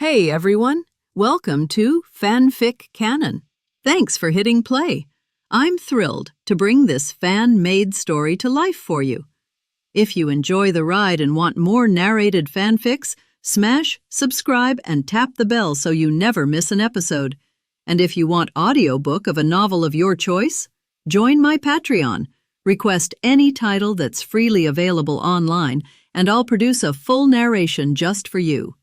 Hey everyone, welcome to FanFic Canon. Thanks for hitting play. I'm thrilled to bring this fan-made story to life for you. If you enjoy the ride and want more narrated fanfics, smash, subscribe, and tap the bell so you never miss an episode. And if you want audiobook of a novel of your choice, join my Patreon. Request any title that's freely available online, and I'll produce a full narration just for you.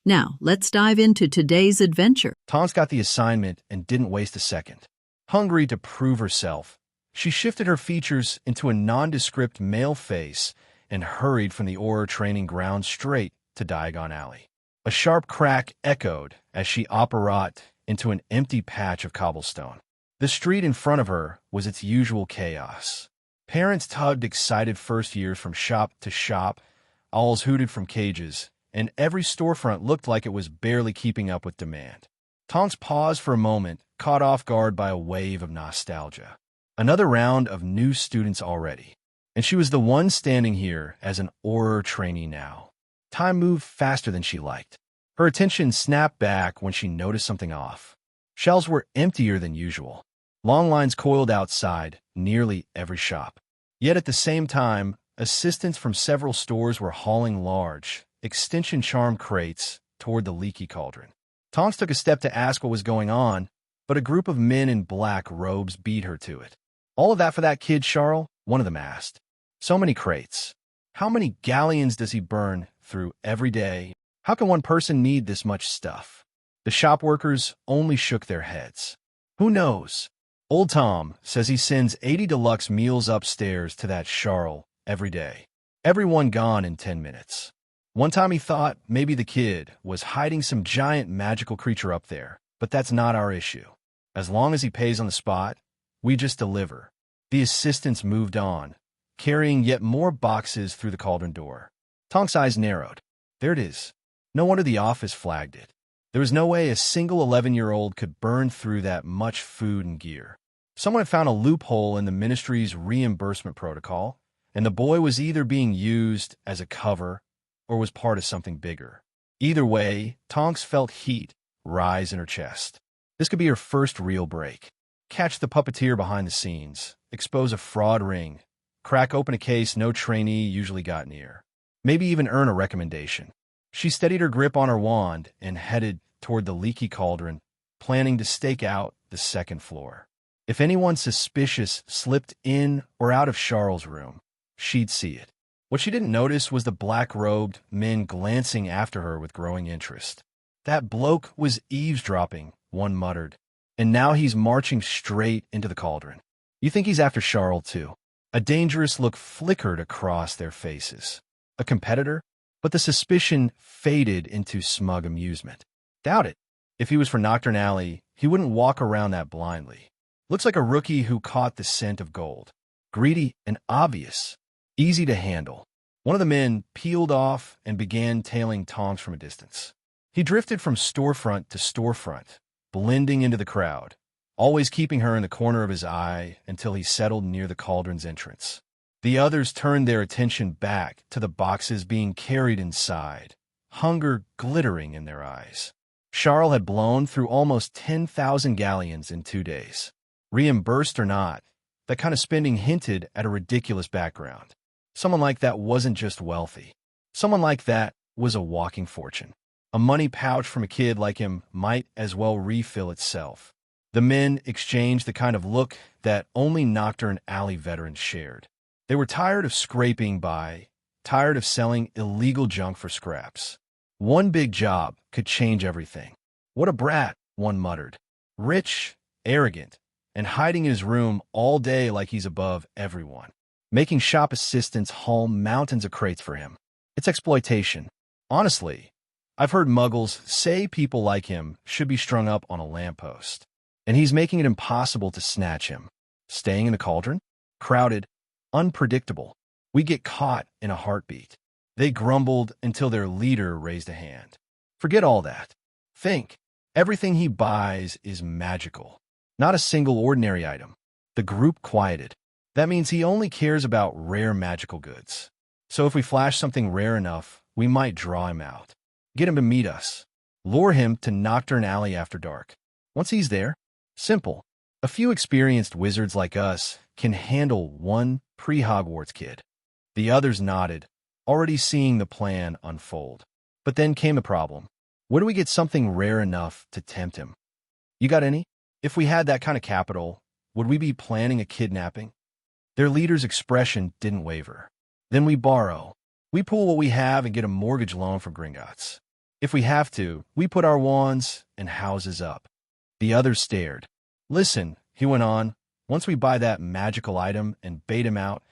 Now, let's dive into today's adventure. Tonks got the assignment and didn't waste a second. Hungry to prove herself, she shifted her features into a nondescript male face and hurried from the Auror training ground straight to Diagon Alley. A sharp crack echoed as she apparat into an empty patch of cobblestone. The street in front of her was its usual chaos. Parents tugged excited first years from shop to shop, owls hooted from cages, and every storefront looked like it was barely keeping up with demand. Tonks paused for a moment, caught off guard by a wave of nostalgia. Another round of new students already, and she was the one standing here as an Auror trainee now. Time moved faster than she liked. Her attention snapped back when she noticed something off. Shelves were emptier than usual. Long lines coiled outside nearly every shop. Yet at the same time, assistants from several stores were hauling large, extension charm crates toward the leaky cauldron. Tonks took a step to ask what was going on, but a group of men in black robes beat her to it. "All of that for that kid, Charle?" one of them asked. "So many crates. How many galleons does he burn through every day? How can one person need this much stuff?" The shop workers only shook their heads. "Who knows? Old Tom says he sends 80 deluxe meals upstairs to that Charle every day. Everyone gone in 10 minutes. One time he thought maybe the kid was hiding some giant magical creature up there, but that's not our issue. As long as he pays on the spot, we just deliver." The assistants moved on, carrying yet more boxes through the cauldron door. Tonk's eyes narrowed. There it is. No wonder the office flagged it. There was no way a single 11-year-old could burn through that much food and gear. Someone had found a loophole in the ministry's reimbursement protocol, and the boy was either being used as a cover or was part of something bigger. Either way, Tonks felt heat rise in her chest. This could be her first real break. Catch the puppeteer behind the scenes, expose a fraud ring, crack open a case no trainee usually got near. Maybe even earn a recommendation. She steadied her grip on her wand and headed toward the leaky cauldron, planning to stake out the second floor. If anyone suspicious slipped in or out of Charle's room, she'd see it. What she didn't notice was the black-robed men glancing after her with growing interest. "That bloke was eavesdropping," one muttered, "and now he's marching straight into the cauldron. You think he's after Charle, too?" A dangerous look flickered across their faces. A competitor? But the suspicion faded into smug amusement. Doubt it. If he was for Nocturne Alley, he wouldn't walk around that blindly. Looks like a rookie who caught the scent of gold. Greedy and obvious. Easy to handle. One of the men peeled off and began tailing Tonks from a distance. He drifted from storefront to storefront, blending into the crowd, always keeping her in the corner of his eye until he settled near the cauldron's entrance. The others turned their attention back to the boxes being carried inside, hunger glittering in their eyes. Charle had blown through almost 10,000 galleons in 2 days. Reimbursed or not, that kind of spending hinted at a ridiculous background. Someone like that wasn't just wealthy. Someone like that was a walking fortune. A money pouch from a kid like him might as well refill itself. The men exchanged the kind of look that only Nocturne Alley veterans shared. They were tired of scraping by, tired of selling illegal junk for scraps. One big job could change everything. "What a brat," one muttered. "Rich, arrogant, and hiding in his room all day like he's above everyone. Making shop assistants haul mountains of crates for him. It's exploitation. Honestly, I've heard muggles say people like him should be strung up on a lamppost. And he's making it impossible to snatch him. Staying in the cauldron? Crowded, unpredictable. We get caught in a heartbeat." They grumbled until their leader raised a hand. "Forget all that. Think. Everything he buys is magical. Not a single ordinary item." The group quieted. That means he only cares about rare magical goods. So if we flash something rare enough, we might draw him out. Get him to meet us. Lure him to Nocturne Alley after dark. Once he's there, simple. A few experienced wizards like us can handle one pre-Hogwarts kid. The others nodded, already seeing the plan unfold. But then came a problem. Where do we get something rare enough to tempt him? You got any? If we had that kind of capital, would we be planning a kidnapping? Their leader's expression didn't waver. Then we borrow. We pool what we have and get a mortgage loan for Gringotts. If we have to, we put our wands and houses up. The others stared. Listen, he went on, once we buy that magical item and bait him out,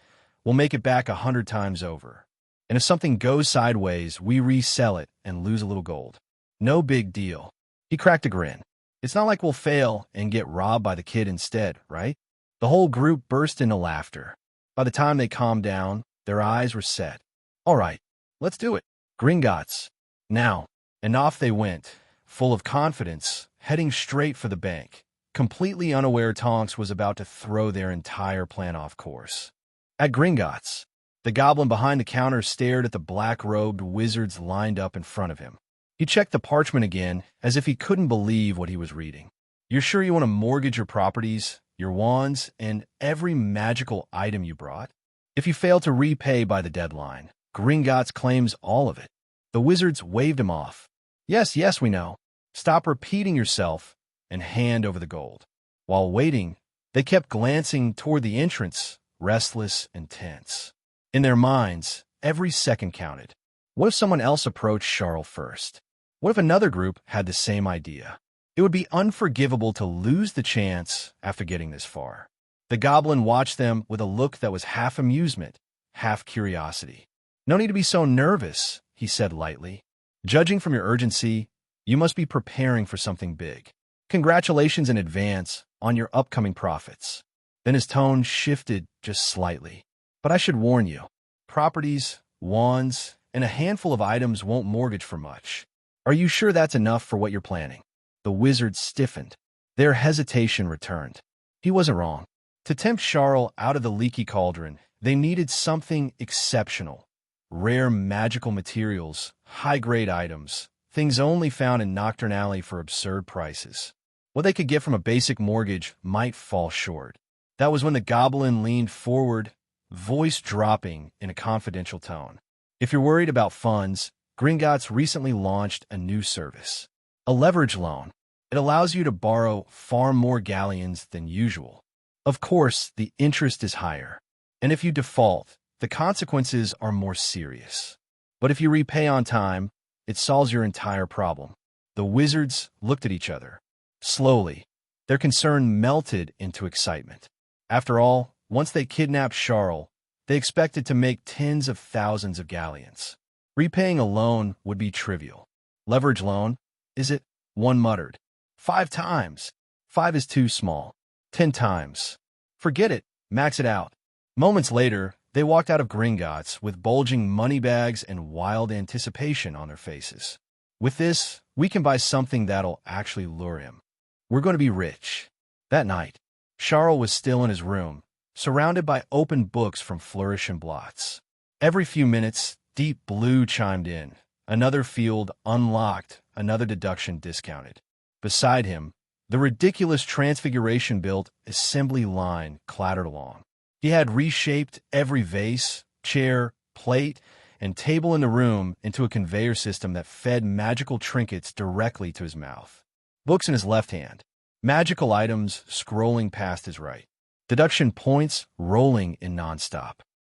we'll make it back 100 times over. And if something goes sideways, we resell it and lose a little gold. No big deal. He cracked a grin. It's not like we'll fail and get robbed by the kid instead, right? The whole group burst into laughter. By the time they calmed down, their eyes were set. All right, let's do it. Gringotts. Now. And off they went, full of confidence, heading straight for the bank. Completely unaware Tonks was about to throw their entire plan off course. At Gringotts, the goblin behind the counter stared at the black-robed wizards lined up in front of him. He checked the parchment again, as if he couldn't believe what he was reading. You're sure you want to mortgage your properties, your wands, and every magical item you brought? If you fail to repay by the deadline, Gringotts claims all of it. The wizards waved him off. Yes, yes, we know. Stop repeating yourself and hand over the gold. While waiting, they kept glancing toward the entrance, restless and tense. In their minds, every second counted. What if someone else approached Charle first? What if another group had the same idea? It would be unforgivable to lose the chance after getting this far. The goblin watched them with a look that was half amusement, half curiosity. No need to be so nervous, he said lightly. Judging from your urgency, you must be preparing for something big. Congratulations in advance on your upcoming profits. Then his tone shifted just slightly. But I should warn you, properties, wands, and a handful of items won't mortgage for much. Are you sure that's enough for what you're planning? The wizards stiffened. Their hesitation returned. He wasn't wrong. To tempt Charle out of the leaky cauldron, they needed something exceptional. Rare magical materials, high-grade items, things only found in Nocturne Alley for absurd prices. What they could get from a basic mortgage might fall short. That was when the goblin leaned forward, voice dropping in a confidential tone. If you're worried about funds, Gringotts recently launched a new service. A leverage loan. It allows you to borrow far more galleons than usual. Of course, the interest is higher. And if you default, the consequences are more serious. But if you repay on time, it solves your entire problem. The wizards looked at each other. Slowly, their concern melted into excitement. After all, once they kidnapped Charle, they expected to make tens of thousands of galleons. Repaying a loan would be trivial. Leverage loan? Is it? One muttered. 5 times. 5 is too small. 10 times. Forget it. Max it out. Moments later, they walked out of Gringotts with bulging money bags and wild anticipation on their faces. With this, we can buy something that'll actually lure him. We're going to be rich. That night, Charle was still in his room, surrounded by open books from Flourish and Blots. Every few minutes, Deep Blue chimed in. Another field unlocked, another deduction discounted. Beside him, the ridiculous transfiguration-built assembly line clattered along. He had reshaped every vase, chair, plate, and table in the room into a conveyor system that fed magical trinkets directly to his mouth. Books in his left hand, magical items scrolling past his right. Deduction points rolling in nonstop.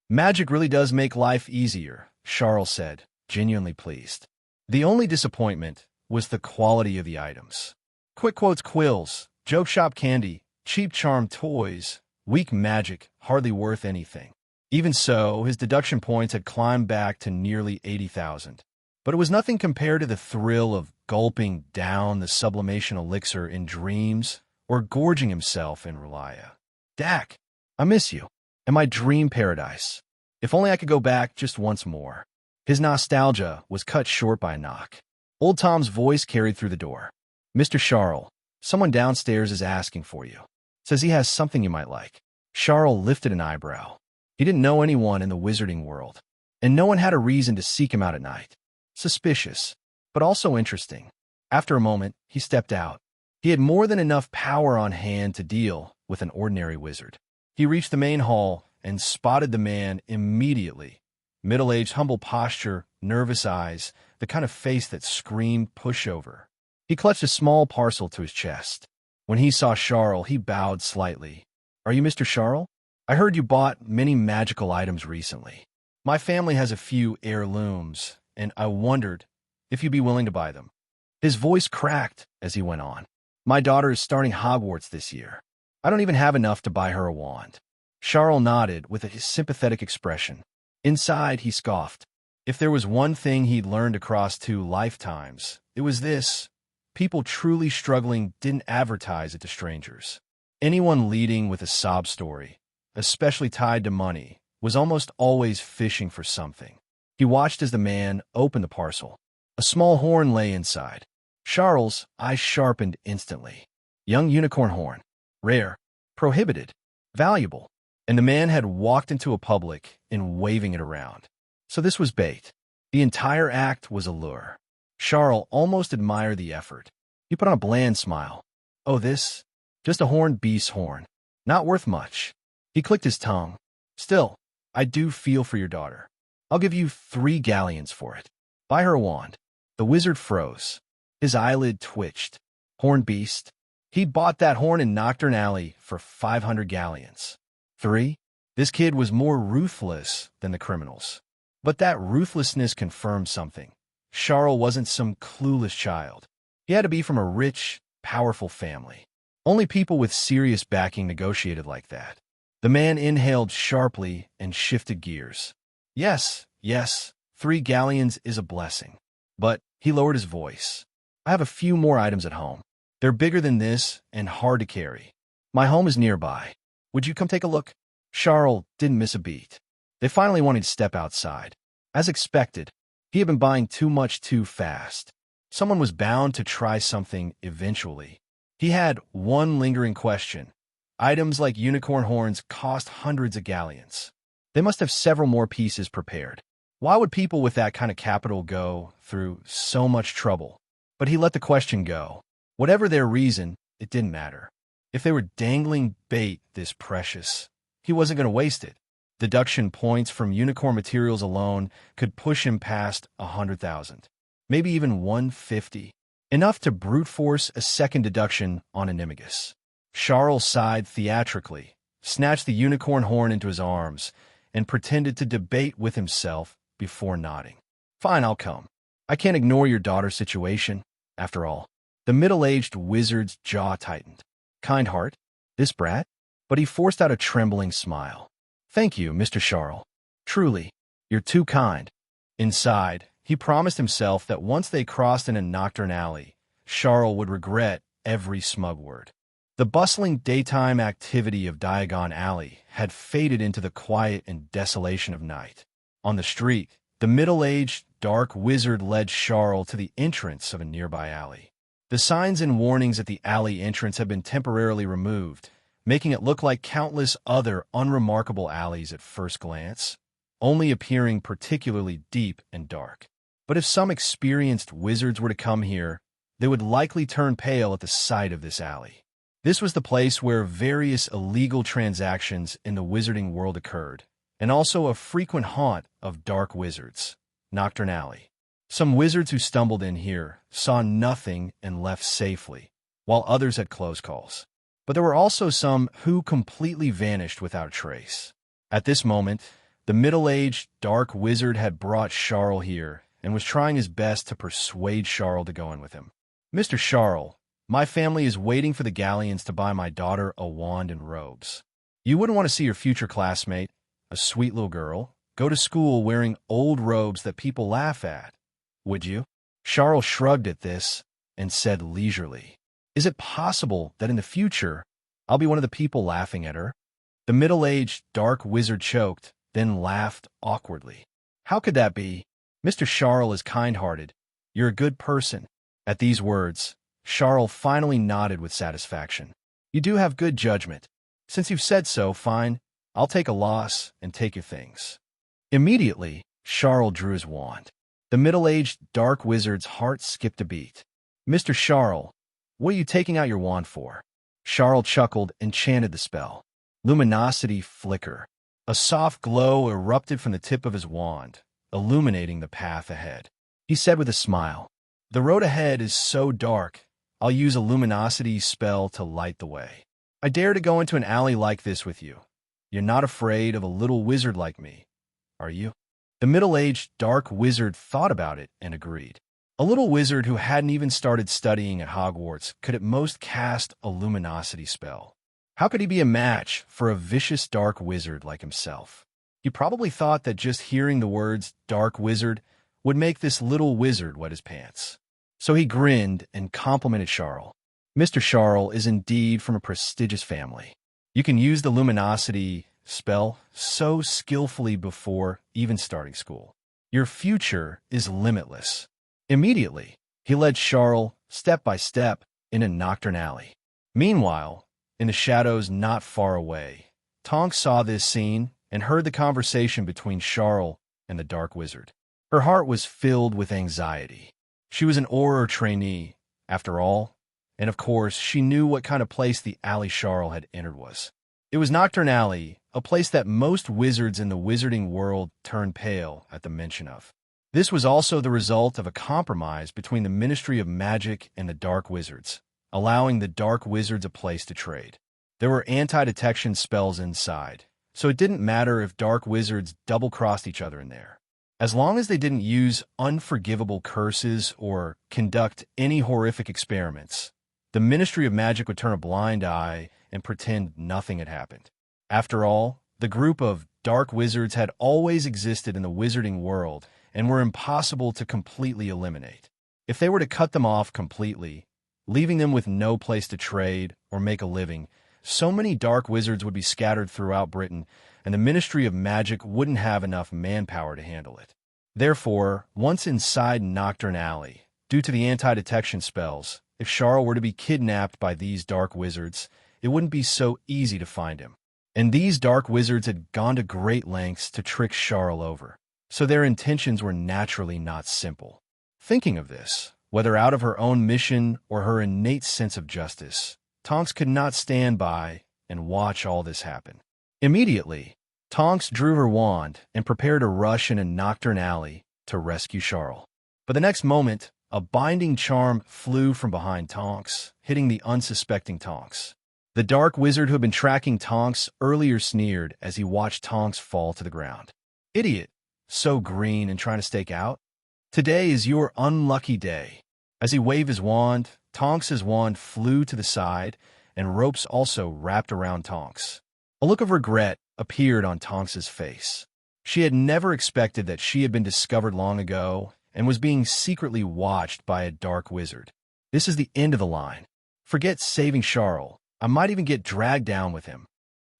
Magic really does make life easier, Charle said, genuinely pleased. The only disappointment was the quality of the items. Quick quotes quills, joke shop candy, cheap charm toys, weak magic, hardly worth anything. Even so, his deduction points had climbed back to nearly 80,000. But it was nothing compared to the thrill of gulping down the sublimation elixir in dreams or gorging himself in Relia. Dak, I miss you, and my dream paradise. If only I could go back just once more. His nostalgia was cut short by a knock. Old Tom's voice carried through the door. Mr. Charle, someone downstairs is asking for you. Says he has something you might like. Charle lifted an eyebrow. He didn't know anyone in the wizarding world, and no one had a reason to seek him out at night. Suspicious, but also interesting. After a moment, he stepped out. He had more than enough power on hand to deal with an ordinary wizard. He reached the main hall and spotted the man immediately. Middle-aged, humble posture, nervous eyes, the kind of face that screamed pushover. He clutched a small parcel to his chest. When he saw Charle, he bowed slightly. "Are you Mr. Charle? I heard you bought many magical items recently. My family has a few heirlooms, and I wondered if you'd be willing to buy them." His voice cracked as he went on. "My daughter is starting Hogwarts this year. I don't even have enough to buy her a wand." Charle nodded with a sympathetic expression. Inside, he scoffed. If there was one thing he'd learned across 2 lifetimes, it was this: people truly struggling didn't advertise it to strangers. Anyone leading with a sob story, especially tied to money, was almost always fishing for something. He watched as the man opened the parcel. A small horn lay inside. Charles' eyes sharpened instantly. Young unicorn horn. Rare. Prohibited. Valuable. And the man had walked into a public and waving it around. So this was bait. The entire act was a lure. Charle almost admired the effort. He put on a bland smile. "Oh, this? Just a horned beast's horn. Not worth much." He clicked his tongue. "Still, I do feel for your daughter. I'll give you 3 galleons for it. Buy her a wand." The wizard froze. His eyelid twitched. Horned beast? He'd bought that horn in Nocturne Alley for 500 galleons. 3? This kid was more ruthless than the criminals. But that ruthlessness confirmed something. Charle wasn't some clueless child. He had to be from a rich, powerful family. Only people with serious backing negotiated like that. The man inhaled sharply and shifted gears. Yes, 3 galleons is a blessing. But he lowered his voice. "I have a few more items at home. They're bigger than this and hard to carry. My home is nearby. Would you come take a look?" Charle didn't miss a beat. They finally wanted to step outside. As expected, he had been buying too much too fast. Someone was bound to try something eventually. He had one lingering question. Items like unicorn horns cost hundreds of galleons. They must have several more pieces prepared. Why would people with that kind of capital go through so much trouble? But he let the question go. Whatever their reason, it didn't matter. If they were dangling bait this precious, he wasn't going to waste it. Deduction points from unicorn materials alone could push him past 100,000, maybe even 150, enough to brute force a second deduction on Animagus. Charle sighed theatrically, snatched the unicorn horn into his arms, and pretended to debate with himself before nodding. "Fine, I'll come. I can't ignore your daughter's situation, after all." The middle-aged wizard's jaw tightened. Kind heart, this brat? But he forced out a trembling smile. "Thank you, Mr. Charle. Truly, you're too kind." Inside, he promised himself that once they crossed in a Nocturne Alley, Charle would regret every smug word. The bustling daytime activity of Diagon Alley had faded into the quiet and desolation of night. On the street, the middle-aged, dark wizard led Charle to the entrance of a nearby alley. The signs and warnings at the alley entrance had been temporarily removed, making it look like countless other unremarkable alleys at first glance, only appearing particularly deep and dark. But if some experienced wizards were to come here, they would likely turn pale at the sight of this alley. This was the place where various illegal transactions in the wizarding world occurred, and also a frequent haunt of dark wizards, Nocturne Alley. Some wizards who stumbled in here saw nothing and left safely, while others had close calls. But there were also some who completely vanished without a trace. At this moment, the middle-aged, dark wizard had brought Charle here and was trying his best to persuade Charle to go in with him. "Mr. Charle, my family is waiting for the galleons to buy my daughter a wand and robes. You wouldn't want to see your future classmate, a sweet little girl, go to school wearing old robes that people laugh at, would you?" Charle shrugged at this and said leisurely, "Is it possible that in the future I'll be one of the people laughing at her?" The middle-aged, dark wizard choked, then laughed awkwardly. "How could that be? Mr. Charle is kind-hearted. You're a good person." At these words, Charle finally nodded with satisfaction. "You do have good judgment. Since you've said so, fine, I'll take a loss and take your things." Immediately, Charle drew his wand. The middle-aged, dark wizard's heart skipped a beat. Mr. Charle, what are you taking out your wand for? Charle chuckled and chanted the spell. Luminosity flicker. A soft glow erupted from the tip of his wand, illuminating the path ahead. He said with a smile, "The road ahead is so dark, I'll use a luminosity spell to light the way. I dare to go into an alley like this with you. You're not afraid of a little wizard like me, are you?" The middle-aged dark wizard thought about it and agreed. A little wizard who hadn't even started studying at Hogwarts could at most cast a luminosity spell. How could he be a match for a vicious dark wizard like himself? He probably thought that just hearing the words "dark wizard" would make this little wizard wet his pants. So he grinned and complimented Charle. "Mr. Charle is indeed from a prestigious family. You can use the luminosity spell so skillfully before even starting school. Your future is limitless." Immediately, he led Charle, step by step, in a nocturne alley. Meanwhile, in the shadows not far away, Tonks saw this scene and heard the conversation between Charle and the dark wizard. Her heart was filled with anxiety. She was an Auror trainee, after all, and of course, she knew what kind of place the alley Charle had entered was. It was Nocturne Alley, a place that most wizards in the wizarding world turned pale at the mention of. This was also the result of a compromise between the Ministry of Magic and the Dark Wizards, allowing the Dark Wizards a place to trade. There were anti-detection spells inside, so it didn't matter if Dark Wizards double-crossed each other in there. As long as they didn't use unforgivable curses or conduct any horrific experiments, the Ministry of Magic would turn a blind eye and pretend nothing had happened. After all, the group of Dark Wizards had always existed in the wizarding world and were impossible to completely eliminate. If they were to cut them off completely, leaving them with no place to trade or make a living, so many Dark Wizards would be scattered throughout Britain, and the Ministry of Magic wouldn't have enough manpower to handle it. Therefore, once inside Nocturne Alley, due to the anti-detection spells, if Charle were to be kidnapped by these Dark Wizards, it wouldn't be so easy to find him. And these Dark Wizards had gone to great lengths to trick Charle over, so their intentions were naturally not simple. Thinking of this, whether out of her own mission or her innate sense of justice, Tonks could not stand by and watch all this happen. Immediately, Tonks drew her wand and prepared to rush in a Nocturne Alley to rescue Charle. But the next moment, a binding charm flew from behind Tonks, hitting the unsuspecting Tonks. The Dark Wizard who had been tracking Tonks earlier sneered as he watched Tonks fall to the ground. "Idiot! So green and trying to stake out? Today is your unlucky day." As he waved his wand, Tonks's wand flew to the side, and ropes also wrapped around Tonks. A look of regret appeared on Tonks's face. She had never expected that she had been discovered long ago and was being secretly watched by a Dark Wizard. This is the end of the line. Forget saving Charle. I might even get dragged down with him.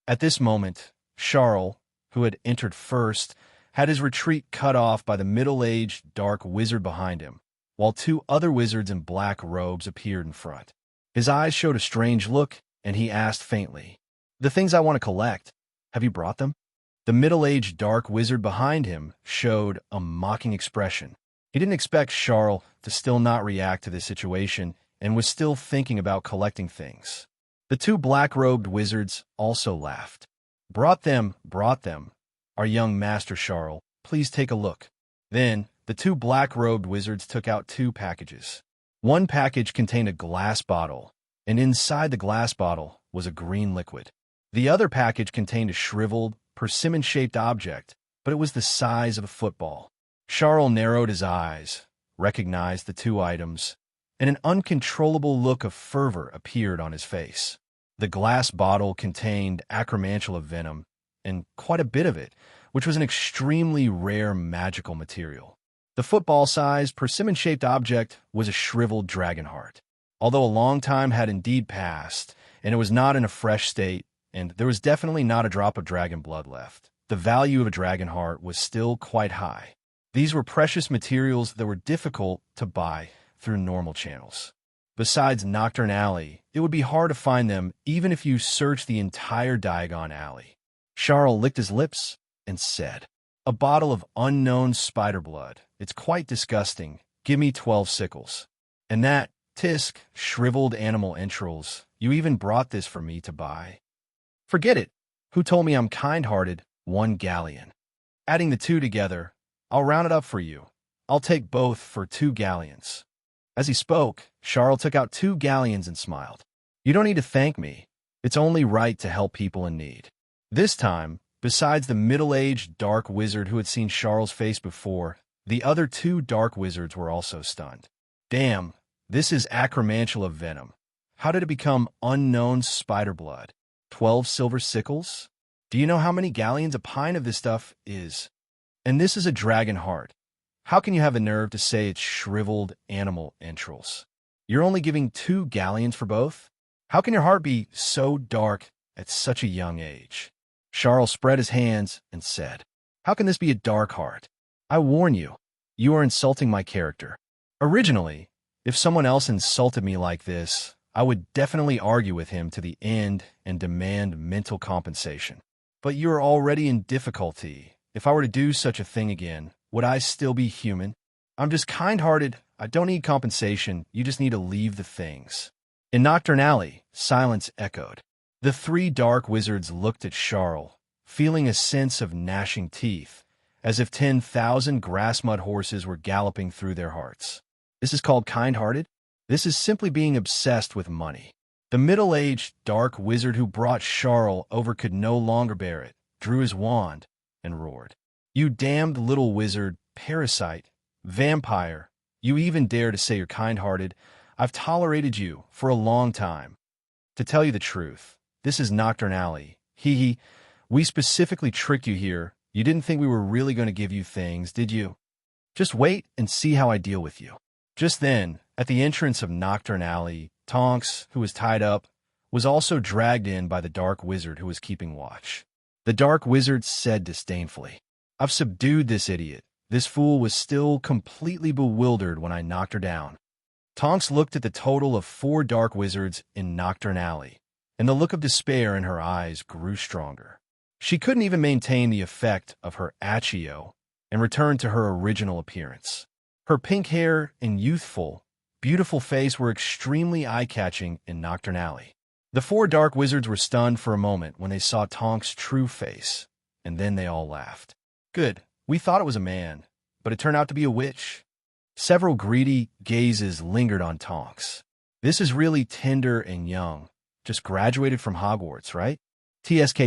At this moment, Charle, who had entered first, had his retreat cut off by the middle-aged Dark Wizard behind him, while two other wizards in black robes appeared in front. His eyes showed a strange look, and he asked faintly, "The things I want to collect, have you brought them?" The middle-aged Dark Wizard behind him showed a mocking expression. He didn't expect Charle to still not react to this situation and was still thinking about collecting things. The two black-robed wizards also laughed. Brought them. Our young master Charle, please take a look." Then, the two black-robed wizards took out two packages. One package contained a glass bottle, and inside the glass bottle was a green liquid. The other package contained a shriveled, persimmon-shaped object, but it was the size of a football. Charle narrowed his eyes, recognized the two items, and an uncontrollable look of fervor appeared on his face. The glass bottle contained acromantula venom, and quite a bit of it, which was an extremely rare magical material. The football-sized, persimmon-shaped object was a shriveled dragon heart. Although a long time had indeed passed, and it was not in a fresh state, and there was definitely not a drop of dragon blood left, the value of a dragon heart was still quite high. These were precious materials that were difficult to buy through normal channels. Besides Nocturne Alley, it would be hard to find them even if you searched the entire Diagon Alley. Charle licked his lips and said, "A bottle of unknown spider blood. It's quite disgusting. Give me 12 sickles." And that, Tisk, shriveled animal entrails, you even brought this for me to buy. Forget it. Who told me I'm kind-hearted? 1 galleon. Adding the two together, I'll round it up for you. I'll take both for 2 galleons. As he spoke, Charle took out 2 galleons and smiled. You don't need to thank me. It's only right to help people in need. This time, besides the middle-aged dark wizard who had seen Charle's face before, the other 2 dark wizards were also stunned. Damn, this is acromantula venom. How did it become unknown spider blood? 12 silver sickles? Do you know how many galleons a pint of this stuff is? And this is a dragon heart. How can you have the nerve to say it's shriveled animal entrails? You're only giving 2 galleons for both? How can your heart be so dark at such a young age? Charle spread his hands and said, How can this be a dark heart? I warn you, you are insulting my character. Originally, if someone else insulted me like this, I would definitely argue with him to the end and demand mental compensation. But you are already in difficulty. If I were to do such a thing again, would I still be human? I'm just kind-hearted. I don't need compensation. You just need to leave the things. In Nocturne Alley, silence echoed. The 3 dark wizards looked at Charle, feeling a sense of gnashing teeth, as if 10,000 grass-mud horses were galloping through their hearts. This is called kind-hearted? This is simply being obsessed with money. The middle-aged dark wizard who brought Charle over could no longer bear it, drew his wand, and roared. You damned little wizard, parasite, vampire, you even dare to say you're kind-hearted? I've tolerated you for a long time. To tell you the truth, this is Nocturne Alley. Hee. We specifically tricked you here. You didn't think we were really going to give you things, did you? Just wait and see how I deal with you. Just then, at the entrance of Nocturne Alley, Tonks, who was tied up, was also dragged in by the dark wizard who was keeping watch. The dark wizard said disdainfully, I've subdued this idiot. This fool was still completely bewildered when I knocked her down. Tonks looked at the total of 4 dark wizards in Nocturne Alley, and the look of despair in her eyes grew stronger. She couldn't even maintain the effect of her accio and returned to her original appearance. Her pink hair and youthful, beautiful face were extremely eye-catching in Nocturne Alley. The 4 dark wizards were stunned for a moment when they saw Tonks' true face, and then they all laughed. Good, we thought it was a man, but it turned out to be a witch. Several greedy gazes lingered on Tonks. This is really tender and young. Just graduated from Hogwarts, right? TSK,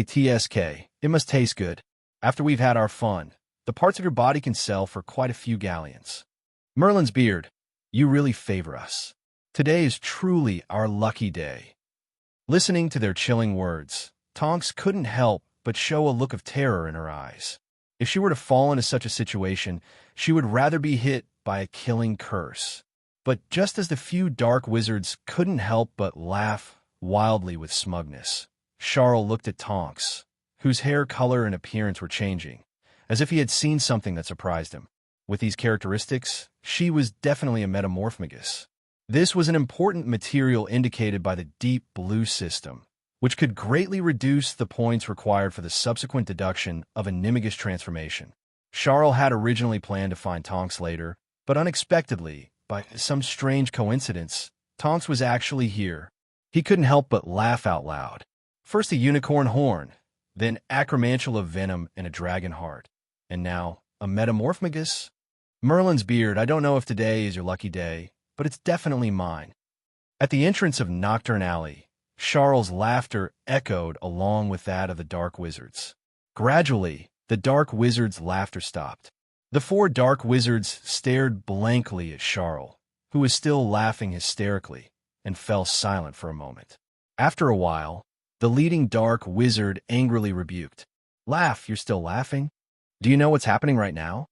it must taste good. After we've had our fun, the parts of your body can sell for quite a few galleons. Merlin's beard, you really favor us. Today is truly our lucky day. Listening to their chilling words, Tonks couldn't help but show a look of terror in her eyes. If she were to fall into such a situation, she would rather be hit by a killing curse. But just as the few dark wizards couldn't help but laugh wildly with smugness, Charle looked at Tonks, whose hair color and appearance were changing, as if he had seen something that surprised him. With these characteristics, she was definitely a metamorphmagus. This was an important material indicated by the deep blue system, which could greatly reduce the points required for the subsequent deduction of a nimigus transformation. Charle had originally planned to find Tonks later, but unexpectedly, by some strange coincidence, Tonks was actually here. He couldn't help but laugh out loud. First a unicorn horn, then acromantula venom and a dragon heart, and now a metamorphmagus. Merlin's beard, I don't know if today is your lucky day, but it's definitely mine. At the entrance of Nocturne Alley, Charle's laughter echoed along with that of the dark wizards. Gradually, the dark wizards' laughter stopped. The 4 dark wizards stared blankly at Charle, who was still laughing hysterically, and fell silent for a moment. After a while, the leading dark wizard angrily rebuked. Laugh, you're still laughing? Do you know what's happening right now?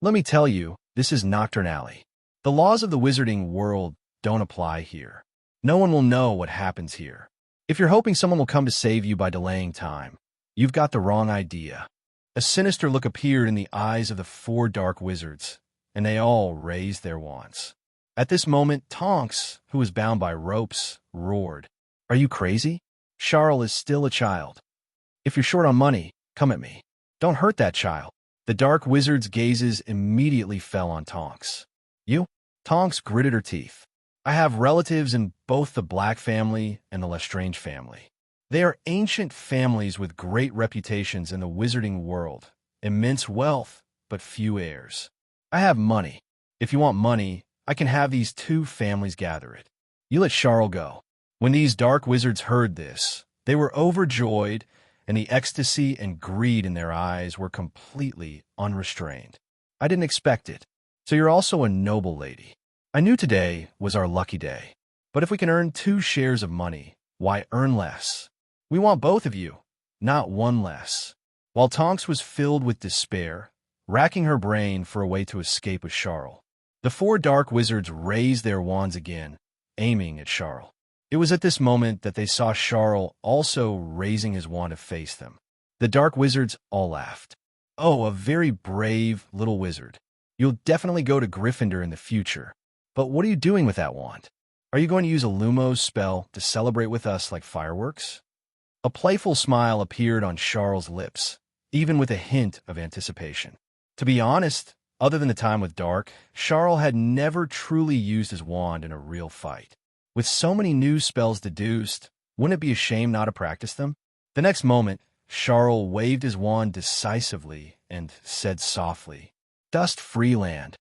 Let me tell you, this is Nocturne Alley. The laws of the wizarding world don't apply here. No one will know what happens here. If you're hoping someone will come to save you by delaying time, you've got the wrong idea. A sinister look appeared in the eyes of the 4 dark wizards, and they all raised their wands. At this moment, Tonks, who was bound by ropes, roared, Are you crazy? Charle is still a child. If you're short on money, come at me. Don't hurt that child. The dark wizard's gazes immediately fell on Tonks. You? Tonks gritted her teeth. I have relatives in both the Black family and the Lestrange family. They are ancient families with great reputations in the wizarding world, immense wealth, but few heirs. I have money. If you want money, I can have these two families gather it. You let Charle go." When these dark wizards heard this, they were overjoyed, and the ecstasy and greed in their eyes were completely unrestrained. "I didn't expect it. So you're also a noble lady. I knew today was our lucky day. But if we can earn 2 shares of money, why earn less? We want both of you, not one less." While Tonks was filled with despair, racking her brain for a way to escape with Charle, the 4 dark wizards raised their wands again, aiming at Charle. It was at this moment that they saw Charle also raising his wand to face them. The dark wizards all laughed. "Oh, a very brave little wizard. You'll definitely go to Gryffindor in the future. But what are you doing with that wand? Are you going to use a Lumos spell to celebrate with us like fireworks?" A playful smile appeared on Charle's lips, even with a hint of anticipation. To be honest, other than the time with Dark, Charle had never truly used his wand in a real fight. With so many new spells deduced, wouldn't it be a shame not to practice them? The next moment, Charle waved his wand decisively and said softly, "Dust-free land."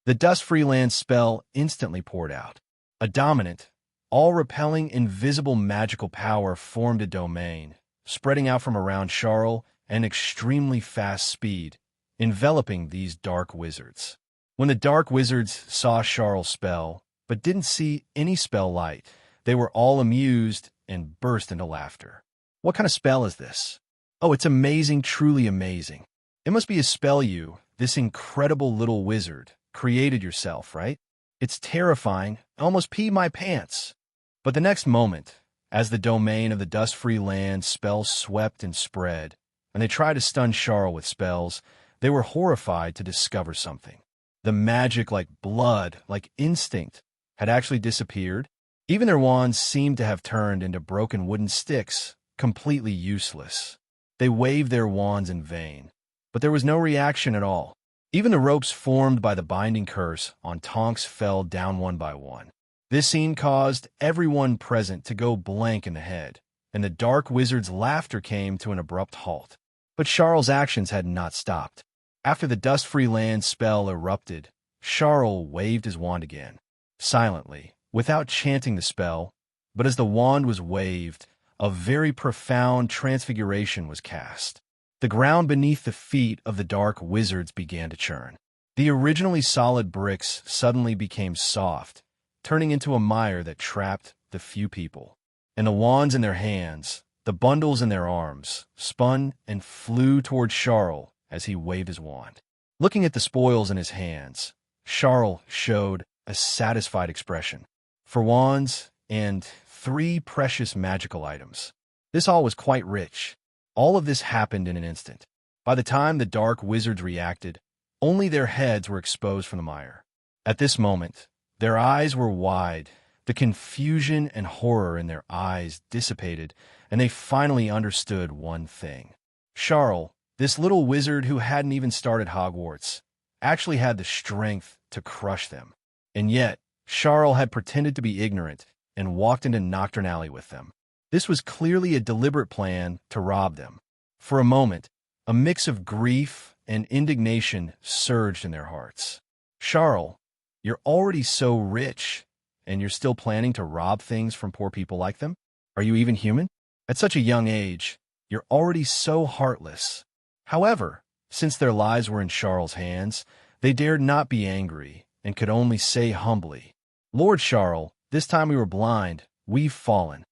The dust-free land spell instantly poured out. A dominant, all-repelling, invisible magical power formed a domain, spreading out from around Charle at an extremely fast speed, enveloping these dark wizards. When the dark wizards saw Charle's spell, but didn't see any spell light, they were all amused and burst into laughter. "What kind of spell is this? Oh, it's amazing, truly amazing. It must be a spell you, this incredible little wizard, created yourself, right? It's terrifying. I almost peed my pants." But the next moment, as the domain of the dust-free land spells swept and spread, and they tried to stun Charle with spells, they were horrified to discover something. The magic, like blood, like instinct, had actually disappeared. Even their wands seemed to have turned into broken wooden sticks, completely useless. They waved their wands in vain, but there was no reaction at all. Even the ropes formed by the binding curse on Tonks fell down one by one. This scene caused everyone present to go blank in the head, and the dark wizard's laughter came to an abrupt halt. But Charle's actions had not stopped. After the dust-free land spell erupted, Charle waved his wand again, silently, without chanting the spell, but as the wand was waved, a very profound transfiguration was cast. The ground beneath the feet of the dark wizards began to churn. The originally solid bricks suddenly became soft, turning into a mire that trapped the few people. And the wands in their hands, the bundles in their arms, spun and flew toward Charle as he waved his wand. Looking at the spoils in his hands, Charle showed a satisfied expression. For wands and 3 precious magical items. This all was quite rich. All of this happened in an instant. By the time the dark wizards reacted, only their heads were exposed from the mire. At this moment, their eyes were wide, the confusion and horror in their eyes dissipated, and they finally understood one thing. Charle, this little wizard who hadn't even started Hogwarts, actually had the strength to crush them. And yet, Charle had pretended to be ignorant and walked into Nocturne Alley with them. This was clearly a deliberate plan to rob them. For a moment, a mix of grief and indignation surged in their hearts. "Charle, you're already so rich, and you're still planning to rob things from poor people like them? Are you even human? At such a young age, you're already so heartless." However, since their lives were in Charle's hands, they dared not be angry and could only say humbly, "Lord Charle, this time we were blind, we've fallen.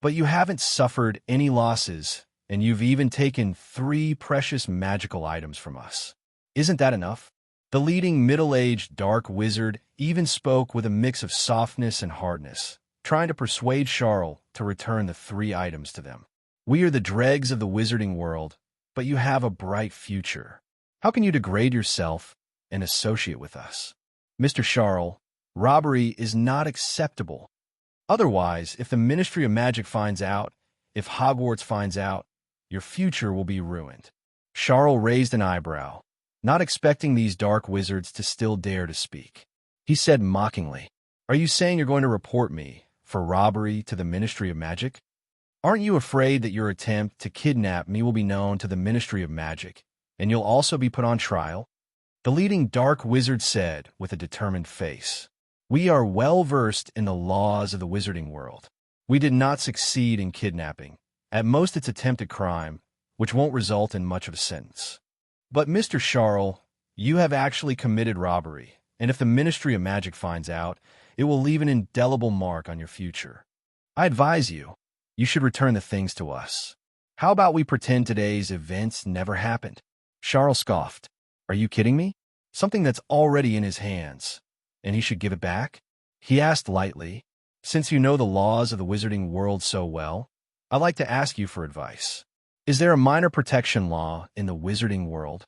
But you haven't suffered any losses, and you've even taken 3 precious magical items from us. Isn't that enough?" The leading middle-aged dark wizard even spoke with a mix of softness and hardness, trying to persuade Charle to return the 3 items to them. "We are the dregs of the wizarding world, but you have a bright future. How can you degrade yourself and associate with us? Mr. Charle, robbery is not acceptable. Otherwise, if the Ministry of Magic finds out, if Hogwarts finds out, your future will be ruined." Charle raised an eyebrow, not expecting these dark wizards to still dare to speak. He said mockingly, Are you saying you're going to report me for robbery to the Ministry of Magic? Aren't you afraid that your attempt to kidnap me will be known to the Ministry of Magic, and you'll also be put on trial? The leading dark wizard said with a determined face. We are well versed in the laws of the wizarding world. We did not succeed in kidnapping. At most it's attempted crime, which won't result in much of a sentence. But Mr. Charle, you have actually committed robbery, and if the Ministry of Magic finds out, it will leave an indelible mark on your future. I advise you should return the things to us. How about we pretend today's events never happened? Charle scoffed. Are you kidding me? Something that's already in his hands, and he should give it back? He asked lightly. Since you know the laws of the wizarding world so well, I'd like to ask you for advice. Is there a minor protection law in the wizarding world?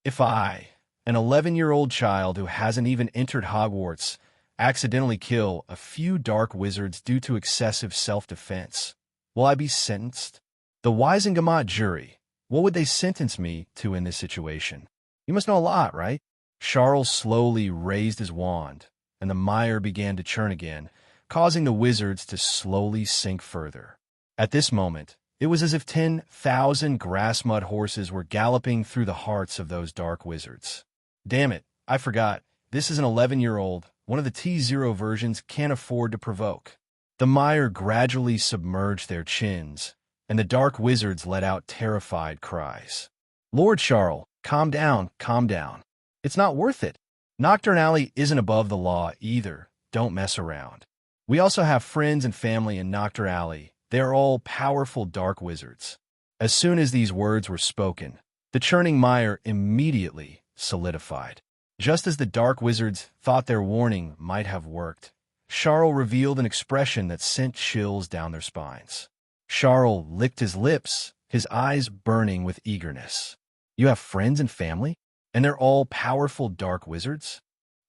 If I, an 11-year-old child who hasn't even entered Hogwarts, accidentally kill a few dark wizards due to excessive self-defense, will I be sentenced? The Wisengamot jury, what would they sentence me to in this situation? You must know a lot, right? Charles slowly raised his wand, and the mire began to churn again, causing the wizards to slowly sink further. At this moment, it was as if 10,000 grass-mud horses were galloping through the hearts of those dark wizards. Damn it, I forgot. This is an 11-year-old. One of the T0 versions can't afford to provoke. The mire gradually submerged their chins, and the dark wizards let out terrified cries. Lord Charle, calm down, calm down. It's not worth it. Nocturne Alley isn't above the law either. Don't mess around. We also have friends and family in Nocturne Alley. They are all powerful dark wizards. As soon as these words were spoken, the churning mire immediately solidified. Just as the dark wizards thought their warning might have worked, Charle revealed an expression that sent chills down their spines. Charle licked his lips, his eyes burning with eagerness. You have friends and family? And they're all powerful dark wizards?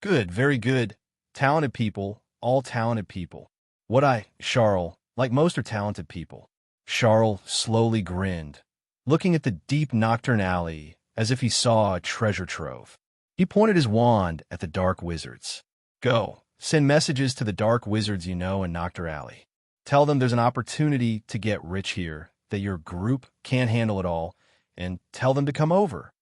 Good, very good. Talented people, all talented people. Charle, like most are talented people. Charle slowly grinned, looking at the deep Nocturne Alley as if he saw a treasure trove. He pointed his wand at the dark wizards. Go, send messages to the dark wizards you know in Nocturne Alley. Tell them there's an opportunity to get rich here, that your group can't handle it all, and tell them to come over.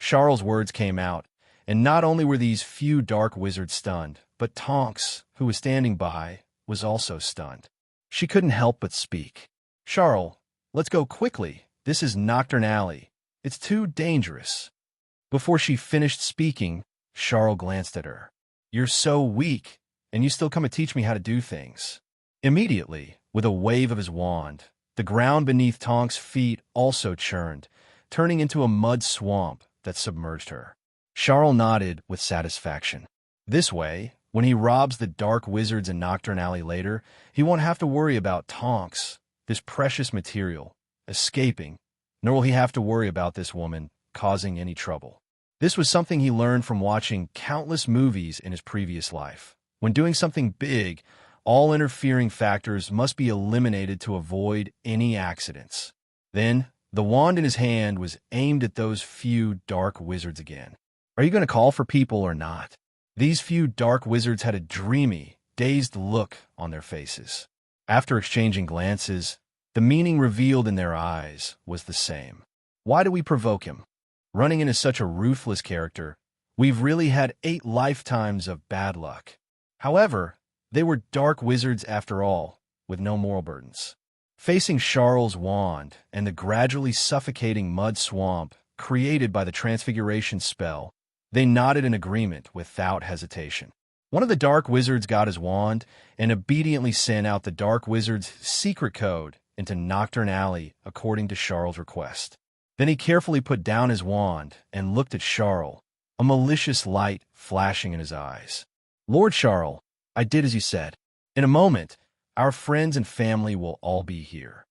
Charles' words came out, and not only were these few dark wizards stunned, but Tonks, who was standing by, was also stunned. She couldn't help but speak. Charle, let's go quickly. This is Nocturne Alley. It's too dangerous. Before she finished speaking, Charle glanced at her. You're so weak, and you still come to teach me how to do things. Immediately, with a wave of his wand, the ground beneath Tonks' feet also churned, turning into a mud swamp that submerged her. Charle nodded with satisfaction. This way, when he robs the dark wizards in Nocturne Alley later, he won't have to worry about Tonks, this precious material, escaping, nor will he have to worry about this woman causing any trouble. This was something he learned from watching countless movies in his previous life. When doing something big, all interfering factors must be eliminated to avoid any accidents. Then, the wand in his hand was aimed at those few dark wizards again. Are you going to call for people or not? These few dark wizards had a dreamy, dazed look on their faces. After exchanging glances, the meaning revealed in their eyes was the same. Why do we provoke him? Running into such a ruthless character, we've really had 8 lifetimes of bad luck. However, they were dark wizards after all, with no moral burdens. Facing Charles' wand and the gradually suffocating mud swamp created by the transfiguration spell, they nodded in agreement without hesitation. One of the dark wizards got his wand and obediently sent out the dark wizard's secret code into Nocturne Alley according to Charles' request. Then he carefully put down his wand and looked at Charle, a malicious light flashing in his eyes. Lord Charle, I did as you said. In a moment, our friends and family will all be here.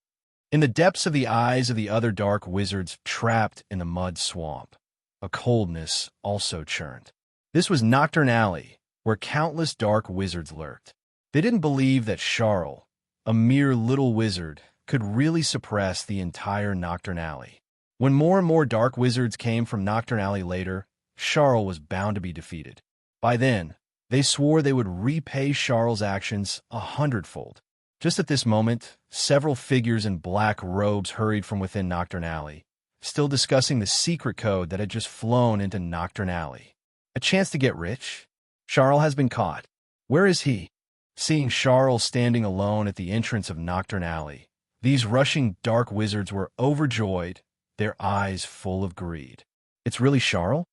In the depths of the eyes of the other dark wizards trapped in the mud swamp, a coldness also churned. This was Nocturne Alley, where countless dark wizards lurked. They didn't believe that Charle, a mere little wizard, could really suppress the entire Nocturne Alley. When more and more dark wizards came from Nocturne Alley later, Charle was bound to be defeated. By then, They swore they would repay Charle's actions 100-fold. Just at this moment, several figures in black robes hurried from within Nocturne Alley, still discussing the secret code that had just flown into Nocturne Alley. A chance to get rich? Charle has been caught. Where is he? Seeing Charle standing alone at the entrance of Nocturne Alley, these rushing dark wizards were overjoyed, their eyes full of greed. It's really Charle?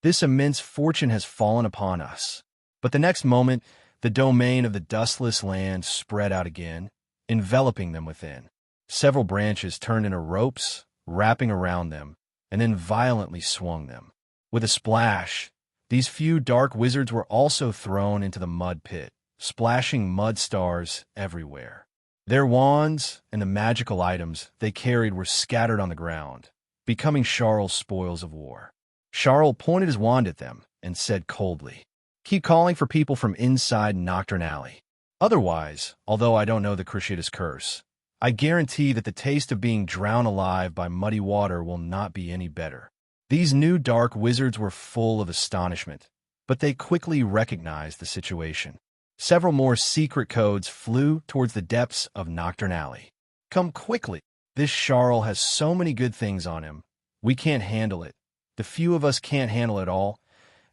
This immense fortune has fallen upon us. But the next moment, the domain of the dustless land spread out again, enveloping them within. Several branches turned into ropes, wrapping around them, and then violently swung them. With a splash, these few dark wizards were also thrown into the mud pit, splashing mud stars everywhere. Their wands and the magical items they carried were scattered on the ground, becoming Charle's spoils of war. Charle pointed his wand at them and said coldly, "Keep calling for people from inside Nocturne Alley. Otherwise, although I don't know the Cruciatus curse, I guarantee that the taste of being drowned alive by muddy water will not be any better." These new dark wizards were full of astonishment, but they quickly recognized the situation. Several more secret codes flew towards the depths of Nocturne Alley. "Come quickly. This Charle has so many good things on him. We can't handle it. The few of us can't handle it all.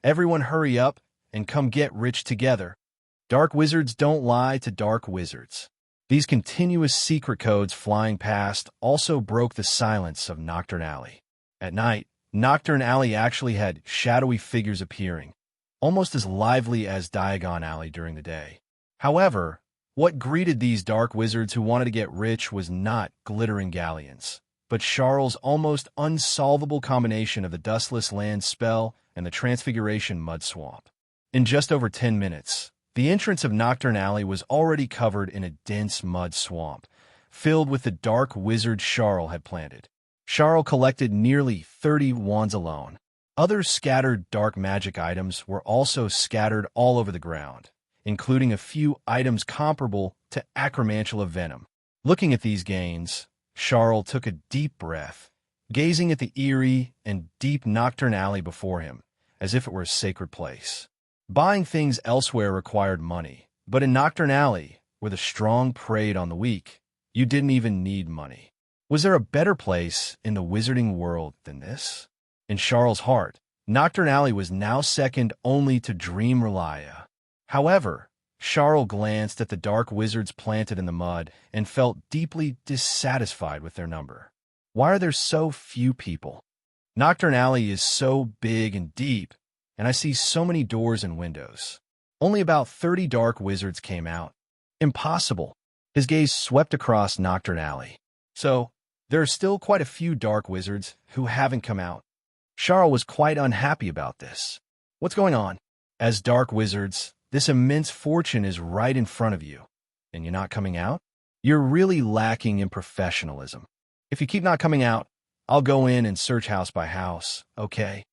Everyone hurry up and come get rich together." Dark wizards don't lie to dark wizards. These continuous secret codes flying past also broke the silence of Nocturne Alley. At night, Nocturne Alley actually had shadowy figures appearing, almost as lively as Diagon Alley during the day. However, what greeted these dark wizards who wanted to get rich was not glittering galleons, but Charle's almost unsolvable combination of the dustless land spell and the transfiguration mud swamp. In just over 10 minutes, the entrance of Nocturne Alley was already covered in a dense mud swamp, filled with the dark wizard Charle had planted. Charle collected nearly 30 wands alone. Other scattered dark magic items were also scattered all over the ground, including a few items comparable to acromantula venom. Looking at these gains, Charle took a deep breath, gazing at the eerie and deep Nocturne Alley before him, as if it were a sacred place. Buying things elsewhere required money, but in Nocturne Alley, where the strong preyed on the weak, you didn't even need money. Was there a better place in the wizarding world than this? In Charle's heart, Nocturne Alley was now second only to Dream Relia. However, Charle glanced at the dark wizards planted in the mud and felt deeply dissatisfied with their number. Why are there so few people? Nocturne Alley is so big and deep, and I see so many doors and windows. Only about 30 dark wizards came out. Impossible. His gaze swept across Nocturne Alley. So, there are still quite a few dark wizards who haven't come out. Charle was quite unhappy about this. What's going on? As dark wizards, this immense fortune is right in front of you, and you're not coming out? You're really lacking in professionalism. If you keep not coming out, I'll go in and search house by house, okay?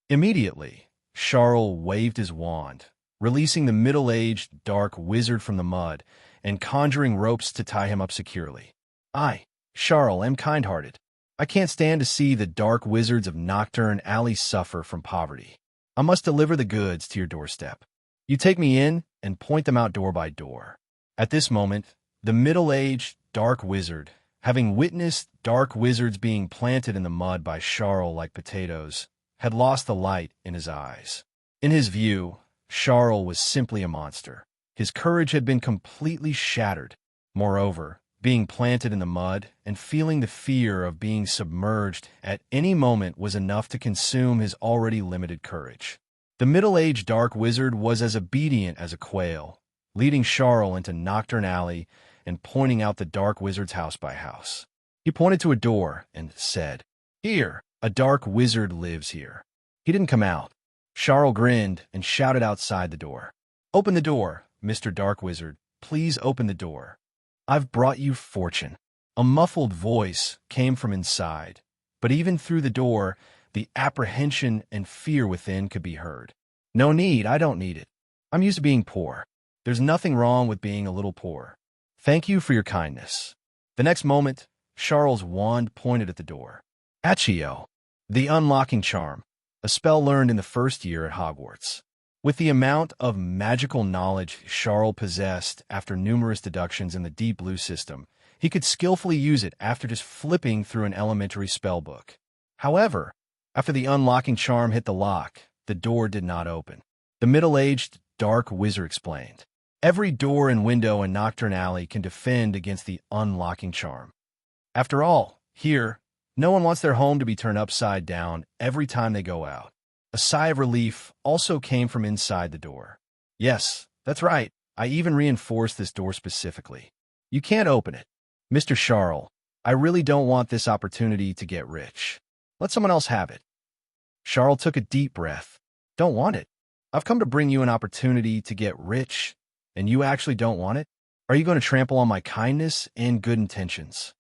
Immediately, Charle waved his wand, releasing the middle-aged dark wizard from the mud and conjuring ropes to tie him up securely. I, Charle, am kind-hearted. I can't stand to see the dark wizards of Nocturne Alley suffer from poverty. I must deliver the goods to your doorstep. You take me in and point them out door by door. At this moment, the middle-aged dark wizard, having witnessed dark wizards being planted in the mud by Charle like potatoes, had lost the light in his eyes. In his view, Charle was simply a monster. His courage had been completely shattered. Moreover, being planted in the mud and feeling the fear of being submerged at any moment was enough to consume his already limited courage. The middle-aged dark wizard was as obedient as a quail, leading Charle into Nocturne Alley and pointing out the dark wizard's house by house. He pointed to a door and said, "Here, a dark wizard lives here." He didn't come out. Charle grinned and shouted outside the door, "Open the door, Mr. Dark Wizard. Please open the door. I've brought you fortune." A muffled voice came from inside, but even through the door, the apprehension and fear within could be heard. "No need, I don't need it. I'm used to being poor. There's nothing wrong with being a little poor. Thank you for your kindness." The next moment, Charle's wand pointed at the door. Accio, the unlocking charm, a spell learned in the first year at Hogwarts. With the amount of magical knowledge Charle possessed after numerous deductions in the Deep Blue system, he could skillfully use it after just flipping through an elementary spellbook. However, after the unlocking charm hit the lock, the door did not open. The middle-aged dark wizard explained, "Every door and window in Nocturne Alley can defend against the unlocking charm. After all, here, no one wants their home to be turned upside down every time they go out." A sigh of relief also came from inside the door. "Yes, that's right. I even reinforced this door specifically. You can't open it. Mr. Charle, I really don't want this opportunity to get rich. Let someone else have it." Charle took a deep breath. "Don't want it? I've come to bring you an opportunity to get rich, and you actually don't want it? Are you going to trample on my kindness and good intentions?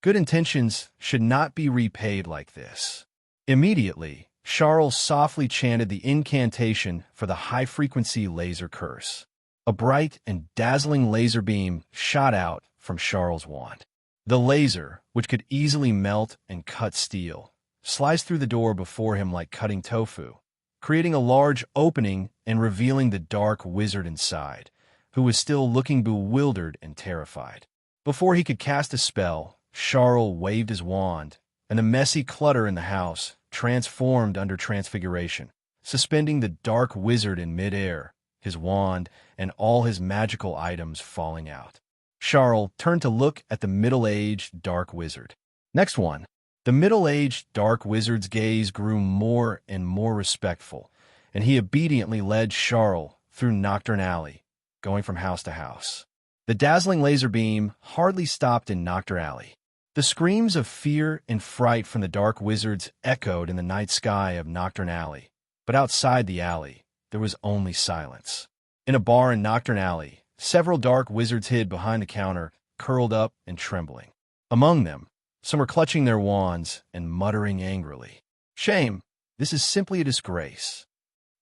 Good intentions should not be repaid like this." Immediately, Charle softly chanted the incantation for the high-frequency laser curse. A bright and dazzling laser beam shot out from Charle's wand. The laser, which could easily melt and cut steel, sliced through the door before him like cutting tofu, creating a large opening and revealing the dark wizard inside, who was still looking bewildered and terrified. Before he could cast a spell, Charle waved his wand, and the messy clutter in the house transformed under transfiguration, suspending the dark wizard in midair, his wand and all his magical items falling out. Charle turned to look at the middle-aged dark wizard. Next one. The middle-aged dark wizard's gaze grew more and more respectful, and he obediently led Charle through Nocturne Alley, going from house to house. The dazzling laser beam hardly stopped in Nocturne Alley. The screams of fear and fright from the dark wizards echoed in the night sky of Nocturne Alley, but outside the alley, there was only silence. In a bar in Nocturne Alley, several dark wizards hid behind the counter, curled up and trembling. Among them, some were clutching their wands and muttering angrily, "Shame! This is simply a disgrace."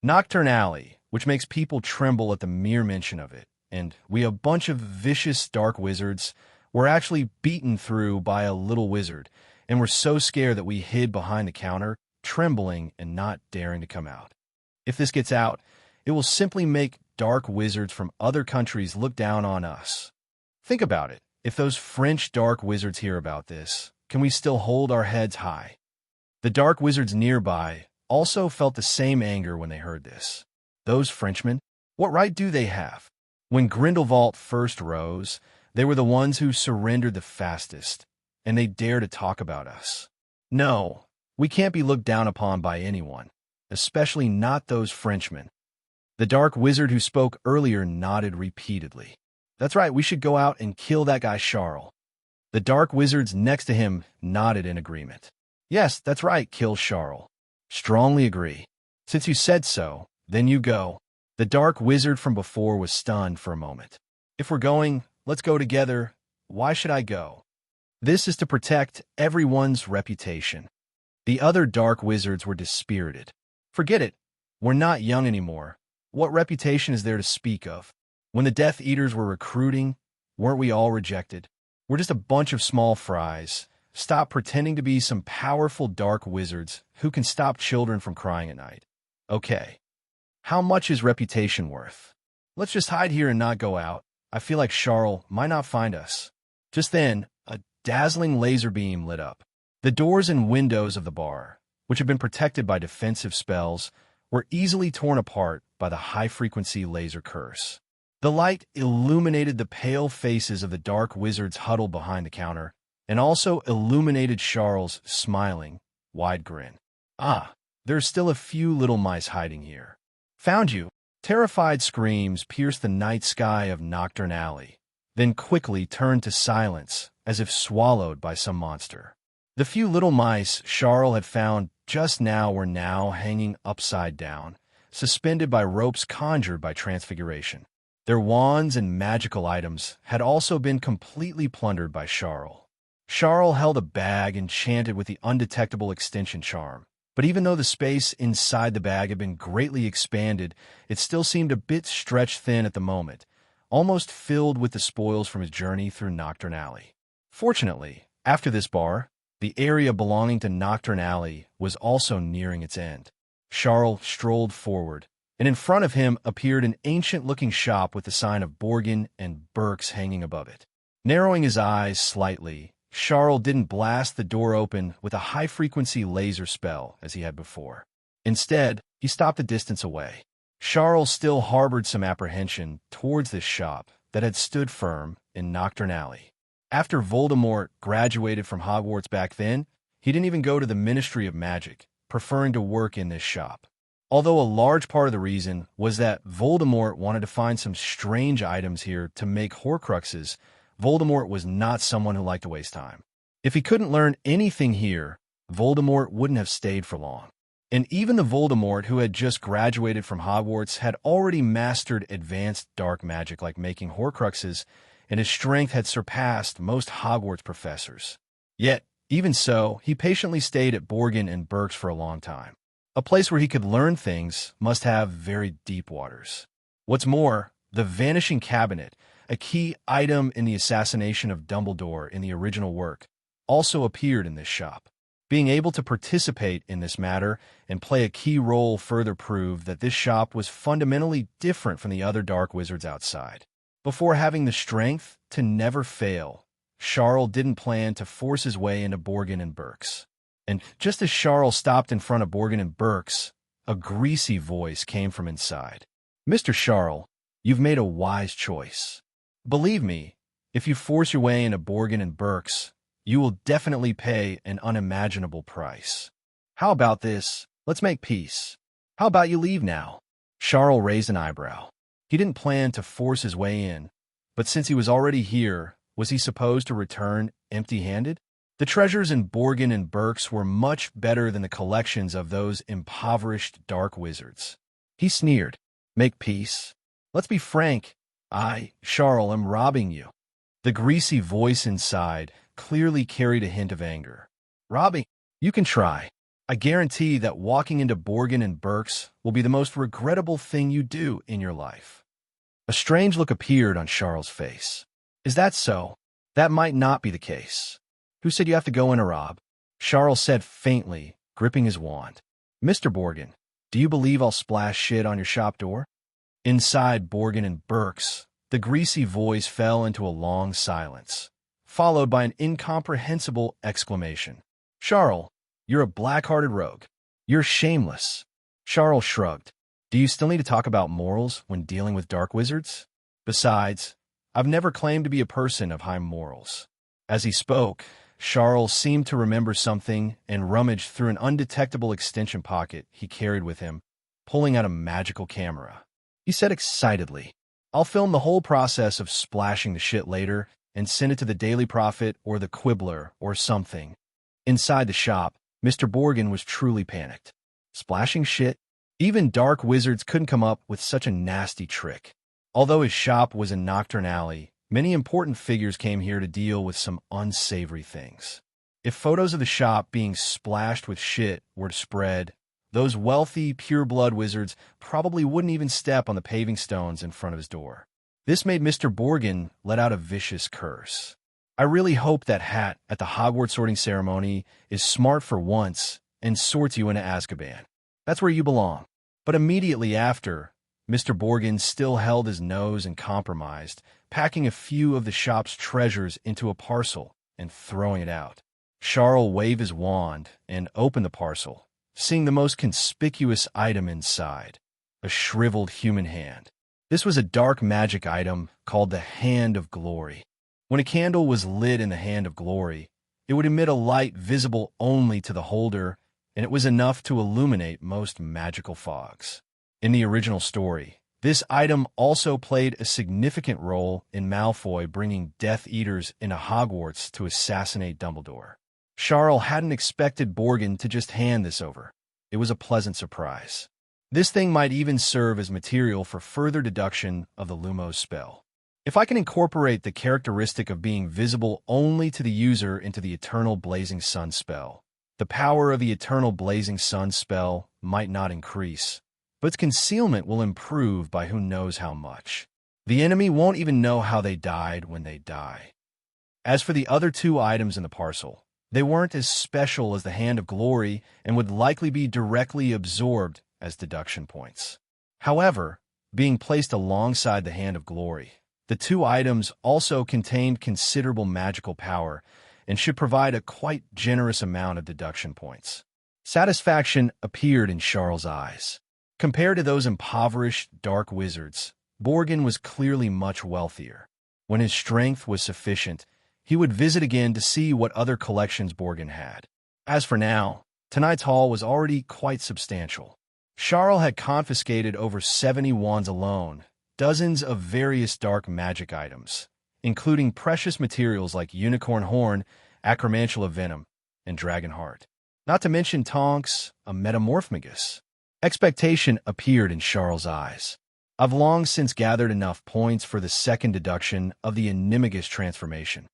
Nocturne Alley, which makes people tremble at the mere mention of it, and we a bunch of vicious dark wizards were actually beaten through by a little wizard, and were so scared that we hid behind the counter, trembling and not daring to come out. If this gets out, it will simply make dark wizards from other countries look down on us. Think about it. If those French dark wizards hear about this, can we still hold our heads high? The dark wizards nearby also felt the same anger when they heard this. Those Frenchmen, what right do they have? When Grindelwald first rose, they were the ones who surrendered the fastest, and they dare to talk about us. No, we can't be looked down upon by anyone, especially not those Frenchmen. The dark wizard who spoke earlier nodded repeatedly. "That's right, we should go out and kill that guy Charle." The dark wizards next to him nodded in agreement. "Yes, that's right, kill Charle. Strongly agree. Since you said so, then you go." The dark wizard from before was stunned for a moment. "If we're going, let's go together. Why should I go?" "This is to protect everyone's reputation." The other dark wizards were dispirited. "Forget it. We're not young anymore. What reputation is there to speak of? When the Death Eaters were recruiting, weren't we all rejected? We're just a bunch of small fries. Stop pretending to be some powerful dark wizards who can stop children from crying at night. Okay. How much is reputation worth? Let's just hide here and not go out. I feel like Charle might not find us." Just then, a dazzling laser beam lit up. The doors and windows of the bar, which had been protected by defensive spells, were easily torn apart by the high-frequency laser curse. The light illuminated the pale faces of the dark wizards huddled behind the counter, and also illuminated Charle's smiling, wide grin. "Ah, there's still a few little mice hiding here. Found you." Terrified screams pierced the night sky of Nocturne Alley, then quickly turned to silence as if swallowed by some monster. The few little mice Charle had found just now were now hanging upside down, suspended by ropes conjured by transfiguration. Their wands and magical items had also been completely plundered by Charle. Charle held a bag enchanted with the undetectable extension charm, but even though the space inside the bag had been greatly expanded, it still seemed a bit stretched thin at the moment, almost filled with the spoils from his journey through Nocturne Alley. Fortunately, after this bar, the area belonging to Nocturne Alley was also nearing its end. Charle strolled forward, and in front of him appeared an ancient-looking shop with the sign of Borgin and Burke's hanging above it. Narrowing his eyes slightly, Charle didn't blast the door open with a high-frequency laser spell as he had before. Instead, he stopped a distance away. Charle still harbored some apprehension towards this shop that had stood firm in Nocturne Alley. After Voldemort graduated from Hogwarts back then, he didn't even go to the Ministry of Magic, preferring to work in this shop. Although a large part of the reason was that Voldemort wanted to find some strange items here to make Horcruxes, Voldemort was not someone who liked to waste time. If he couldn't learn anything here, Voldemort wouldn't have stayed for long. And even the Voldemort who had just graduated from Hogwarts had already mastered advanced dark magic like making Horcruxes, and his strength had surpassed most Hogwarts professors. Yet, even so, he patiently stayed at Borgin and Burke's for a long time. A place where he could learn things must have very deep waters. What's more, the Vanishing Cabinet, a key item in the assassination of Dumbledore in the original work, also appeared in this shop. Being able to participate in this matter and play a key role further proved that this shop was fundamentally different from the other dark wizards outside. Before having the strength to never fail, Charle didn't plan to force his way into Borgin and Burke's. And just as Charle stopped in front of Borgin and Burke's, a greasy voice came from inside. "Mr. Charle, you've made a wise choice. Believe me, if you force your way into Borgin and Burke's, you will definitely pay an unimaginable price. How about this? Let's make peace. How about you leave now?" Charle raised an eyebrow. He didn't plan to force his way in, but since he was already here, was he supposed to return empty-handed? The treasures in Borgin and Burke's were much better than the collections of those impoverished dark wizards. He sneered. "Make peace? Let's be frank. I, Charle, am robbing you." The greasy voice inside clearly carried a hint of anger. "Robbing? You can try. I guarantee that walking into Borgin and Burke's will be the most regrettable thing you do in your life." A strange look appeared on Charle's face. "Is that so? That might not be the case. Who said you have to go in a rob?" Charle said faintly, gripping his wand. "Mr. Borgin, do you believe I'll splash shit on your shop door?" Inside Borgin and Burke's, the greasy voice fell into a long silence, followed by an incomprehensible exclamation. "Charle, you're a black-hearted rogue. You're shameless." Charle shrugged. "Do you still need to talk about morals when dealing with dark wizards? Besides, I've never claimed to be a person of high morals." As he spoke, Charle seemed to remember something and rummaged through an undetectable extension pocket he carried with him, pulling out a magical camera. He said excitedly, "I'll film the whole process of splashing the shit later and send it to the Daily Prophet or the Quibbler or something." Inside the shop, Mr. Borgin was truly panicked. Splashing shit? Even dark wizards couldn't come up with such a nasty trick. Although his shop was in Nocturne Alley, many important figures came here to deal with some unsavory things. If photos of the shop being splashed with shit were to spread, those wealthy, pure-blood wizards probably wouldn't even step on the paving stones in front of his door. This made Mr. Borgin let out a vicious curse. "I really hope that hat at the Hogwarts sorting ceremony is smart for once and sorts you into Azkaban. That's where you belong." But immediately after, Mr. Borgin still held his nose and compromised, packing a few of the shop's treasures into a parcel and throwing it out. Charle waved his wand and opened the parcel, seeing the most conspicuous item inside, a shriveled human hand. This was a dark magic item called the Hand of Glory. When a candle was lit in the Hand of Glory, it would emit a light visible only to the holder, and it was enough to illuminate most magical fogs. In the original story, this item also played a significant role in Malfoy bringing Death Eaters into Hogwarts to assassinate Dumbledore. Charle hadn't expected Borgin to just hand this over. It was a pleasant surprise. This thing might even serve as material for further deduction of the Lumos spell. If I can incorporate the characteristic of being visible only to the user into the Eternal Blazing Sun spell, the power of the Eternal Blazing Sun spell might not increase, but its concealment will improve by who knows how much. The enemy won't even know how they died when they die. As for the other two items in the parcel, they weren't as special as the Hand of Glory and would likely be directly absorbed as deduction points. However, being placed alongside the Hand of Glory, the two items also contained considerable magical power and should provide a quite generous amount of deduction points. Satisfaction appeared in Charle's eyes. Compared to those impoverished dark wizards, Borgin was clearly much wealthier. When his strength was sufficient, he would visit again to see what other collections Borgin had. As for now, tonight's haul was already quite substantial. Charle had confiscated over 70 wands alone, dozens of various dark magic items, including precious materials like unicorn horn, acromantula venom, and dragon heart. Not to mention Tonks, a metamorphmagus. Expectation appeared in Charle's eyes. I've long since gathered enough points for the second deduction of the animagus transformation.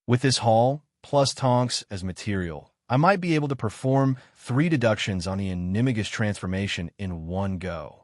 With this haul, plus Tonks as material, I might be able to perform 3 deductions on the animagus transformation in one go.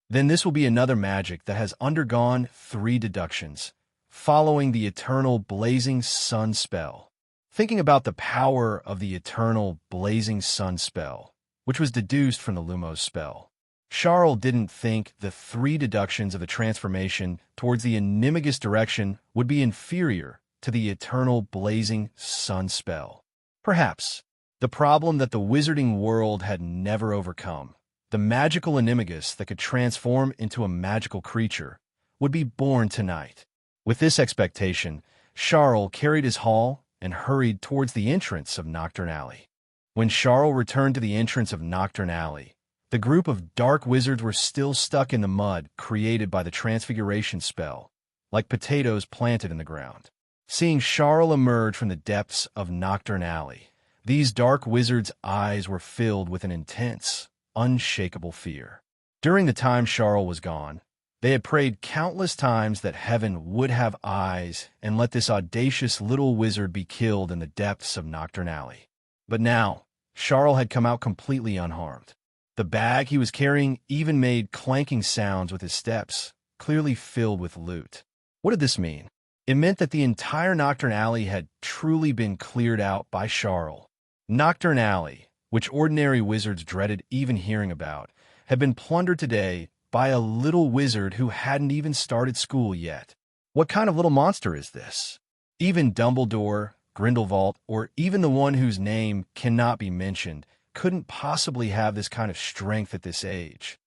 Then this will be another magic that has undergone 3 deductions, following the eternal blazing sun spell. Thinking about the power of the eternal blazing sun spell, which was deduced from the Lumos spell, Charle didn't think the 3 deductions of the transformation towards the animagus direction would be inferior to the eternal blazing sun spell. Perhaps the problem that the wizarding world had never overcome, the magical animagus that could transform into a magical creature, would be born tonight. With this expectation, Charle carried his haul and hurried towards the entrance of Nocturne Alley. When Charle returned to the entrance of Nocturne Alley, the group of dark wizards were still stuck in the mud created by the transfiguration spell, like potatoes planted in the ground. Seeing Charle emerge from the depths of Nocturne Alley, these dark wizards' eyes were filled with an intense, unshakable fear. During the time Charle was gone, they had prayed countless times that heaven would have eyes and let this audacious little wizard be killed in the depths of Nocturne Alley. But now, Charle had come out completely unharmed. The bag he was carrying even made clanking sounds with his steps, clearly filled with loot. What did this mean? It meant that the entire Nocturne Alley had truly been cleared out by Charle. Nocturne Alley, which ordinary wizards dreaded even hearing about, had been plundered today by a little wizard who hadn't even started school yet. What kind of little monster is this? Even Dumbledore, Grindelwald, or even the one whose name cannot be mentioned couldn't possibly have this kind of strength at this age.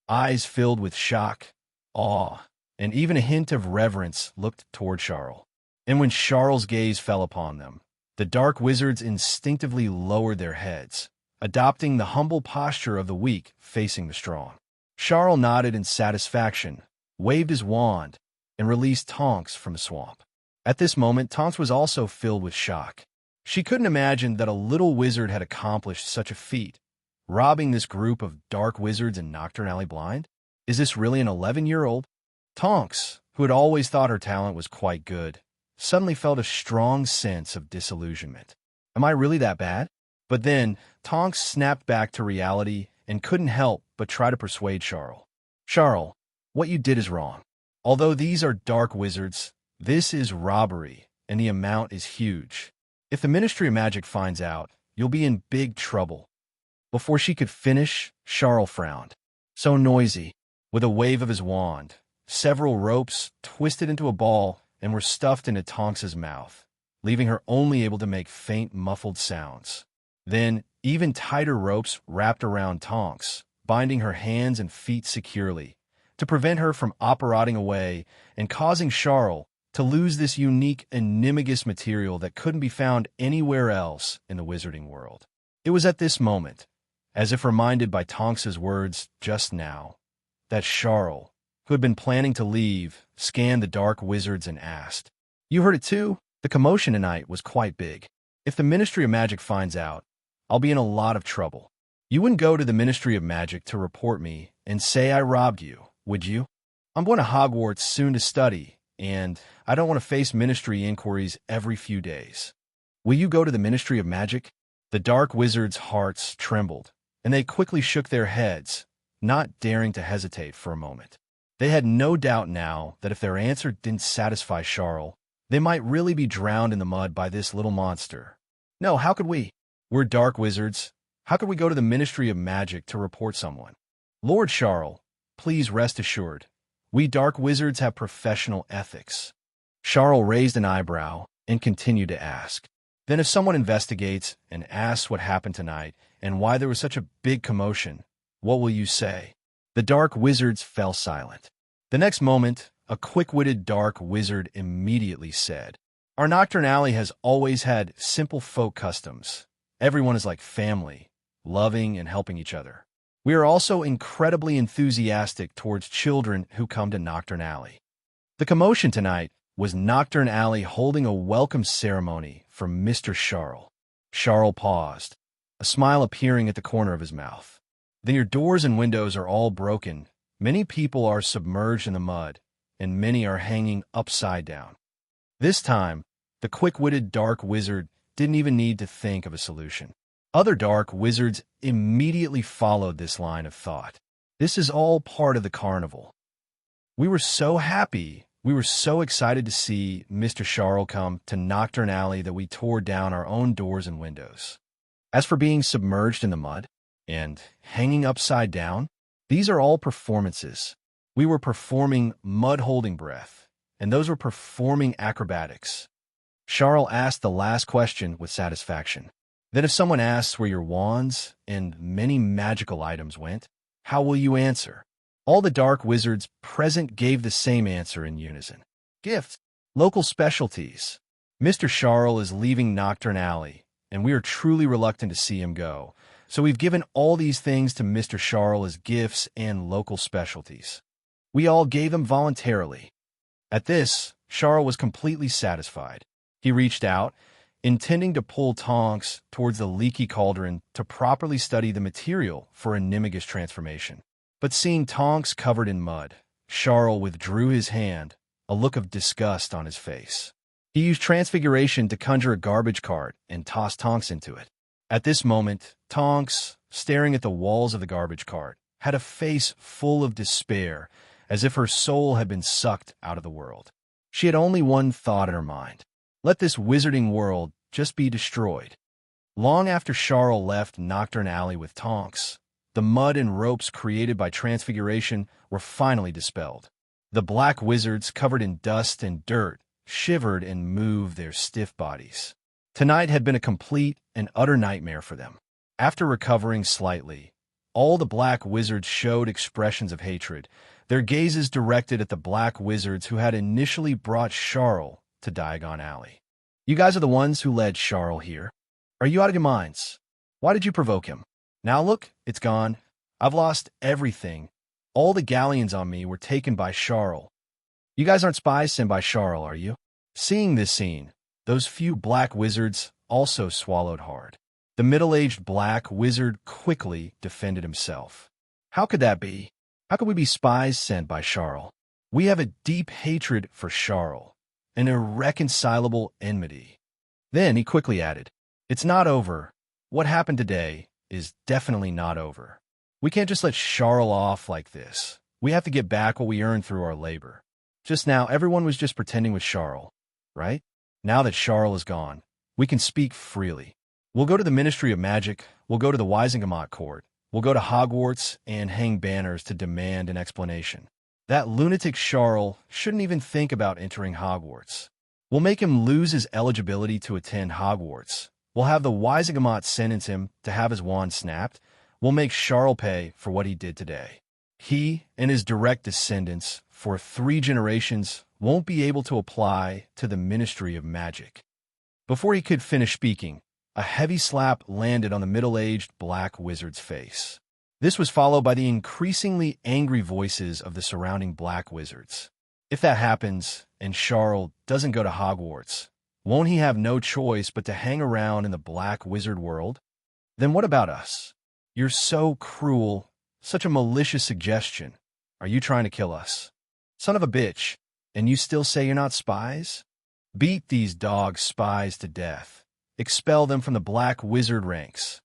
Eyes filled with shock, awe, and even a hint of reverence looked toward Charle. And when Charle's gaze fell upon them, the dark wizards instinctively lowered their heads, adopting the humble posture of the weak facing the strong. Charle nodded in satisfaction, waved his wand, and released Tonks from the swamp. At this moment, Tonks was also filled with shock. She couldn't imagine that a little wizard had accomplished such a feat, robbing this group of dark wizards in Nocturne Alley blind. Is this really an 11-year-old? Tonks, who had always thought her talent was quite good, suddenly felt a strong sense of disillusionment. Am I really that bad? But then, Tonks snapped back to reality and couldn't help but try to persuade Charle. Charle, what you did is wrong. Although these are dark wizards, this is robbery, and the amount is huge. If the Ministry of Magic finds out, you'll be in big trouble. Before she could finish, Charle frowned. So noisy. With a wave of his wand, several ropes twisted into a ball and were stuffed into Tonks's mouth, leaving her only able to make faint, muffled sounds. Then, even tighter ropes wrapped around Tonks, binding her hands and feet securely, to prevent her from operating away and causing Charle to lose this unique animagus material that couldn't be found anywhere else in the wizarding world. It was at this moment, as if reminded by Tonks's words just now, that Charle, who had been planning to leave, scanned the dark wizards and asked, "You heard it too? The commotion tonight was quite big. If the Ministry of Magic finds out, I'll be in a lot of trouble. You wouldn't go to the Ministry of Magic to report me and say I robbed you, would you? I'm going to Hogwarts soon to study, and I don't want to face ministry inquiries every few days. Will you go to the Ministry of Magic?" The dark wizards' hearts trembled, and they quickly shook their heads, not daring to hesitate for a moment. They had no doubt now that if their answer didn't satisfy Charle, they might really be drowned in the mud by this little monster. No, how could we? We're dark wizards. How could we go to the Ministry of Magic to report someone? Lord Charle, please rest assured. We dark wizards have professional ethics. Charle raised an eyebrow and continued to ask. Then if someone investigates and asks what happened tonight and why there was such a big commotion, what will you say? The dark wizards fell silent. The next moment, a quick-witted dark wizard immediately said, Our Nocturne Alley has always had simple folk customs. Everyone is like family, loving and helping each other. We are also incredibly enthusiastic towards children who come to Nocturne Alley. The commotion tonight was Nocturne Alley holding a welcome ceremony for Mr. Charle. Charle paused, a smile appearing at the corner of his mouth. Then your doors and windows are all broken. Many people are submerged in the mud, and many are hanging upside down. This time, the quick-witted dark wizard didn't even need to think of a solution. Other dark wizards immediately followed this line of thought. This is all part of the carnival. We were so happy. We were so excited to see Mr. Charle come to Nocturne Alley that we tore down our own doors and windows. As for being submerged in the mud and hanging upside down, these are all performances. We were performing mud-holding breath, and those were performing acrobatics. Charle asked the last question with satisfaction. Then if someone asks where your wands and many magical items went, how will you answer? All the dark wizards present gave the same answer in unison. Gifts. Local specialties. Mr. Charle is leaving Nocturne Alley, and we are truly reluctant to see him go. So we've given all these things to Mr. Charle as gifts and local specialties. We all gave them voluntarily. At this, Charle was completely satisfied. He reached out, intending to pull Tonks towards the leaky cauldron to properly study the material for a Nimigus transformation. But seeing Tonks covered in mud, Charle withdrew his hand, a look of disgust on his face. He used transfiguration to conjure a garbage cart and toss Tonks into it. At this moment, Tonks, staring at the walls of the garbage cart, had a face full of despair, as if her soul had been sucked out of the world. She had only one thought in her mind. Let this wizarding world just be destroyed. Long after Charle left Nocturne Alley with Tonks, the mud and ropes created by transfiguration were finally dispelled. The black wizards, covered in dust and dirt, shivered and moved their stiff bodies. Tonight had been a complete and utter nightmare for them. After recovering slightly, all the black wizards showed expressions of hatred, their gazes directed at the black wizards who had initially brought Charle to Diagon Alley. You guys are the ones who led Charle here. Are you out of your minds? Why did you provoke him? Now look, it's gone. I've lost everything. All the galleons on me were taken by Charle. You guys aren't spies sent by Charle, are you? Seeing this scene, those few black wizards also swallowed hard. The middle-aged black wizard quickly defended himself. How could that be? How could we be spies sent by Charle? We have a deep hatred for Charle, an irreconcilable enmity. Then he quickly added, It's not over. What happened today is definitely not over. We can't just let Charle off like this. We have to get back what we earned through our labor. Just now, everyone was just pretending with Charle, right? Now that Charle is gone, we can speak freely. We'll go to the Ministry of Magic, we'll go to the Wisingamot Court, we'll go to Hogwarts and hang banners to demand an explanation. That lunatic Charle shouldn't even think about entering Hogwarts. We'll make him lose his eligibility to attend Hogwarts. We'll have the Wisingamot sentence him to have his wand snapped. We'll make Charle pay for what he did today. He and his direct descendants for 3 generations won't be able to apply to the Ministry of Magic. Before he could finish speaking, a heavy slap landed on the middle-aged black wizard's face. This was followed by the increasingly angry voices of the surrounding black wizards. If that happens, and Charle doesn't go to Hogwarts, won't he have no choice but to hang around in the black wizard world? Then what about us? You're so cruel, such a malicious suggestion. Are you trying to kill us? Son of a bitch, and you still say you're not spies? Beat these dog spies to death. Expel them from the black wizard ranks.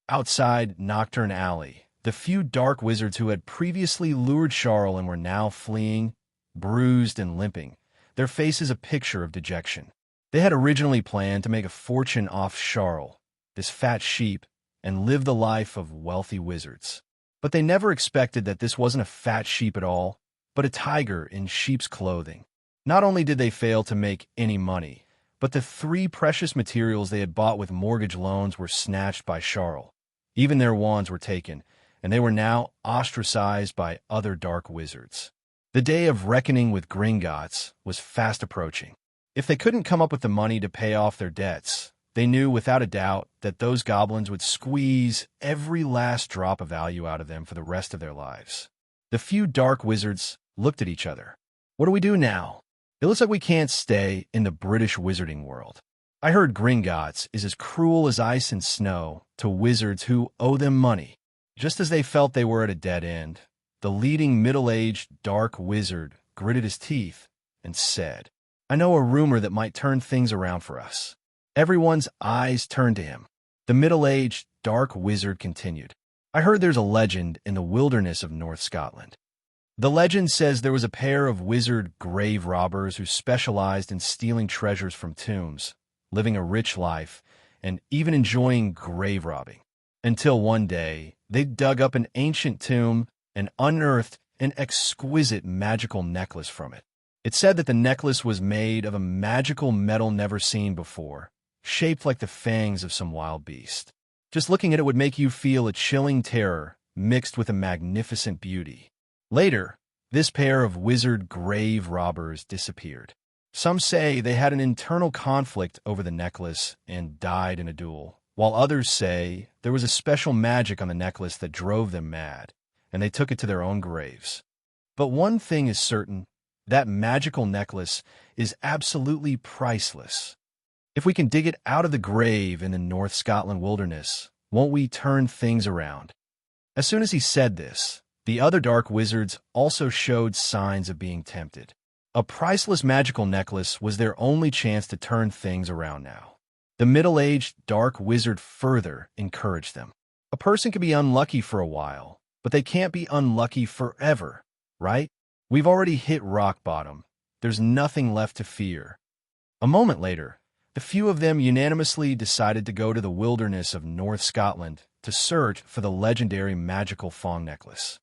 Outside Nocturne Alley, the few dark wizards who had previously lured Charle and were now fleeing, bruised and limping, their faces a picture of dejection. They had originally planned to make a fortune off Charle, this fat sheep, and live the life of wealthy wizards. But they never expected that this wasn't a fat sheep at all, but a tiger in sheep's clothing. Not only did they fail to make any money, but the 3 precious materials they had bought with mortgage loans were snatched by Charle. Even their wands were taken, and they were now ostracized by other dark wizards. The day of reckoning with Gringotts was fast approaching. If they couldn't come up with the money to pay off their debts, they knew without a doubt that those goblins would squeeze every last drop of value out of them for the rest of their lives. The few dark wizards looked at each other. What do we do now? It looks like we can't stay in the British wizarding world. I heard Gringotts is as cruel as ice and snow to wizards who owe them money. Just as they felt they were at a dead end, the leading middle-aged dark wizard gritted his teeth and said, "I know a rumor that might turn things around for us." Everyone's eyes turned to him. The middle-aged dark wizard continued, "I heard there's a legend in the wilderness of North Scotland. The legend says there was a pair of wizard grave robbers who specialized in stealing treasures from tombs, living a rich life, and even enjoying grave robbing. Until one day, they dug up an ancient tomb and unearthed an exquisite magical necklace from it. It said that the necklace was made of a magical metal never seen before, shaped like the fangs of some wild beast. Just looking at it would make you feel a chilling terror mixed with a magnificent beauty. Later, this pair of wizard grave robbers disappeared. Some say they had an internal conflict over the necklace and died in a duel, while others say there was a special magic on the necklace that drove them mad, and they took it to their own graves. But one thing is certain, that magical necklace is absolutely priceless. If we can dig it out of the grave in the North Scotland wilderness, won't we turn things around?" As soon as he said this, the other dark wizards also showed signs of being tempted. A priceless magical necklace was their only chance to turn things around now. The middle-aged dark wizard further encouraged them. A person can be unlucky for a while, but they can't be unlucky forever, right? We've already hit rock bottom. There's nothing left to fear. A moment later, the few of them unanimously decided to go to the wilderness of North Scotland to search for the legendary magical fawn necklace.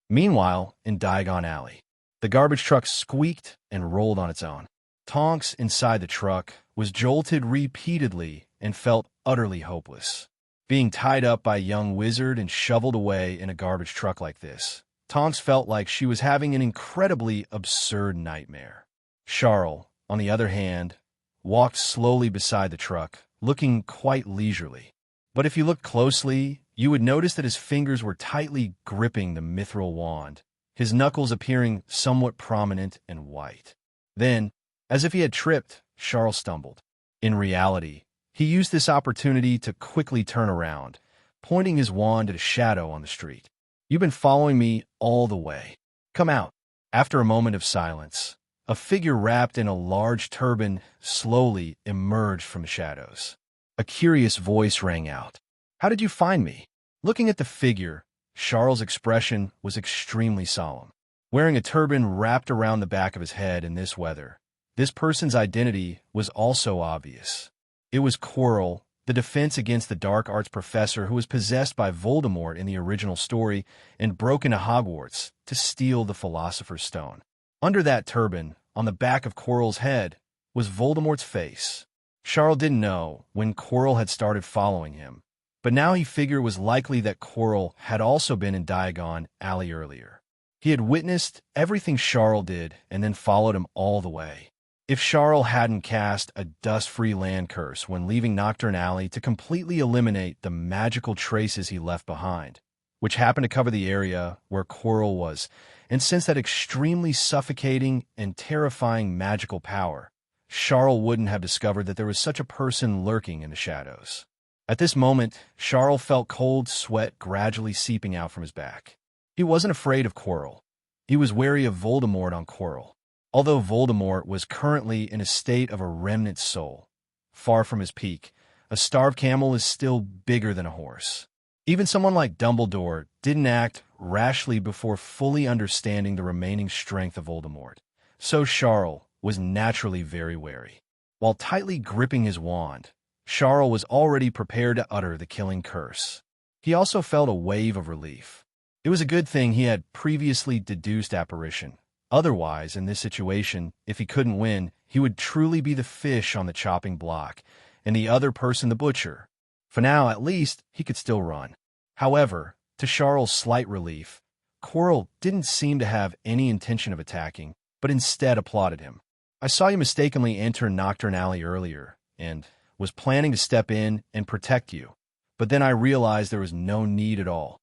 Meanwhile, in Diagon Alley, the garbage truck squeaked and rolled on its own. Tonks inside the truck was jolted repeatedly and felt utterly hopeless. Being tied up by a young wizard and shoveled away in a garbage truck like this, Tonks felt like she was having an incredibly absurd nightmare. Charle, on the other hand, walked slowly beside the truck, looking quite leisurely. But if you looked closely, you would notice that his fingers were tightly gripping the mithril wand, his knuckles appearing somewhat prominent and white. Then, as if he had tripped, Charle stumbled. In reality, he used this opportunity to quickly turn around, pointing his wand at a shadow on the street. "You've been following me all the way. Come out." After a moment of silence, a figure wrapped in a large turban slowly emerged from the shadows. A curious voice rang out. "How did you find me?" Looking at the figure, Charles' expression was extremely solemn. Wearing a turban wrapped around the back of his head in this weather, this person's identity was also obvious. It was Quirrell, the defense against the dark arts professor who was possessed by Voldemort in the original story and broke into Hogwarts to steal the Philosopher's Stone. Under that turban, on the back of Quirrell's head, was Voldemort's face. Charles didn't know when Quirrell had started following him, but now he figured it was likely that Quirrell had also been in Diagon Alley earlier. He had witnessed everything Charles did and then followed him all the way. If Charles hadn't cast a dust-free land curse when leaving Nocturne Alley to completely eliminate the magical traces he left behind, which happened to cover the area where Quirrell was, and since that extremely suffocating and terrifying magical power, Charles wouldn't have discovered that there was such a person lurking in the shadows. At this moment, Charles felt cold sweat gradually seeping out from his back. He wasn't afraid of Quirrell. He was wary of Voldemort on Quirrell. Although Voldemort was currently in a state of a remnant soul, far from his peak, a starved camel is still bigger than a horse. Even someone like Dumbledore didn't act rashly before fully understanding the remaining strength of Voldemort. So Charles was naturally very wary. While tightly gripping his wand, Charles was already prepared to utter the killing curse. He also felt a wave of relief. It was a good thing he had previously deduced apparition. Otherwise, in this situation, if he couldn't win, he would truly be the fish on the chopping block, and the other person the butcher. For now, at least, he could still run. However, to Charle's slight relief, Quirrell didn't seem to have any intention of attacking, but instead applauded him. I saw you mistakenly enter Nocturne Alley earlier, and was planning to step in and protect you, but then I realized there was no need at all.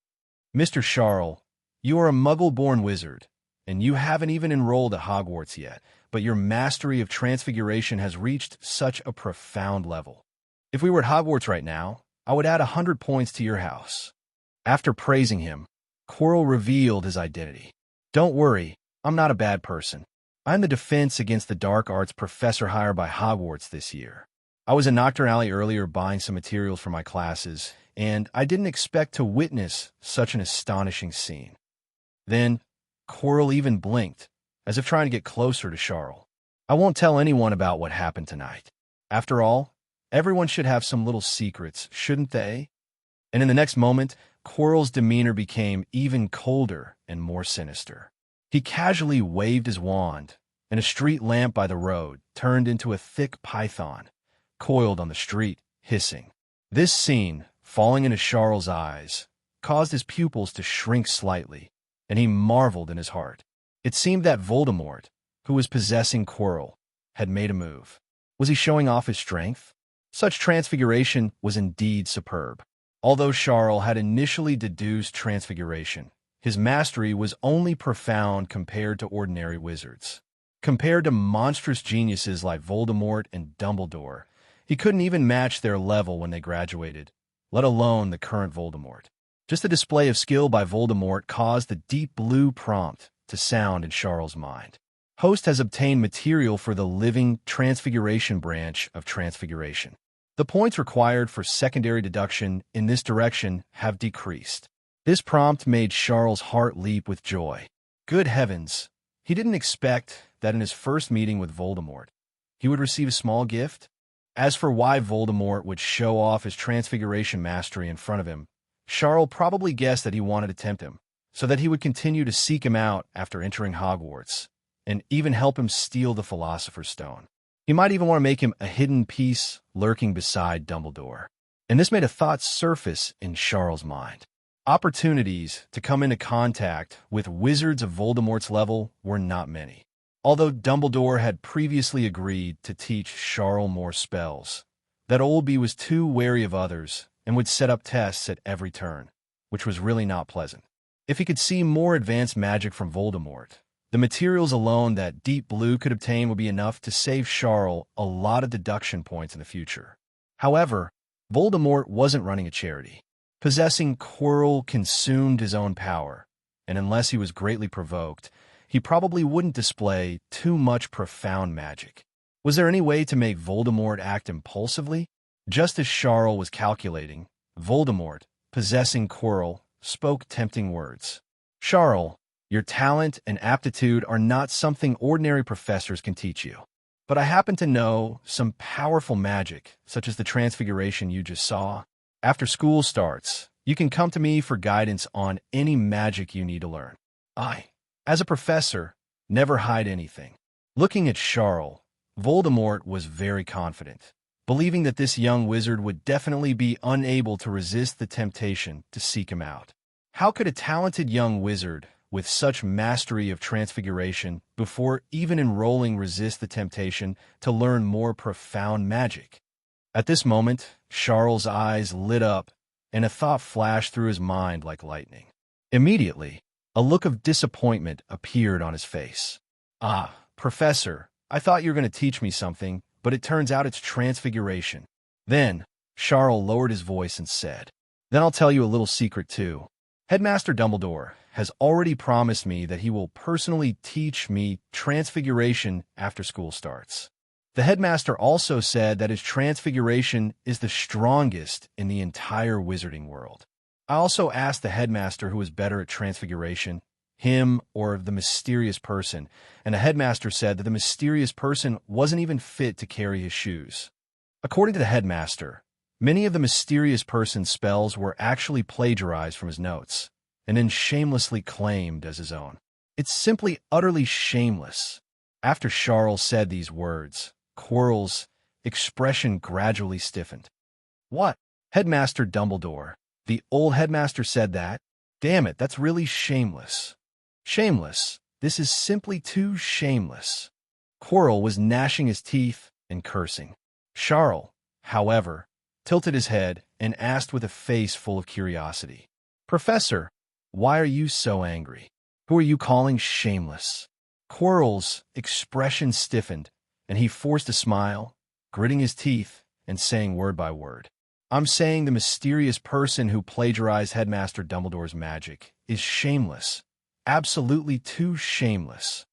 Mr. Charle, you are a Muggle-born wizard, and you haven't even enrolled at Hogwarts yet, but your mastery of transfiguration has reached such a profound level. If we were at Hogwarts right now, I would add 100 points to your house. After praising him, Quirrell revealed his identity. Don't worry, I'm not a bad person. I'm the defense against the dark arts professor hired by Hogwarts this year. I was in Nocturne Alley earlier buying some materials for my classes, and I didn't expect to witness such an astonishing scene. Then, Quirrell even blinked, as if trying to get closer to Charle. I won't tell anyone about what happened tonight. After all, everyone should have some little secrets, shouldn't they? And in the next moment, Quirrell's demeanor became even colder and more sinister. He casually waved his wand, and a street lamp by the road turned into a thick python, coiled on the street, hissing. This scene, falling into Charle's eyes, caused his pupils to shrink slightly, and he marveled in his heart. It seemed that Voldemort, who was possessing Quirrell, had made a move. Was he showing off his strength? Such transfiguration was indeed superb. Although Charle had initially deduced transfiguration, his mastery was only profound compared to ordinary wizards. Compared to monstrous geniuses like Voldemort and Dumbledore, he couldn't even match their level when they graduated, let alone the current Voldemort. Just a display of skill by Voldemort caused the deep blue prompt to sound in Charle's mind. Host has obtained material for the living transfiguration branch of transfiguration. The points required for secondary deduction in this direction have decreased. This prompt made Charle's heart leap with joy. Good heavens, he didn't expect that in his first meeting with Voldemort, he would receive a small gift. As for why Voldemort would show off his transfiguration mastery in front of him, Charle probably guessed that he wanted to tempt him, so that he would continue to seek him out after entering Hogwarts, and even help him steal the Philosopher's Stone. He might even want to make him a hidden piece lurking beside Dumbledore. And this made a thought surface in Charle's mind. Opportunities to come into contact with wizards of Voldemort's level were not many. Although Dumbledore had previously agreed to teach Charle more spells, that Oldby was too wary of others and would set up tests at every turn, which was really not pleasant. If he could see more advanced magic from Voldemort, the materials alone that Deep Blue could obtain would be enough to save Charle a lot of deduction points in the future. However, Voldemort wasn't running a charity. Possessing Quirrell consumed his own power, and unless he was greatly provoked, he probably wouldn't display too much profound magic. Was there any way to make Voldemort act impulsively? Just as Charle was calculating, Voldemort, possessing Quirrell, spoke tempting words. Charle, your talent and aptitude are not something ordinary professors can teach you. But I happen to know some powerful magic, such as the transfiguration you just saw. After school starts, you can come to me for guidance on any magic you need to learn. I, as a professor, never hide anything. Looking at Charle, Voldemort was very confident, believing that this young wizard would definitely be unable to resist the temptation to seek him out. How could a talented young wizard with such mastery of transfiguration before even enrolling resist the temptation to learn more profound magic? At this moment, Charle's eyes lit up, and a thought flashed through his mind like lightning. Immediately, a look of disappointment appeared on his face. Ah, Professor, I thought you were going to teach me something, but it turns out it's transfiguration. Then, Charle lowered his voice and said, Then I'll tell you a little secret too. Headmaster Dumbledore has already promised me that he will personally teach me transfiguration after school starts. The headmaster also said that his transfiguration is the strongest in the entire wizarding world. I also asked the headmaster who was better at transfiguration, him or the mysterious person, and the headmaster said that the mysterious person wasn't even fit to carry his shoes. According to the headmaster, many of the mysterious person's spells were actually plagiarized from his notes, and then shamelessly claimed as his own. It's simply utterly shameless. After Charle said these words, Quirrell's expression gradually stiffened. What? Headmaster Dumbledore. The old headmaster said that? Damn it, that's really shameless. Shameless. This is simply too shameless. Quirrell was gnashing his teeth and cursing. Charle, however, tilted his head and asked with a face full of curiosity, Professor, why are you so angry? Who are you calling shameless? Quirrell's expression stiffened, and he forced a smile, gritting his teeth and saying word by word. I'm saying the mysterious person who plagiarized Headmaster Dumbledore's magic is shameless. Absolutely too shameless.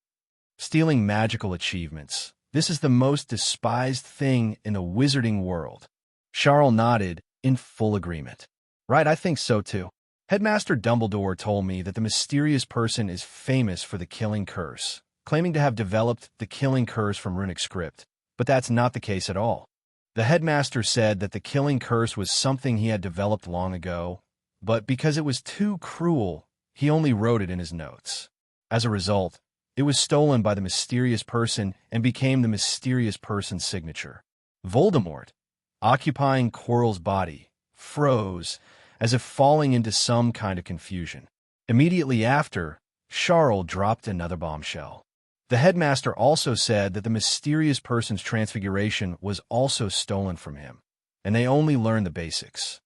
Stealing magical achievements. This is the most despised thing in the wizarding world. Charle nodded in full agreement. Right, I think so too. Headmaster Dumbledore told me that the mysterious person is famous for the killing curse, claiming to have developed the killing curse from runic script, but that's not the case at all. The headmaster said that the killing curse was something he had developed long ago, but because it was too cruel, he only wrote it in his notes. As a result, it was stolen by the mysterious person and became the mysterious person's signature. Voldemort, occupying Quirrell's body, froze, as if falling into some kind of confusion. Immediately after, Charle dropped another bombshell. The headmaster also said that the mysterious person's transfiguration was also stolen from him, and they only learned the basics.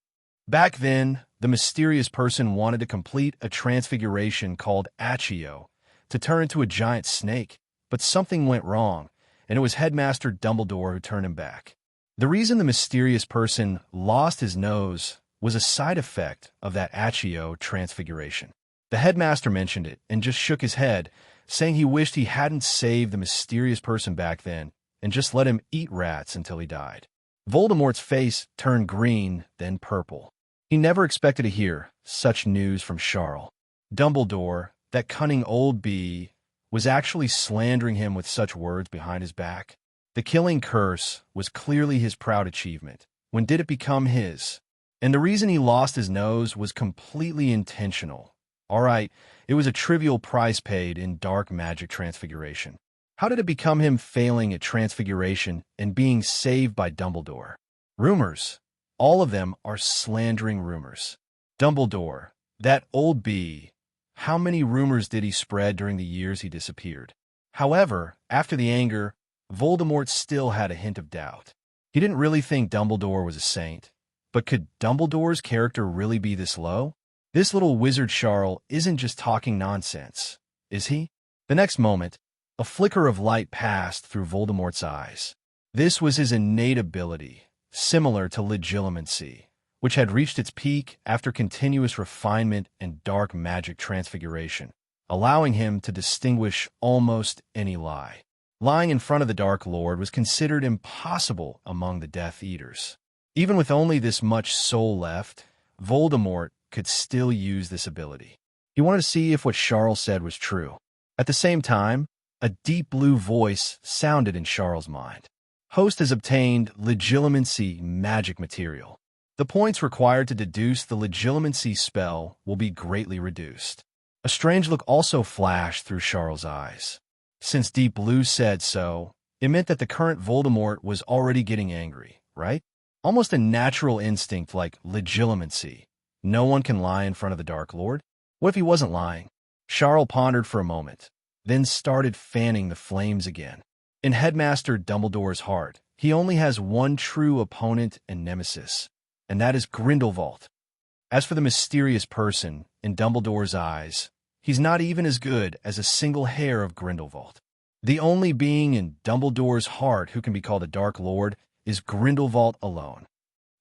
Back then, the mysterious person wanted to complete a transfiguration called Accio, to turn into a giant snake, but something went wrong, and it was Headmaster Dumbledore who turned him back. The reason the mysterious person lost his nose was a side effect of that Accio transfiguration. The headmaster mentioned it and just shook his head, saying he wished he hadn't saved the mysterious person back then and just let him eat rats until he died. Voldemort's face turned green, then purple. He never expected to hear such news from Charle. Dumbledore, that cunning old bee, was actually slandering him with such words behind his back. The killing curse was clearly his proud achievement. When did it become his? And the reason he lost his nose was completely intentional. All right, it was a trivial price paid in dark magic transfiguration. How did it become him failing at transfiguration and being saved by Dumbledore? Rumors. All of them are slandering rumors. Dumbledore, that old bee, how many rumors did he spread during the years he disappeared? However, after the anger, Voldemort still had a hint of doubt. He didn't really think Dumbledore was a saint. But could Dumbledore's character really be this low? This little wizard Charle isn't just talking nonsense, is he? The next moment, a flicker of light passed through Voldemort's eyes. This was his innate ability, similar to legilimency, which had reached its peak after continuous refinement and dark magic transfiguration, allowing him to distinguish almost any lie. Lying in front of the Dark Lord was considered impossible among the Death Eaters. Even with only this much soul left, Voldemort could still use this ability. He wanted to see if what Charle said was true. At the same time, a deep blue voice sounded in Charle's mind. Host has obtained legilimency magic material. The points required to deduce the legilimency spell will be greatly reduced. A strange look also flashed through Charle's eyes. Since Deep Blue said so, it meant that the current Voldemort was already getting angry, right? Almost a natural instinct like legilimency. No one can lie in front of the Dark Lord. What if he wasn't lying? Charle pondered for a moment, then started fanning the flames again. In Headmaster Dumbledore's heart, he only has one true opponent and nemesis, and that is Grindelwald. As for the mysterious person, in Dumbledore's eyes, he's not even as good as a single hair of Grindelwald. The only being in Dumbledore's heart who can be called a Dark Lord is Grindelwald alone.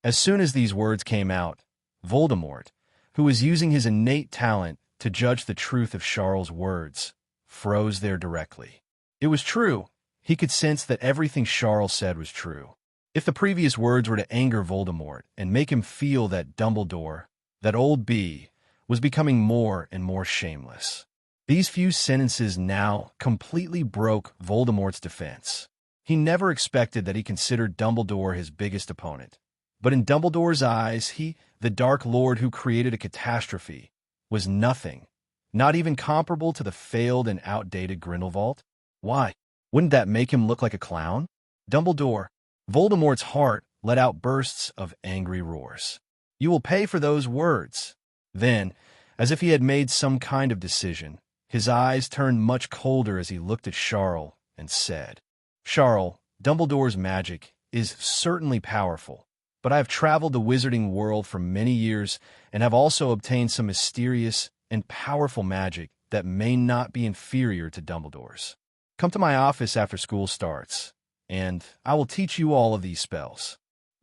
As soon as these words came out, Voldemort, who was using his innate talent to judge the truth of Charle's words, froze there directly. It was true. He could sense that everything Charle said was true. If the previous words were to anger Voldemort and make him feel that Dumbledore, that old bee, was becoming more and more shameless, these few sentences now completely broke Voldemort's defense. He never expected that he considered Dumbledore his biggest opponent. But in Dumbledore's eyes, he, the Dark Lord who created a catastrophe, was nothing, not even comparable to the failed and outdated Grindelwald. Why? Wouldn't that make him look like a clown? Dumbledore. Voldemort's heart let out bursts of angry roars. You will pay for those words. Then, as if he had made some kind of decision, his eyes turned much colder as he looked at Charle and said, Charle, Dumbledore's magic is certainly powerful, but I have traveled the wizarding world for many years and have also obtained some mysterious and powerful magic that may not be inferior to Dumbledore's. Come to my office after school starts, and I will teach you all of these spells.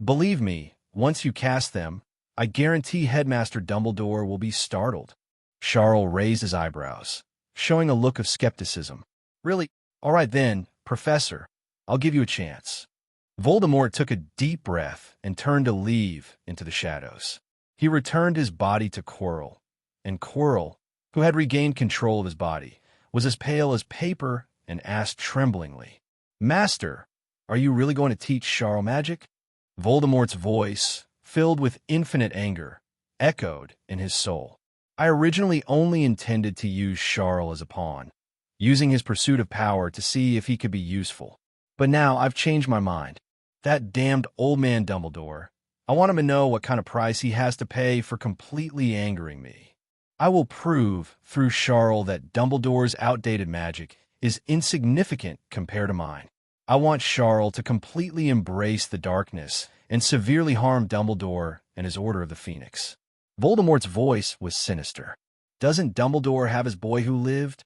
Believe me, once you cast them, I guarantee Headmaster Dumbledore will be startled. Charle raised his eyebrows, showing a look of skepticism. Really? All right then, Professor, I'll give you a chance. Voldemort took a deep breath and turned to leave into the shadows. He returned his body to Quirrell, and Quirrell, who had regained control of his body, was as pale as paper and asked tremblingly, Master, are you really going to teach Charle magic? Voldemort's voice, filled with infinite anger, echoed in his soul. I originally only intended to use Charle as a pawn, using his pursuit of power to see if he could be useful. But now I've changed my mind. That damned old man Dumbledore, I want him to know what kind of price he has to pay for completely angering me. I will prove through Charle that Dumbledore's outdated magic is insignificant compared to mine. I want Charle to completely embrace the darkness and severely harm Dumbledore and his Order of the Phoenix. Voldemort's voice was sinister. Doesn't Dumbledore have his boy who lived?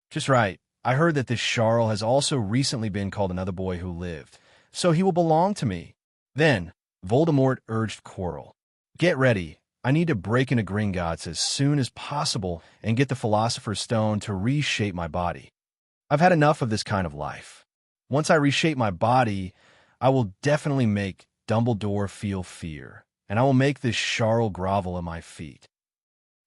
Just right. I heard that this Charle has also recently been called another boy who lived, so he will belong to me. Then, Voldemort urged Quirrell. Get ready. I need to break into Gringotts as soon as possible and get the Philosopher's Stone to reshape my body. I've had enough of this kind of life. Once I reshape my body, I will definitely make Dumbledore feel fear, and I will make this Charle grovel at my feet.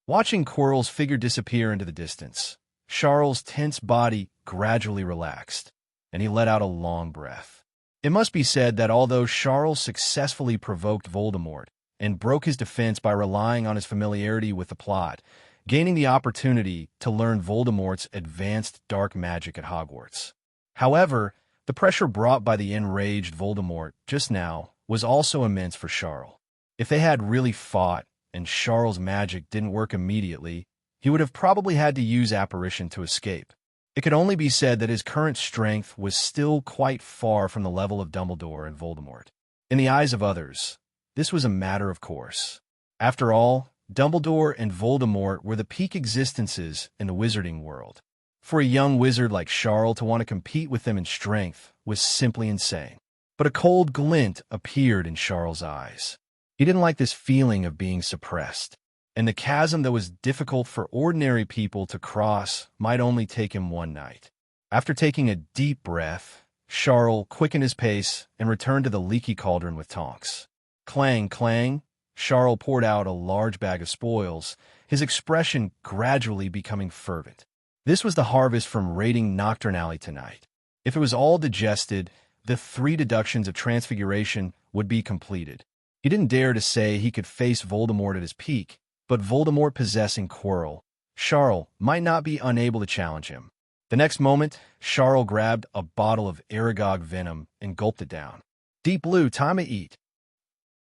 Watching Quirrell's figure disappear into the distance, Charles' tense body gradually relaxed, and he let out a long breath. It must be said that although Charles successfully provoked Voldemort and broke his defense by relying on his familiarity with the plot, gaining the opportunity to learn Voldemort's advanced dark magic at Hogwarts. However, the pressure brought by the enraged Voldemort just now was also immense for Charles. If they had really fought and Charles' magic didn't work immediately, he would have probably had to use apparition to escape. It could only be said that his current strength was still quite far from the level of Dumbledore and Voldemort. In the eyes of others, this was a matter of course. After all, Dumbledore and Voldemort were the peak existences in the wizarding world. For a young wizard like Charles to want to compete with them in strength was simply insane. But a cold glint appeared in Charles' eyes. He didn't like this feeling of being suppressed, and the chasm that was difficult for ordinary people to cross might only take him one night. After taking a deep breath, Charles quickened his pace and returned to the leaky cauldron with Tonks. Clang, clang, Charles poured out a large bag of spoils, his expression gradually becoming fervent. This was the harvest from raiding Nocturne Alley tonight. If it was all digested, the 3 deductions of transfiguration would be completed. He didn't dare to say he could face Voldemort at his peak, but Voldemort possessing Quirrell, Charles might not be unable to challenge him. The next moment, Charles grabbed a bottle of Aragog venom and gulped it down. Deep Blue, time to eat.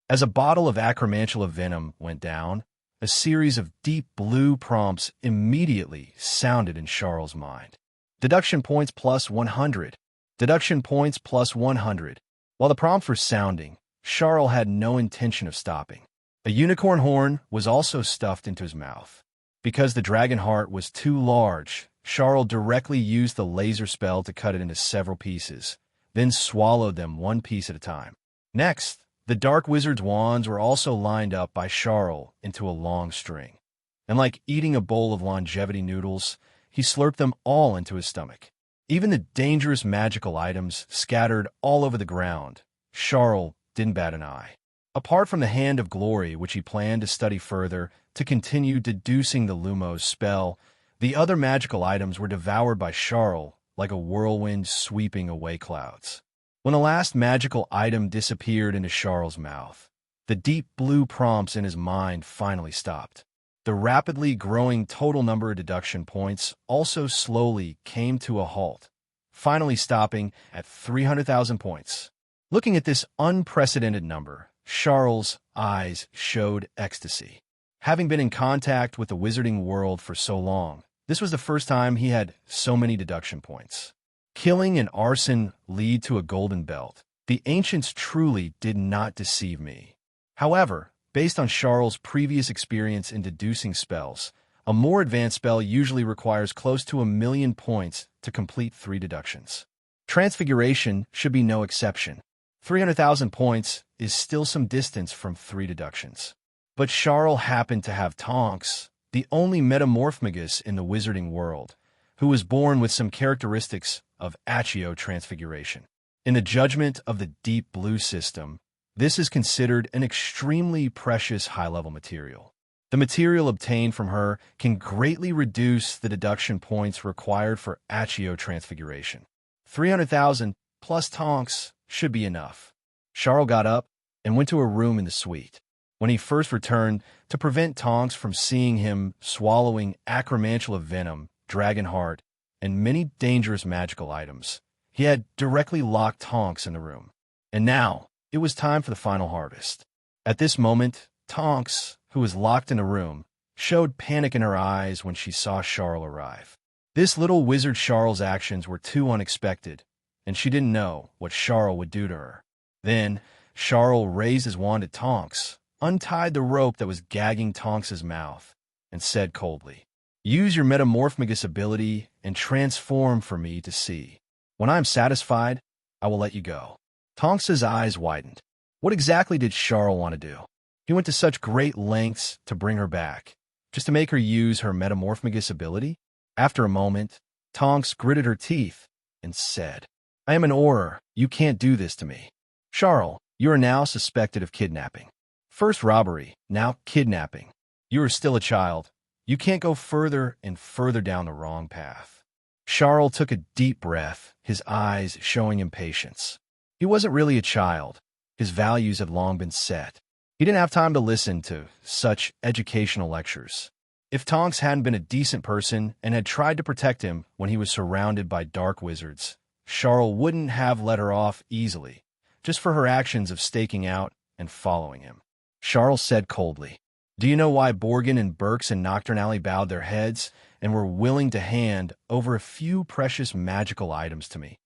As a bottle of acromantula venom went down, a series of deep blue prompts immediately sounded in Charles' mind. Deduction points plus 100. Deduction points plus 100. While the prompts were sounding, Charles had no intention of stopping. A unicorn horn was also stuffed into his mouth. Because the dragon heart was too large, Charles directly used the laser spell to cut it into several pieces, then swallowed them one piece at a time. Next, the Dark Wizard's wands were also lined up by Charles into a long string. And like eating a bowl of longevity noodles, he slurped them all into his stomach. Even the dangerous magical items scattered all over the ground, Charles didn't bat an eye. Apart from the Hand of Glory, which he planned to study further to continue deducing the Lumos spell, the other magical items were devoured by Charles like a whirlwind sweeping away clouds. When the last magical item disappeared into Charles' mouth, the deep blue prompts in his mind finally stopped. The rapidly growing total number of deduction points also slowly came to a halt, finally stopping at 300,000 points. Looking at this unprecedented number, Charles' eyes showed ecstasy. Having been in contact with the wizarding world for so long, this was the first time he had so many deduction points. Killing and arson lead to a golden belt. The ancients truly did not deceive me. However, based on Charles' previous experience in deducing spells, a more advanced spell usually requires close to 1,000,000 points to complete 3 deductions. Transfiguration should be no exception. 300,000 points is still some distance from 3 deductions. But Charle happened to have Tonks, the only metamorphmagus in the wizarding world, who was born with some characteristics of Accio transfiguration. In the judgment of the Deep Blue system, this is considered an extremely precious high-level material. The material obtained from her can greatly reduce the deduction points required for Accio transfiguration. 300,000 plus Tonks should be enough. Charle got up and went to a room in the suite. When he first returned, to prevent Tonks from seeing him swallowing acromantula venom, dragon heart, and many dangerous magical items, he had directly locked Tonks in the room. And now, it was time for the final harvest. At this moment, Tonks, who was locked in a room, showed panic in her eyes when she saw Charle arrive. This little wizard Charle's actions were too unexpected, and she didn't know what Charle would do to her. Then, Charle raised his wand at Tonks, untied the rope that was gagging Tonks's mouth, and said coldly, "Use your metamorphmagus ability and transform for me to see. When I am satisfied, I will let you go." Tonks's eyes widened. What exactly did Charle want to do? He went to such great lengths to bring her back, just to make her use her metamorphmagus ability? After a moment, Tonks gritted her teeth and said, "I am an Auror. You can't do this to me. Charle, you are now suspected of kidnapping. First robbery, now kidnapping. You are still a child. You can't go further and further down the wrong path." Charle took a deep breath, his eyes showing impatience. He wasn't really a child. His values had long been set. He didn't have time to listen to such educational lectures. If Tonks hadn't been a decent person and had tried to protect him when he was surrounded by dark wizards, Charle wouldn't have let her off easily, just for her actions of staking out and following him. Charle said coldly, "Do you know why Borgin and Burks and Nocturne Alley bowed their heads and were willing to hand over a few precious magical items to me?"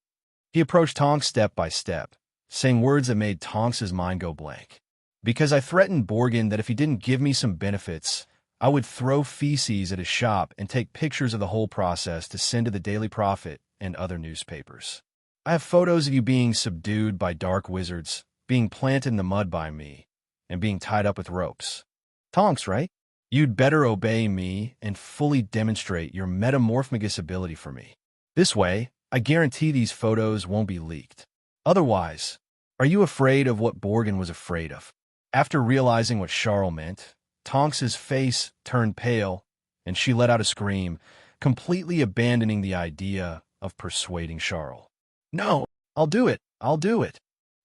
He approached Tonks step by step, saying words that made Tonks's mind go blank. "Because I threatened Borgin that if he didn't give me some benefits, I would throw feces at his shop and take pictures of the whole process to send to the Daily Prophet and other newspapers. I have photos of you being subdued by dark wizards, being planted in the mud by me, and being tied up with ropes. Tonks, right? You'd better obey me and fully demonstrate your metamorphmagus ability for me. This way, I guarantee these photos won't be leaked. Otherwise, are you afraid of what Borgin was afraid of?" After realizing what Charle meant, Tonks's face turned pale, and she let out a scream, completely abandoning the idea of persuading Charle. "No, I'll do it. I'll do it."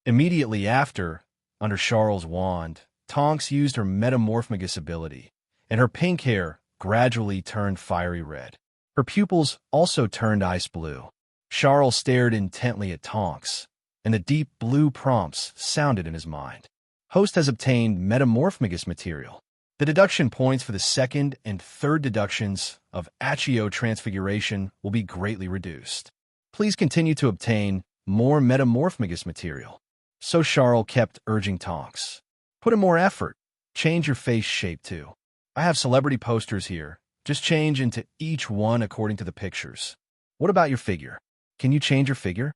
Immediately after, under Charle's wand, Tonks used her metamorphmagus ability, and her pink hair gradually turned fiery red. Her pupils also turned ice blue. Charle stared intently at Tonks, and the deep blue prompts sounded in his mind. Host has obtained metamorphmagus material. The deduction points for the second and third deductions of Accio transfiguration will be greatly reduced. Please continue to obtain more metamorphmagus material. So Charle kept urging Tonks, "Put in more effort. Change your face shape too. I have celebrity posters here. Just change into each one according to the pictures. What about your figure? Can you change your figure?"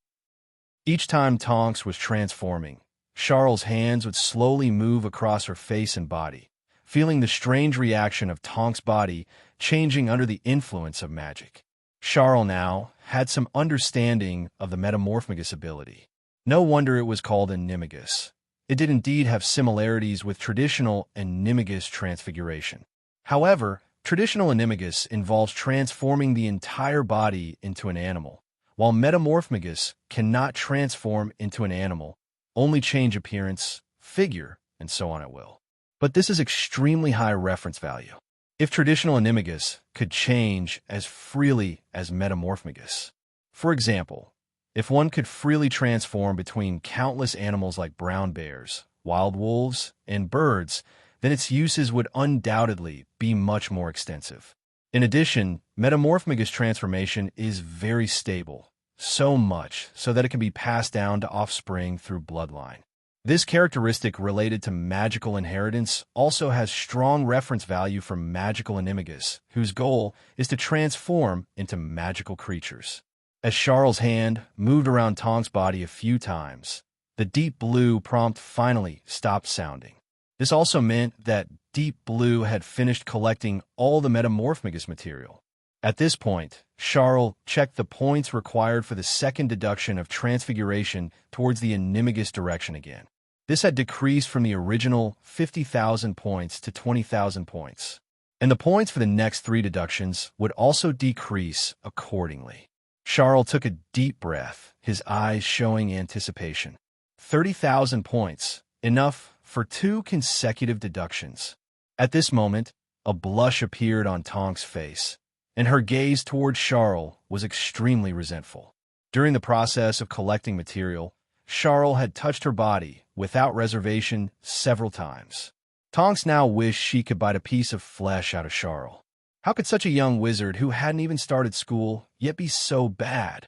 Each time Tonks was transforming, Charle's hands would slowly move across her face and body, feeling the strange reaction of Tonks' body changing under the influence of magic. Charle now had some understanding of the metamorphmagus ability. No wonder it was called animagus. It did indeed have similarities with traditional animagus transfiguration. However, traditional animagus involves transforming the entire body into an animal, while metamorphmagus cannot transform into an animal, only change appearance, figure, and so on at will. But this is extremely high reference value. if traditional animagus could change as freely as metamorphomagus. For example, if one could freely transform between countless animals like brown bears, wild wolves, and birds, then its uses would undoubtedly be much more extensive. In addition, metamorphomagus transformation is very stable, so much so that it can be passed down to offspring through bloodline. This characteristic related to magical inheritance also has strong reference value for magical animagus, whose goal is to transform into magical creatures. As Charle's hand moved around Tonks' body a few times, the deep blue prompt finally stopped sounding. This also meant that Deep Blue had finished collecting all the metamorphomagus material. At this point, Charle checked the points required for the second deduction of transfiguration towards the animagus direction again. This had decreased from the original 50,000 points to 20,000 points, and the points for the next 3 deductions would also decrease accordingly. Charle took a deep breath, his eyes showing anticipation. 30,000 points, enough for 2 consecutive deductions. At this moment, a blush appeared on Tonks' face, and her gaze toward Charle was extremely resentful. During the process of collecting material, Charle had touched her body without reservation several times. Tonks now wished she could bite a piece of flesh out of Charle. How could such a young wizard who hadn't even started school yet be so bad?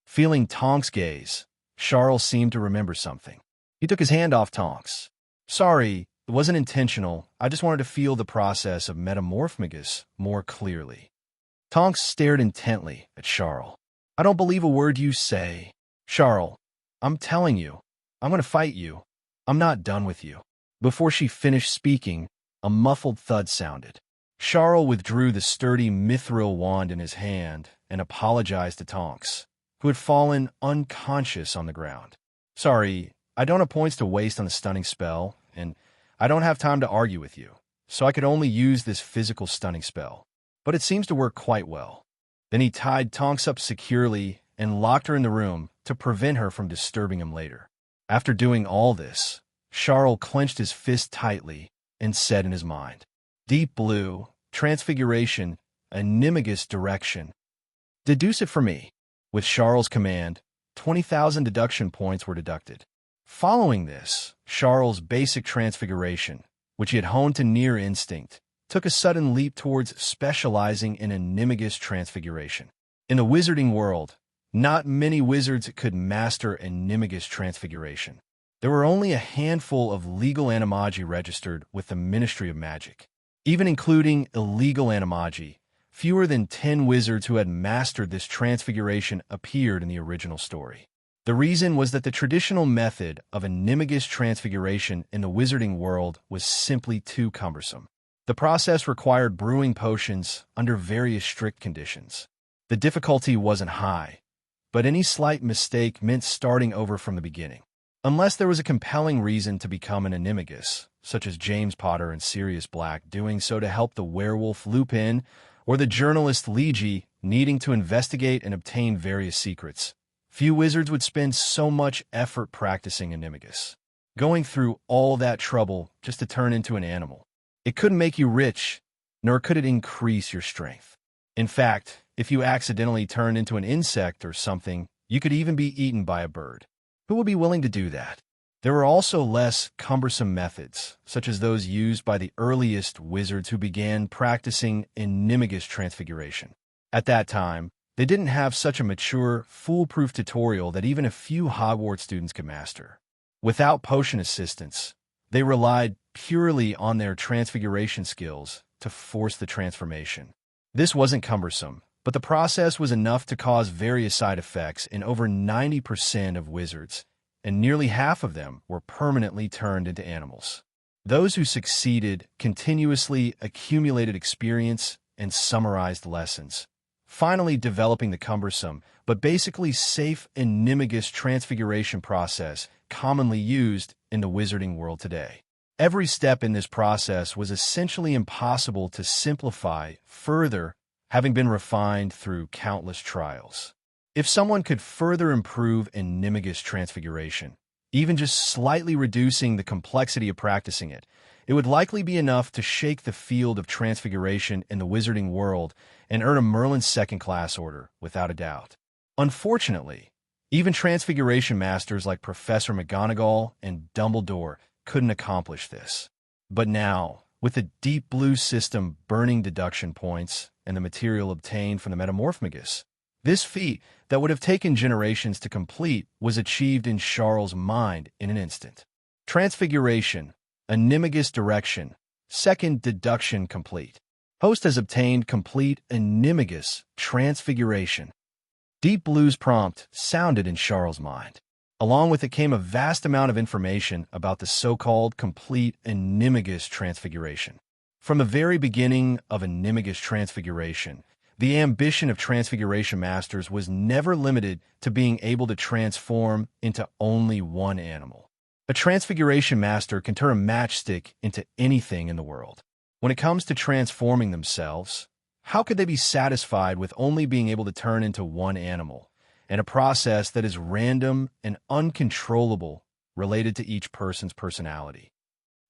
Feeling Tonks' gaze, Charle seemed to remember something. He took his hand off Tonks. "Sorry, it wasn't intentional. I just wanted to feel the process of metamorphomagus more clearly." Tonks stared intently at Charle. "I don't believe a word you say. Charle, I'm telling you, I'm going to fight you. I'm not done with you." Before she finished speaking, a muffled thud sounded. Charle withdrew the sturdy mithril wand in his hand and apologized to Tonks, who had fallen unconscious on the ground. "Sorry, I don't have points to waste on the stunning spell, and I don't have time to argue with you, so I could only use this physical stunning spell. But it seems to work quite well." Then he tied Tonks up securely and locked her in the room to prevent her from disturbing him later. After doing all this, Charle clenched his fist tightly and said in his mind, "Deep Blue, transfiguration, animagus direction. Deduce it for me." With Charle's command, 20,000 deduction points were deducted. Following this, Charle's basic transfiguration, which he had honed to near instinct, took a sudden leap towards specializing in animagus transfiguration. In the wizarding world, not many wizards could master animagus transfiguration. There were only a handful of legal animagi registered with the Ministry of Magic. Even including illegal animagi, fewer than 10 wizards who had mastered this transfiguration appeared in the original story. The reason was that the traditional method of animagus transfiguration in the wizarding world was simply too cumbersome. The process required brewing potions under various strict conditions. The difficulty wasn't high, but any slight mistake meant starting over from the beginning. Unless there was a compelling reason to become an animagus, such as James Potter and Sirius Black doing so to help the werewolf Lupin, or the journalist Ligi needing to investigate and obtain various secrets, few wizards would spend so much effort practicing animagus, going through all that trouble just to turn into an animal. It couldn't make you rich, nor could it increase your strength. In fact, if you accidentally turned into an insect or something, you could even be eaten by a bird. Who would be willing to do that? There were also less cumbersome methods, such as those used by the earliest wizards who began practicing animagus transfiguration. At that time, they didn't have such a mature, foolproof tutorial that even a few Hogwarts students could master. Without potion assistance, they relied purely on their transfiguration skills to force the transformation. This wasn't cumbersome, but the process was enough to cause various side effects in over 90% of wizards, and nearly half of them were permanently turned into animals. Those who succeeded continuously accumulated experience and summarized lessons, finally developing the cumbersome but basically safe animagus transfiguration process commonly used in the wizarding world today. Every step in this process was essentially impossible to simplify further, having been refined through countless trials. If someone could further improve animagus transfiguration, even just slightly reducing the complexity of practicing it, It would likely be enough to shake the field of transfiguration in the wizarding world and earn a Merlin's second-class order, without a doubt. Unfortunately, even transfiguration masters like Professor McGonagall and Dumbledore couldn't accomplish this. But now, with the Deep Blue system burning deduction points and the material obtained from the Metamorphmagus, this feat that would have taken generations to complete was achieved in Charle's mind in an instant. Transfiguration, Animagus direction, second deduction complete. Host has obtained complete Animagus transfiguration. Deep Blue's prompt sounded in Charle's mind. Along with it came a vast amount of information about the so-called complete Animagus transfiguration. From the very beginning of Animagus transfiguration, the ambition of transfiguration masters was never limited to being able to transform into only one animal. A transfiguration master can turn a matchstick into anything in the world. When it comes to transforming themselves, how could they be satisfied with only being able to turn into one animal, and a process that is random and uncontrollable related to each person's personality?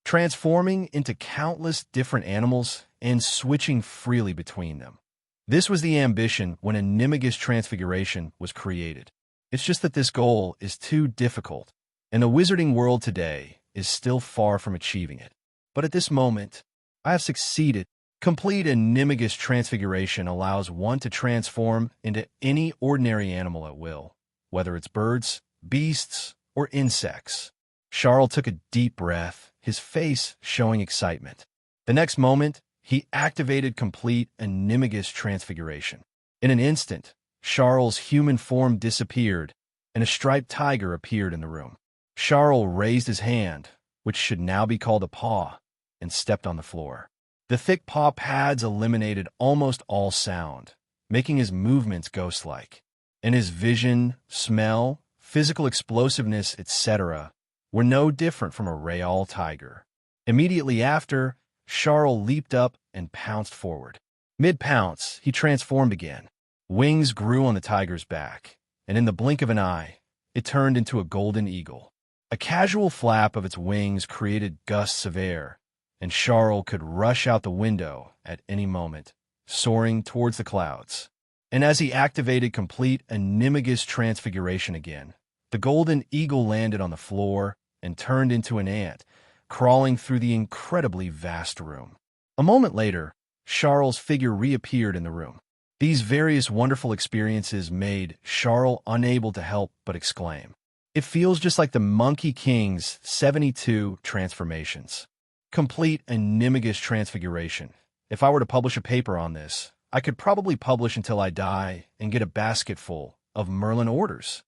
Transforming into countless different animals and switching freely between them. This was the ambition when Animagus transfiguration was created. It's just that this goal is too difficult, and the wizarding world today is still far from achieving it. But at this moment, I have succeeded. Complete Animagus transfiguration allows one to transform into any ordinary animal at will, whether it's birds, beasts, or insects. Charle took a deep breath, his face showing excitement. The next moment, he activated complete Animagus transfiguration. In an instant, Charle's human form disappeared, and a striped tiger appeared in the room. Charle raised his hand, which should now be called a paw, and stepped on the floor. The thick paw pads eliminated almost all sound, making his movements ghost-like. And his vision, smell, physical explosiveness, etc., were no different from a real tiger. Immediately after, Charle leaped up and pounced forward. Mid-pounce, he transformed again. Wings grew on the tiger's back, and in the blink of an eye, it turned into a golden eagle. A casual flap of its wings created gusts of air, and Charle could rush out the window at any moment, soaring towards the clouds. And as he activated complete Animagus transfiguration again, the golden eagle landed on the floor and turned into an ant, crawling through the incredibly vast room. A moment later, Charle's figure reappeared in the room. These various wonderful experiences made Charle unable to help but exclaim, "It feels just like the Monkey King's 72 transformations." Complete Animagus transfiguration. If I were to publish a paper on this, I could probably publish until I die and get a basket full of Merlin orders.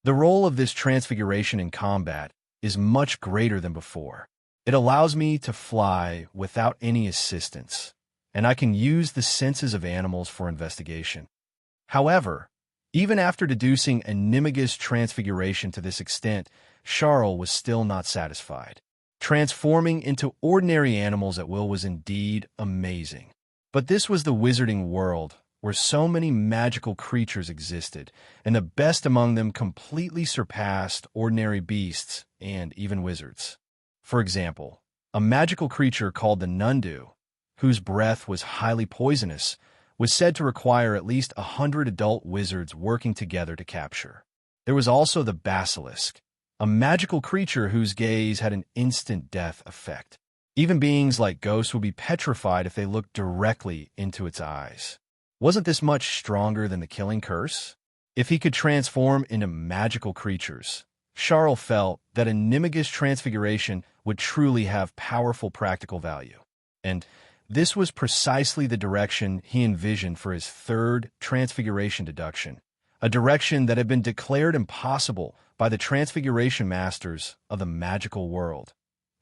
The role of this transfiguration in combat is much greater than before. It allows me to fly without any assistance, and I can use the senses of animals for investigation. However, even after deducing Animagus transfiguration to this extent, Charle was still not satisfied. Transforming into ordinary animals at will was indeed amazing. But this was the wizarding world, where so many magical creatures existed, and the best among them completely surpassed ordinary beasts and even wizards. For example, a magical creature called the Nundu, whose breath was highly poisonous, was said to require at least 100 adult wizards working together to capture. There was also the Basilisk, a magical creature whose gaze had an instant death effect. Even beings like ghosts would be petrified if they looked directly into its eyes. Wasn't this much stronger than the killing curse? If he could transform into magical creatures, Charle felt that Animagus transfiguration would truly have powerful practical value. And this was precisely the direction he envisioned for his third transfiguration deduction, a direction that had been declared impossible by the transfiguration masters of the magical world.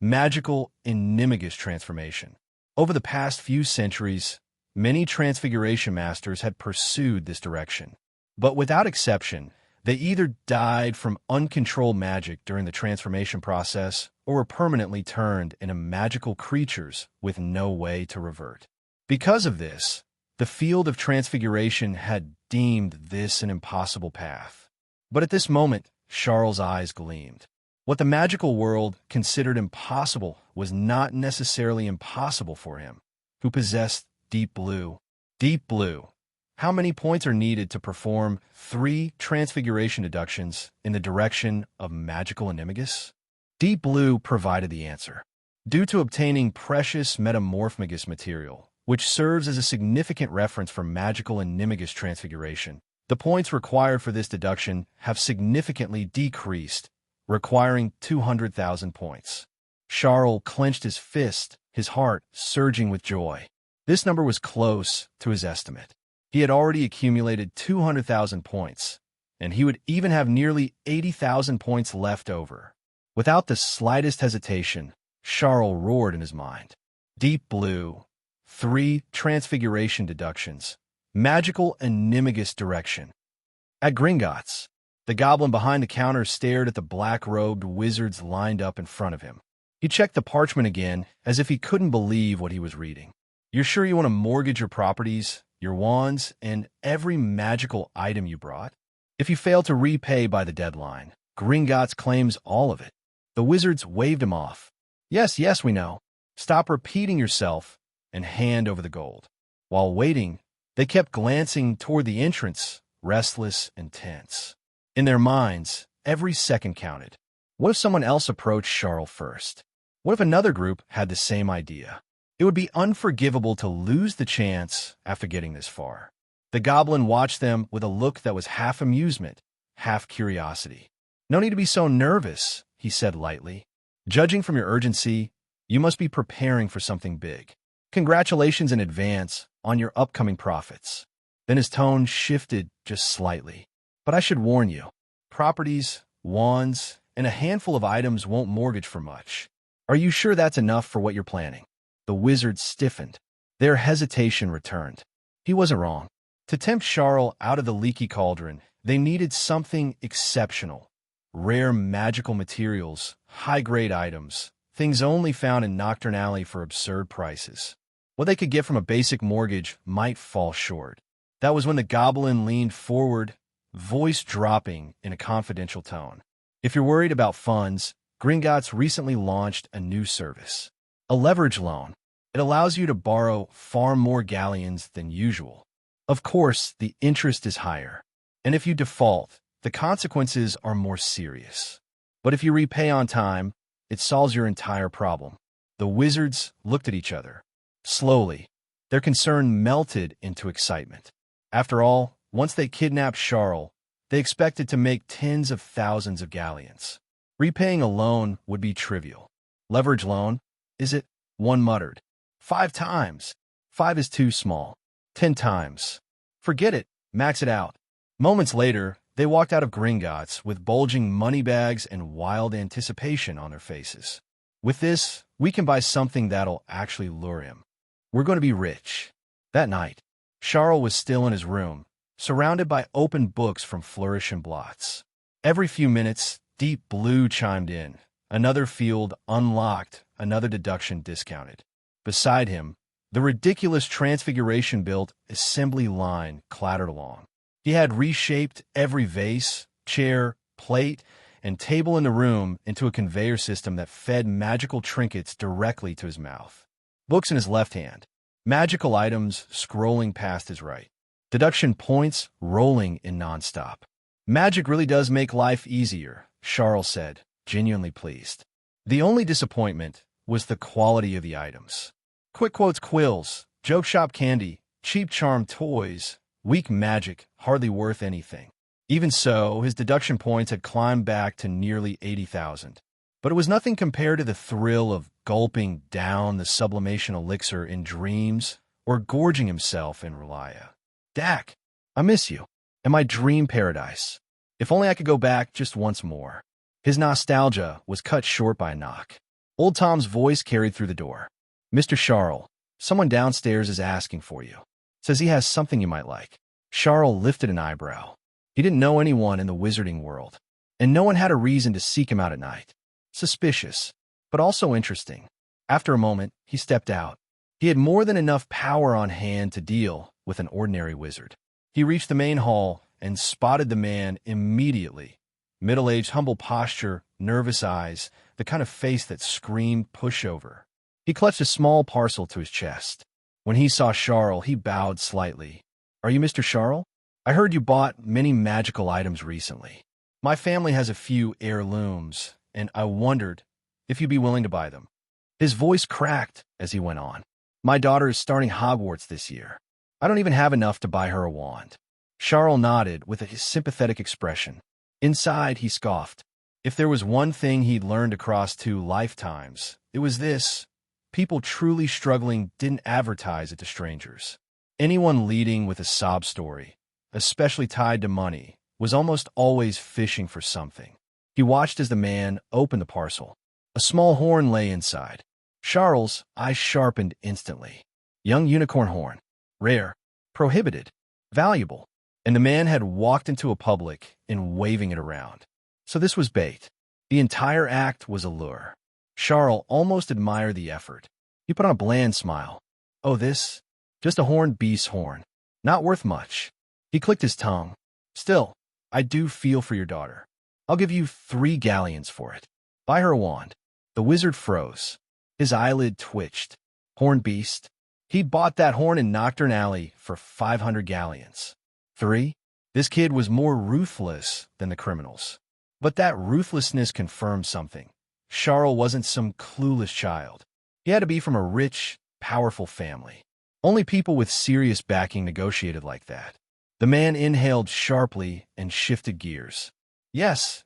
Magical Animagus transformation. Over the past few centuries, many transfiguration masters had pursued this direction. But without exception, they either died from uncontrolled magic during the transformation process or were permanently turned into magical creatures with no way to revert. Because of this, the field of transfiguration had deemed this an impossible path. But at this moment, Charle's eyes gleamed. What the magical world considered impossible was not necessarily impossible for him, who possessed Deep Blue. Deep Blue. How many points are needed to perform 3 transfiguration deductions in the direction of magical animagus? Deep Blue provided the answer. Due to obtaining precious metamorphomagus material, which serves as a significant reference for magical animagus transfiguration, the points required for this deduction have significantly decreased, requiring 200,000 points. Charle clenched his fist, his heart surging with joy. This number was close to his estimate. He had already accumulated 200,000 points, and he would even have nearly 80,000 points left over. Without the slightest hesitation, Charle roared in his mind. Deep Blue. 3 transfiguration deductions. Magical animagus direction. At Gringotts, the goblin behind the counter stared at the black-robed wizards lined up in front of him. He checked the parchment again, as if he couldn't believe what he was reading. You're sure you want to mortgage your properties, your wands, and every magical item you brought? If you fail to repay by the deadline, Gringotts claims all of it. The wizards waved him off. Yes, yes, we know. Stop repeating yourself and hand over the gold. While waiting, they kept glancing toward the entrance, restless and tense. In their minds, every second counted. What if someone else approached Charle first? What if another group had the same idea? It would be unforgivable to lose the chance after getting this far. The goblin watched them with a look that was half amusement, half curiosity. No need to be so nervous, he said lightly. Judging from your urgency, you must be preparing for something big. Congratulations in advance on your upcoming profits. Then his tone shifted just slightly. But I should warn you, properties, wands, and a handful of items won't mortgage for much. Are you sure that's enough for what you're planning? The wizards stiffened. Their hesitation returned. He wasn't wrong. To tempt Charle out of the leaky cauldron, they needed something exceptional. Rare magical materials, high-grade items, things only found in Nocturne Alley for absurd prices. What they could get from a basic mortgage might fall short. That was when the goblin leaned forward, voice dropping in a confidential tone. If you're worried about funds, Gringotts recently launched a new service. A leverage loan. It allows you to borrow far more galleons than usual. Of course, the interest is higher. And if you default, the consequences are more serious. But if you repay on time, it solves your entire problem. The wizards looked at each other. Slowly, their concern melted into excitement. After all, once they kidnapped Charle, they expected to make tens of thousands of galleons. Repaying a loan would be trivial. Leverage loan? Is it? One muttered. 5 times. 5 is too small. 10 times. Forget it. Max it out. Moments later, they walked out of Gringotts with bulging money bags and wild anticipation on their faces. With this, we can buy something that'll actually lure him. We're going to be rich. That night, Charle was still in his room, surrounded by open books from Flourish and Blots. Every few minutes, Deep Blue chimed in. Another field unlocked, another deduction discounted. Beside him, the ridiculous transfiguration-built assembly line clattered along. He had reshaped every vase, chair, plate, and table in the room into a conveyor system that fed magical trinkets directly to his mouth. Books in his left hand, magical items scrolling past his right. Deduction points rolling in nonstop. Magic really does make life easier, Charle said, genuinely pleased. The only disappointment was the quality of the items. Quick quotes quills, joke shop candy, cheap charm toys, weak magic, hardly worth anything. Even so, his deduction points had climbed back to nearly 80,000. But it was nothing compared to the thrill of gulping down the sublimation elixir in dreams or gorging himself in Relia. Dak, I miss you, and my dream paradise. If only I could go back just once more. His nostalgia was cut short by a knock. Old Tom's voice carried through the door. Mr. Charle, someone downstairs is asking for you. Says he has something you might like. Charle lifted an eyebrow. He didn't know anyone in the wizarding world, and no one had a reason to seek him out at night. Suspicious, but also interesting. After a moment, he stepped out. He had more than enough power on hand to deal with an ordinary wizard. He reached the main hall and spotted the man immediately, Middle-aged, humble posture, nervous eyes, the kind of face that screamed pushover. He clutched a small parcel to his chest. When he saw Charle, he bowed slightly. "Are you Mr. Charle? I heard you bought many magical items recently. My family has a few heirlooms, and I wondered if you'd be willing to buy them." His voice cracked as he went on. "My daughter is starting Hogwarts this year. I don't even have enough to buy her a wand." Charle nodded with a sympathetic expression. Inside, he scoffed. If there was one thing he'd learned across 2 lifetimes, it was this: people truly struggling didn't advertise it to strangers. Anyone leading with a sob story, especially tied to money, was almost always fishing for something. He watched as the man opened the parcel. A small horn lay inside. Charles' eyes sharpened instantly. Young unicorn horn. Rare. Prohibited. Valuable. And the man had walked into a public and waving it around. So this was bait. The entire act was a lure. Charle almost admired the effort. He put on a bland smile. "Oh, this? Just a horned beast's horn. Not worth much." He clicked his tongue. "Still, I do feel for your daughter. I'll give you 3 galleons for it. Buy her a wand." The wizard froze. His eyelid twitched. Horned beast? He'd bought that horn in Nocturne Alley for 500 galleons. 3? This kid was more ruthless than the criminals. But that ruthlessness confirmed something. Charle wasn't some clueless child. He had to be from a rich, powerful family. Only people with serious backing negotiated like that. The man inhaled sharply and shifted gears. Yes,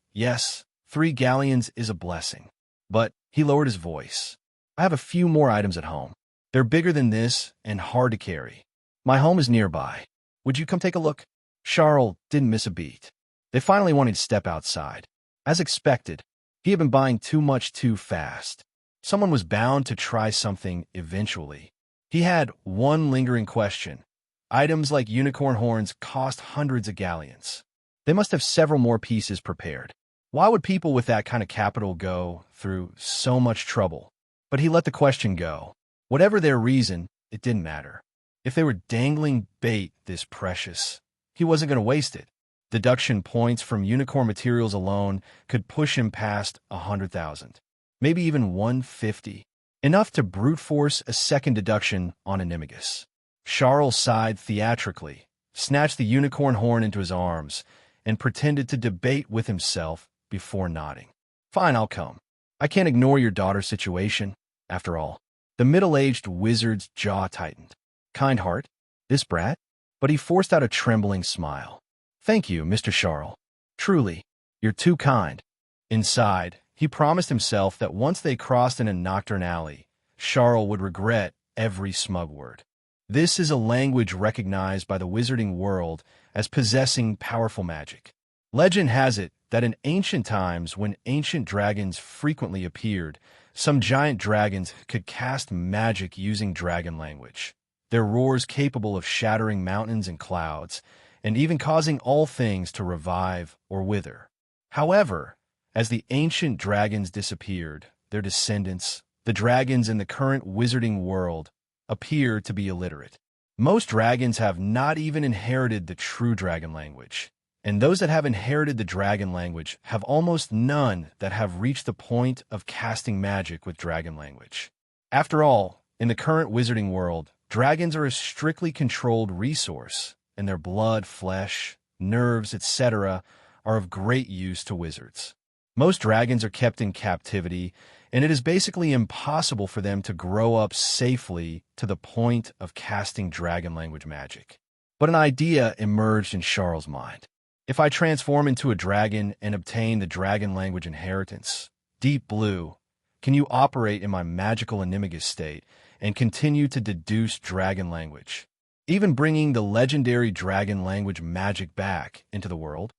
3 galleons is a blessing. But he lowered his voice. "I have a few more items at home. They're bigger than this and hard to carry. My home is nearby. Would you come take a look?" Charle didn't miss a beat. They finally wanted to step outside. As expected, he had been buying too much too fast. Someone was bound to try something eventually. He had one lingering question. Items like unicorn horns cost hundreds of galleons. They must have several more pieces prepared. Why would people with that kind of capital go through so much trouble? But he let the question go. Whatever their reason, it didn't matter. If they were dangling bait this precious, he wasn't going to waste it. Deduction points from unicorn materials alone could push him past 100,000. Maybe even 150. Enough to brute force a second deduction on Animagus. Charle sighed theatrically, snatched the unicorn horn into his arms, and pretended to debate with himself before nodding. "Fine, I'll come. I can't ignore your daughter's situation, after all." The middle-aged wizard's jaw tightened. Kind heart, this brat? But he forced out a trembling smile. "Thank you, Mr. Charle. Truly, you're too kind." Inside, he promised himself that once they crossed in a Nocturne Alley, Charle would regret every smug word. This is a language recognized by the wizarding world as possessing powerful magic. Legend has it that in ancient times, when ancient dragons frequently appeared, some giant dragons could cast magic using dragon language. Their roars capable of shattering mountains and clouds, and even causing all things to revive or wither. However, as the ancient dragons disappeared, their descendants, the dragons in the current wizarding world, appear to be illiterate. Most dragons have not even inherited the true dragon language, and those that have inherited the dragon language have almost none that have reached the point of casting magic with dragon language. After all, in the current wizarding world, dragons are a strictly controlled resource, and their blood, flesh, nerves, etc. are of great use to wizards. Most dragons are kept in captivity, and it is basically impossible for them to grow up safely to the point of casting dragon language magic. But an idea emerged in Charle's mind. If I transform into a dragon and obtain the dragon language inheritance, Deep Blue, can you operate in my magical Animagus state and continue to deduce dragon language, even bringing the legendary dragon language magic back into the world?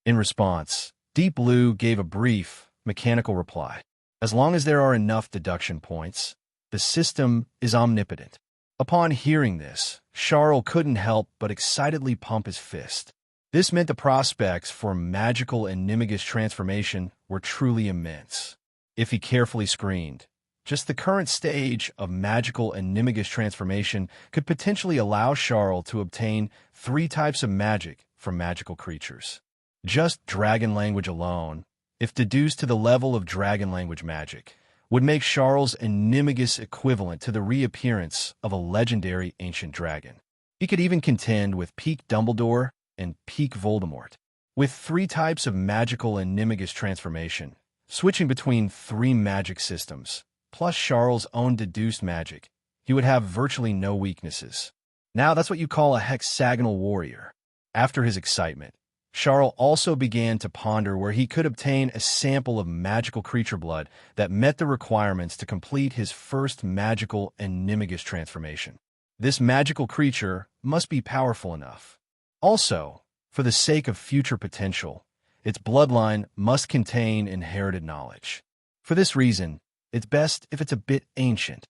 In response, Deep Blue gave a brief, mechanical reply. As long as there are enough deduction points, the system is omnipotent. Upon hearing this, Charle couldn't help but excitedly pump his fist. This meant the prospects for magical Animagus transformation were truly immense. If he carefully screened, just the current stage of magical Animagus transformation could potentially allow Charle to obtain 3 types of magic from magical creatures. Just dragon language alone, if deduced to the level of dragon language magic, would make Charles Animagus equivalent to the reappearance of a legendary ancient dragon. He could even contend with peak Dumbledore and peak Voldemort. With 3 types of magical Animagus transformation, switching between 3 magic systems, plus Charles' own deduced magic, he would have virtually no weaknesses. Now that's what you call a hexagonal warrior. After his excitement, Charle also began to ponder where he could obtain a sample of magical creature blood that met the requirements to complete his first magical Animagus transformation. This magical creature must be powerful enough. Also, for the sake of future potential, its bloodline must contain inherited knowledge. For this reason, it's best if it's a bit ancient.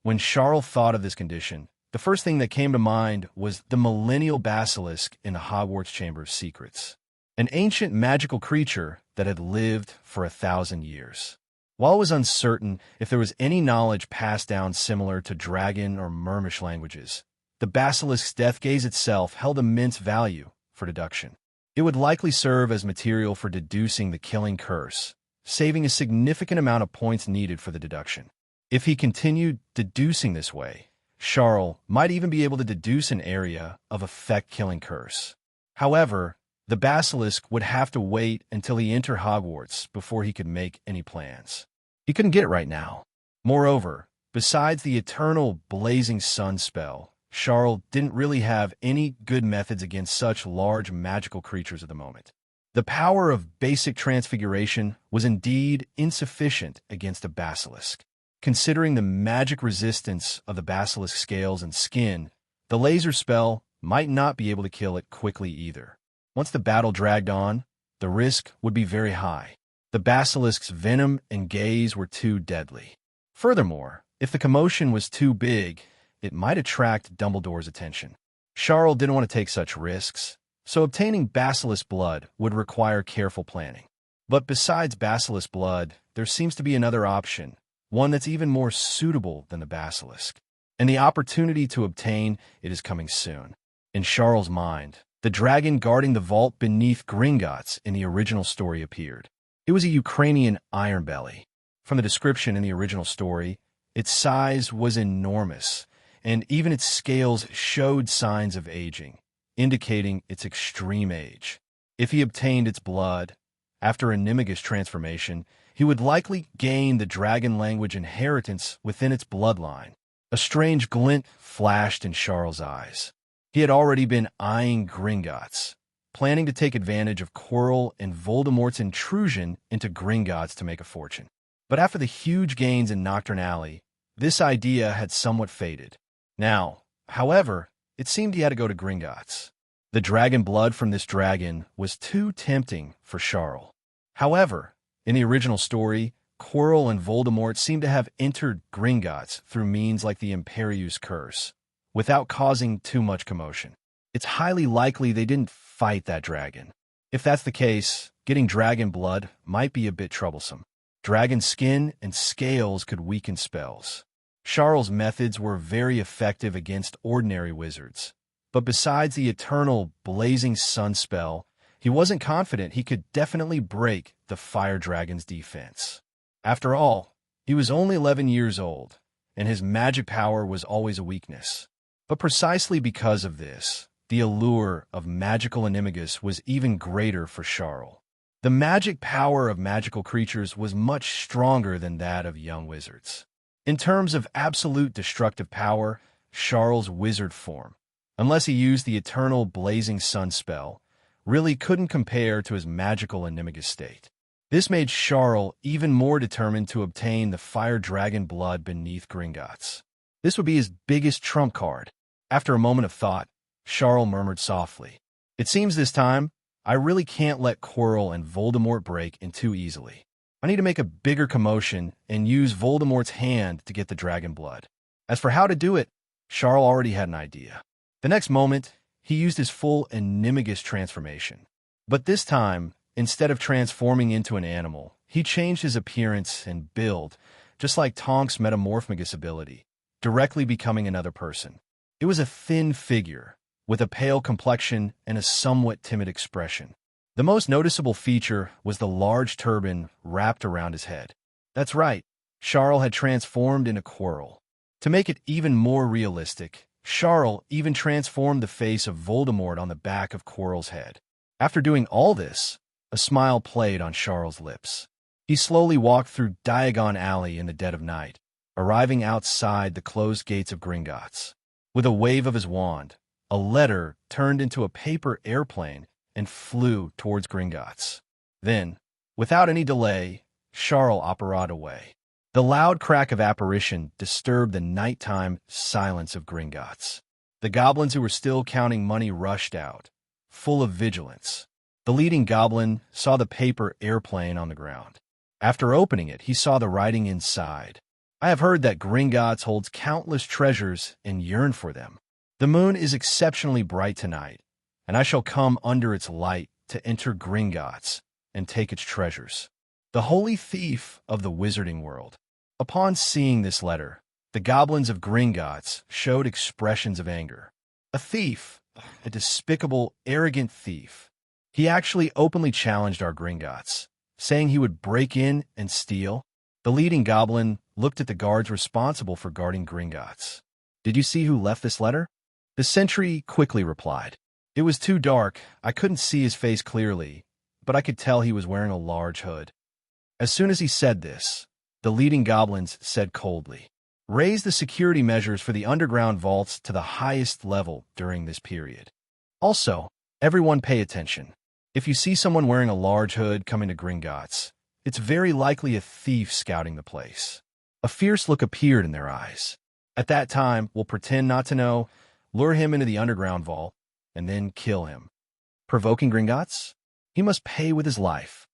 When Charle thought of this condition, the first thing that came to mind was the millennial basilisk in the Hogwarts Chamber of Secrets, an ancient magical creature that had lived for 1,000 years. While it was uncertain if there was any knowledge passed down similar to dragon or mermish languages, the basilisk's death gaze itself held immense value for deduction. It would likely serve as material for deducing the killing curse, saving a significant amount of points needed for the deduction. If he continued deducing this way, Charle might even be able to deduce an area of effect killing curse. However, the basilisk would have to wait until he entered Hogwarts before he could make any plans. He couldn't get it right now. Moreover, besides the eternal blazing sun spell, Charle didn't really have any good methods against such large magical creatures at the moment. The power of basic transfiguration was indeed insufficient against a basilisk. Considering the magic resistance of the basilisk scales and skin, the laser spell might not be able to kill it quickly either. Once the battle dragged on, the risk would be very high. The basilisk's venom and gaze were too deadly. Furthermore, if the commotion was too big, it might attract Dumbledore's attention. Charle didn't want to take such risks, so obtaining basilisk blood would require careful planning. But besides basilisk blood, there seems to be another option, one that's even more suitable than the basilisk. And the opportunity to obtain it is coming soon. In Charle's mind, the dragon guarding the vault beneath Gringotts in the original story appeared. It was a Ukrainian ironbelly. From the description in the original story, its size was enormous, and even its scales showed signs of aging, indicating its extreme age. If he obtained its blood, after Animagus transformation, he would likely gain the dragon language inheritance within its bloodline. A strange glint flashed in Charle's eyes. He had already been eyeing Gringotts, planning to take advantage of Quirrell and Voldemort's intrusion into Gringotts to make a fortune. But after the huge gains in Nocturne Alley, this idea had somewhat faded. Now, however, it seemed he had to go to Gringotts. The dragon blood from this dragon was too tempting for Charle. However, in the original story, Quirrell and Voldemort seem to have entered Gringotts through means like the Imperius Curse, without causing too much commotion. It's highly likely they didn't fight that dragon. If that's the case, getting dragon blood might be a bit troublesome. Dragon skin and scales could weaken spells. Charle's methods were very effective against ordinary wizards, but besides the eternal blazing sun spell, he wasn't confident he could definitely break the fire dragon's defense. After all, he was only 11 years old, and his magic power was always a weakness. But precisely because of this, the allure of magical Animagus was even greater for Charle. The magic power of magical creatures was much stronger than that of young wizards. In terms of absolute destructive power, Charle's wizard form, unless he used the eternal blazing sun spell, really couldn't compare to his magical Animagus state. This made Charle even more determined to obtain the fire dragon blood beneath Gringotts. This would be his biggest trump card. After a moment of thought, Charle murmured softly, "It seems this time, I really can't let Quirrell and Voldemort break in too easily. I need to make a bigger commotion and use Voldemort's hand to get the dragon blood." As for how to do it, Charle already had an idea. The next moment, he used his full Animagus transformation. But this time, instead of transforming into an animal, he changed his appearance and build, just like Tonk's metamorphomagus ability, directly becoming another person. It was a thin figure, with a pale complexion and a somewhat timid expression. The most noticeable feature was the large turban wrapped around his head. That's right, Charle had transformed into Quirrell. To make it even more realistic, Charle even transformed the face of Voldemort on the back of Quirrell's head. After doing all this, a smile played on Charle's lips. He slowly walked through Diagon Alley in the dead of night, arriving outside the closed gates of Gringotts. With a wave of his wand, a letter turned into a paper airplane and flew towards Gringotts. Then, without any delay, Charle operated away. The loud crack of apparition disturbed the nighttime silence of Gringotts. The goblins who were still counting money rushed out, full of vigilance. The leading goblin saw the paper airplane on the ground. After opening it, he saw the writing inside. I have heard that Gringotts holds countless treasures and yearn for them. The moon is exceptionally bright tonight, and I shall come under its light to enter Gringotts and take its treasures. The holy thief of the wizarding world. Upon seeing this letter, the goblins of Gringotts showed expressions of anger. A thief, a despicable, arrogant thief. He actually openly challenged our Gringotts, saying he would break in and steal. The leading goblin looked at the guards responsible for guarding Gringotts. Did you see who left this letter? The sentry quickly replied. It was too dark, I couldn't see his face clearly, but I could tell he was wearing a large hood. As soon as he said this, the leading goblins said coldly, raise the security measures for the underground vaults to the highest level during this period. Also, everyone pay attention. If you see someone wearing a large hood coming to Gringotts, it's very likely a thief scouting the place. A fierce look appeared in their eyes. At that time, we'll pretend not to know, lure him into the underground vault, and then kill him. Provoking Gringotts? He must pay with his life.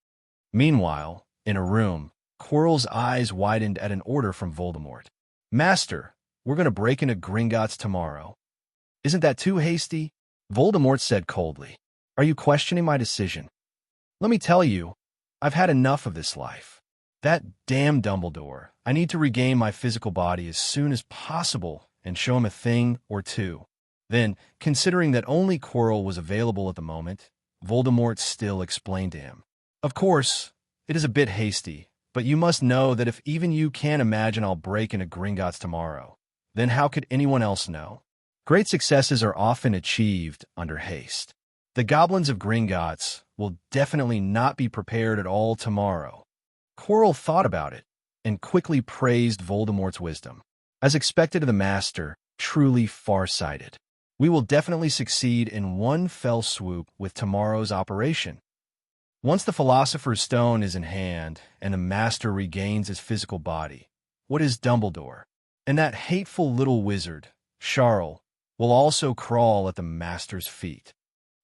Meanwhile, in a room, Quirrell's eyes widened at an order from Voldemort. Master, we're going to break into Gringotts tomorrow. Isn't that too hasty? Voldemort said coldly. Are you questioning my decision? Let me tell you, I've had enough of this life. That damn Dumbledore. I need to regain my physical body as soon as possible and show him a thing or two. Then, considering that only Quirrell was available at the moment, Voldemort still explained to him. Of course, it is a bit hasty, but you must know that if even you can't imagine I'll break into Gringotts tomorrow, then how could anyone else know? Great successes are often achieved under haste. The goblins of Gringotts will definitely not be prepared at all tomorrow. Quirrell thought about it and quickly praised Voldemort's wisdom. As expected of the master, truly far-sighted. We will definitely succeed in one fell swoop with tomorrow's operation. Once the Philosopher's Stone is in hand and the master regains his physical body, what is Dumbledore? And that hateful little wizard, Charle, will also crawl at the master's feet.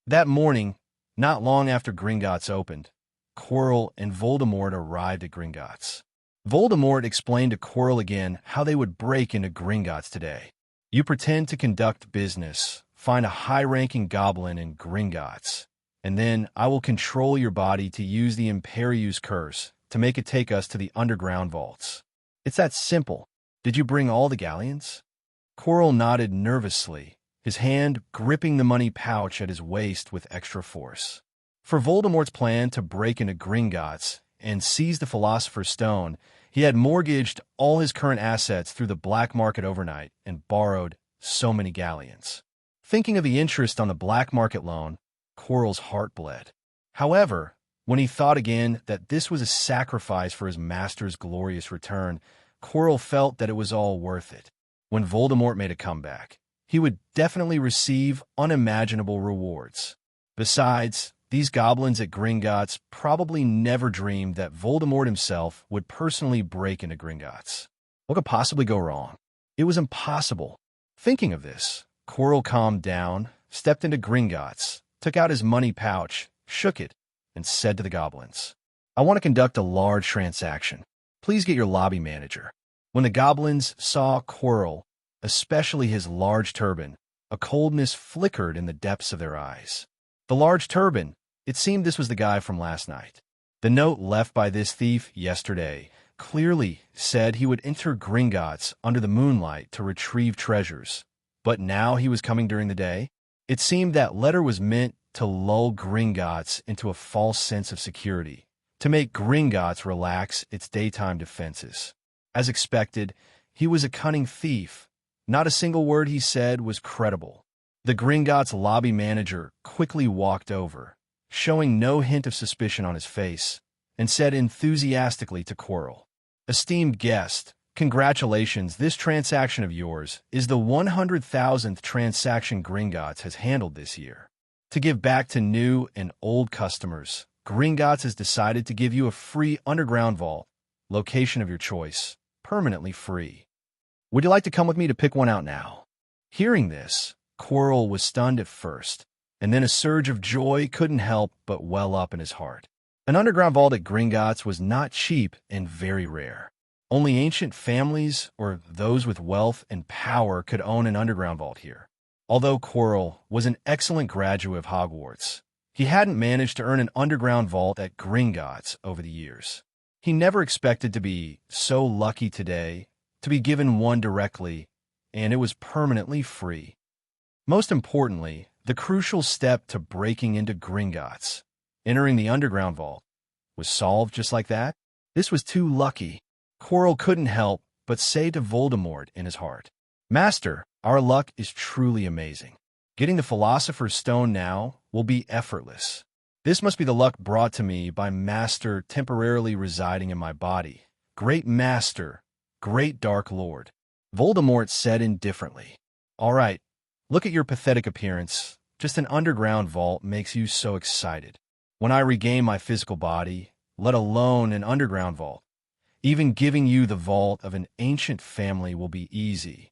That morning, not long after Gringotts opened, Quirrell and Voldemort arrived at Gringotts. Voldemort explained to Quirrell again how they would break into Gringotts today. You pretend to conduct business, find a high-ranking goblin in Gringotts, and then I will control your body to use the Imperius curse to make it take us to the underground vaults. It's that simple. Did you bring all the galleons? Quirrell nodded nervously, his hand gripping the money pouch at his waist with extra force. For Voldemort's plan to break into Gringotts and seize the Philosopher's Stone, he had mortgaged all his current assets through the black market overnight and borrowed so many galleons. Thinking of the interest on the black market loan, Quirrell's heart bled. However, when he thought again that this was a sacrifice for his master's glorious return, Quirrell felt that it was all worth it. When Voldemort made a comeback, he would definitely receive unimaginable rewards. Besides, these goblins at Gringotts probably never dreamed that Voldemort himself would personally break into Gringotts. What could possibly go wrong? It was impossible. Thinking of this, Quirrell calmed down, stepped into Gringotts, took out his money pouch, shook it, and said to the goblins, I want to conduct a large transaction. Please get your lobby manager. When the goblins saw Quirrell, especially his large turban, a coldness flickered in the depths of their eyes. The large turban, it seemed this was the guy from last night. The note left by this thief yesterday clearly said he would enter Gringotts under the moonlight to retrieve treasures. But now he was coming during the day? It seemed that letter was meant to lull Gringotts into a false sense of security, to make Gringotts relax its daytime defenses. As expected, he was a cunning thief. Not a single word he said was credible. The Gringotts lobby manager quickly walked over, showing no hint of suspicion on his face, and said enthusiastically to Quirrell, "Esteemed guest, congratulations, this transaction of yours is the 100,000th transaction Gringotts has handled this year. To give back to new and old customers, Gringotts has decided to give you a free underground vault, location of your choice, permanently free. Would you like to come with me to pick one out now?" Hearing this, Quirrell was stunned at first, and then a surge of joy couldn't help but well up in his heart. An underground vault at Gringotts was not cheap and very rare. Only ancient families or those with wealth and power could own an underground vault here. Although Quirrell was an excellent graduate of Hogwarts, he hadn't managed to earn an underground vault at Gringotts over the years. He never expected to be so lucky today to be given one directly, and it was permanently free. Most importantly, the crucial step to breaking into Gringotts, entering the underground vault, was solved just like that. This was too lucky. Quirrell couldn't help but say to Voldemort in his heart, "Master, our luck is truly amazing. Getting the Philosopher's Stone now will be effortless. This must be the luck brought to me by Master temporarily residing in my body. Great Master, great Dark Lord." Voldemort said indifferently, "All right, look at your pathetic appearance. Just an underground vault makes you so excited. When I regain my physical body, let alone an underground vault, even giving you the vault of an ancient family will be easy.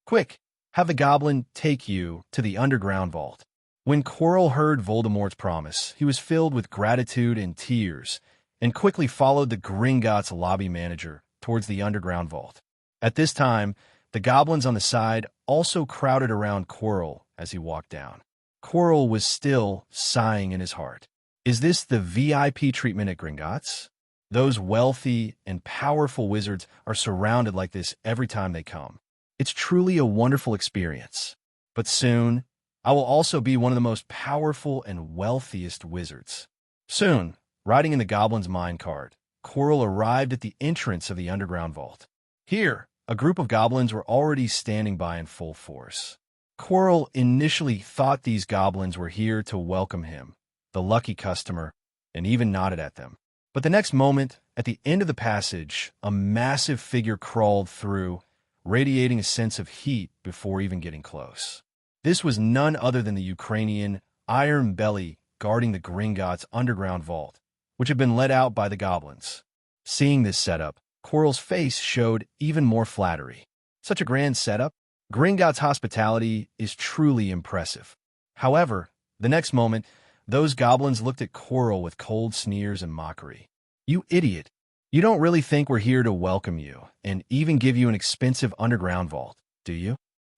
Quick, have the goblin take you to the underground vault." When Quirrell heard Voldemort's promise, he was filled with gratitude and tears, and quickly followed the Gringotts lobby manager towards the underground vault. At this time, the goblins on the side also crowded around Quirrell as he walked down. Quirrell was still sighing in his heart. Is this the VIP treatment at Gringotts? Those wealthy and powerful wizards are surrounded like this every time they come. It's truly a wonderful experience. But soon, I will also be one of the most powerful and wealthiest wizards. Soon, riding in the goblin's minecart, Quirrell arrived at the entrance of the underground vault. Here, a group of goblins were already standing by in full force. Quirrell initially thought these goblins were here to welcome him, the lucky customer, and even nodded at them. But the next moment, at the end of the passage, a massive figure crawled through, radiating a sense of heat before even getting close. This was none other than the Ukrainian Iron Belly guarding the Gringotts underground vault, which had been let out by the goblins. Seeing this setup, Quirrell's face showed even more flattery. Such a grand setup? Gringotts' hospitality is truly impressive. However, the next moment, those goblins looked at Quirrell with cold sneers and mockery. "You idiot! You don't really think we're here to welcome you and even give you an expensive underground vault, do you?"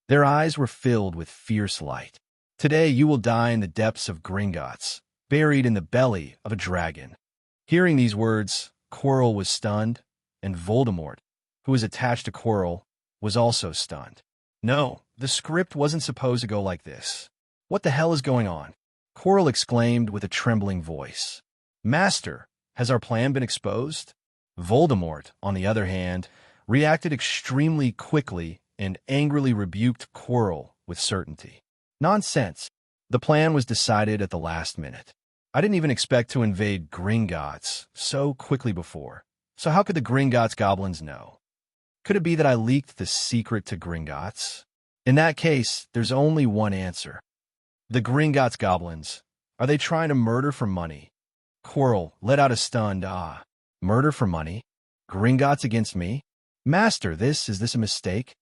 Their eyes were filled with fierce light. "Today you will die in the depths of Gringotts, buried in the belly of a dragon." Hearing these words, Quirrell was stunned, and Voldemort, who was attached to Quirrell, was also stunned. No, the script wasn't supposed to go like this. What the hell is going on? Quirrell exclaimed with a trembling voice. "Master, has our plan been exposed?" Voldemort, on the other hand, reacted extremely quickly and angrily rebuked Quirrell with certainty. "Nonsense. The plan was decided at the last minute. I didn't even expect to invade Gringotts so quickly before. So how could the Gringotts goblins know? Could it be that I leaked the secret to Gringotts? In that case, there's only one answer. The Gringotts goblins, are they trying to murder for money?" Quirrell let out a stunned "Ah." "Murder for money? Gringotts against me? Master, is this a mistake?"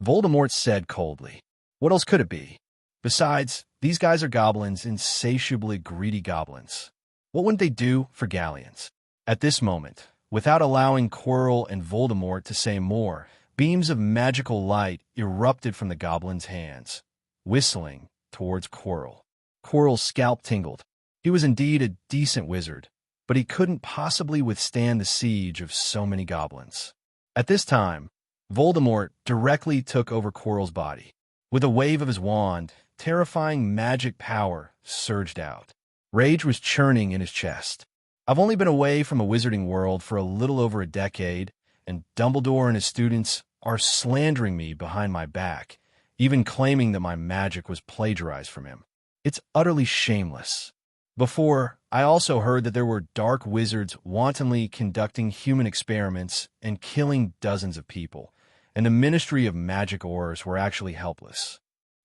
Voldemort said coldly. "What else could it be? Besides, these guys are goblins, insatiably greedy goblins. What wouldn't they do for galleons?" At this moment, without allowing Quirrell and Voldemort to say more, beams of magical light erupted from the goblins' hands, whistling towards Quirrell. Quirrell's scalp tingled. He was indeed a decent wizard, but he couldn't possibly withstand the siege of so many goblins. At this time, Voldemort directly took over Quirrell's body. With a wave of his wand, terrifying magic power surged out. Rage was churning in his chest. I've only been away from a wizarding world for a little over a decade, and Dumbledore and his students are slandering me behind my back, even claiming that my magic was plagiarized from him. It's utterly shameless. Before, I also heard that there were dark wizards wantonly conducting human experiments and killing dozens of people, and the Ministry of Magic Ores were actually helpless.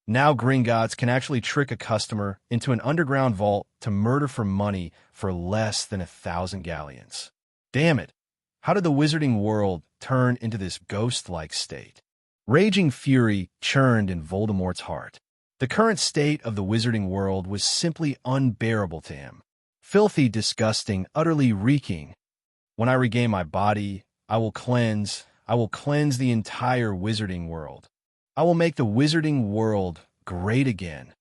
Now Gringotts can actually trick a customer into an underground vault to murder for money for less than 1,000 galleons. Damn it! How did the wizarding world turn into this ghost-like state? Raging fury churned in Voldemort's heart. The current state of the wizarding world was simply unbearable to him. Filthy, disgusting, utterly reeking. When I regain my body, I will cleanse the entire wizarding world. I will make the wizarding world great again.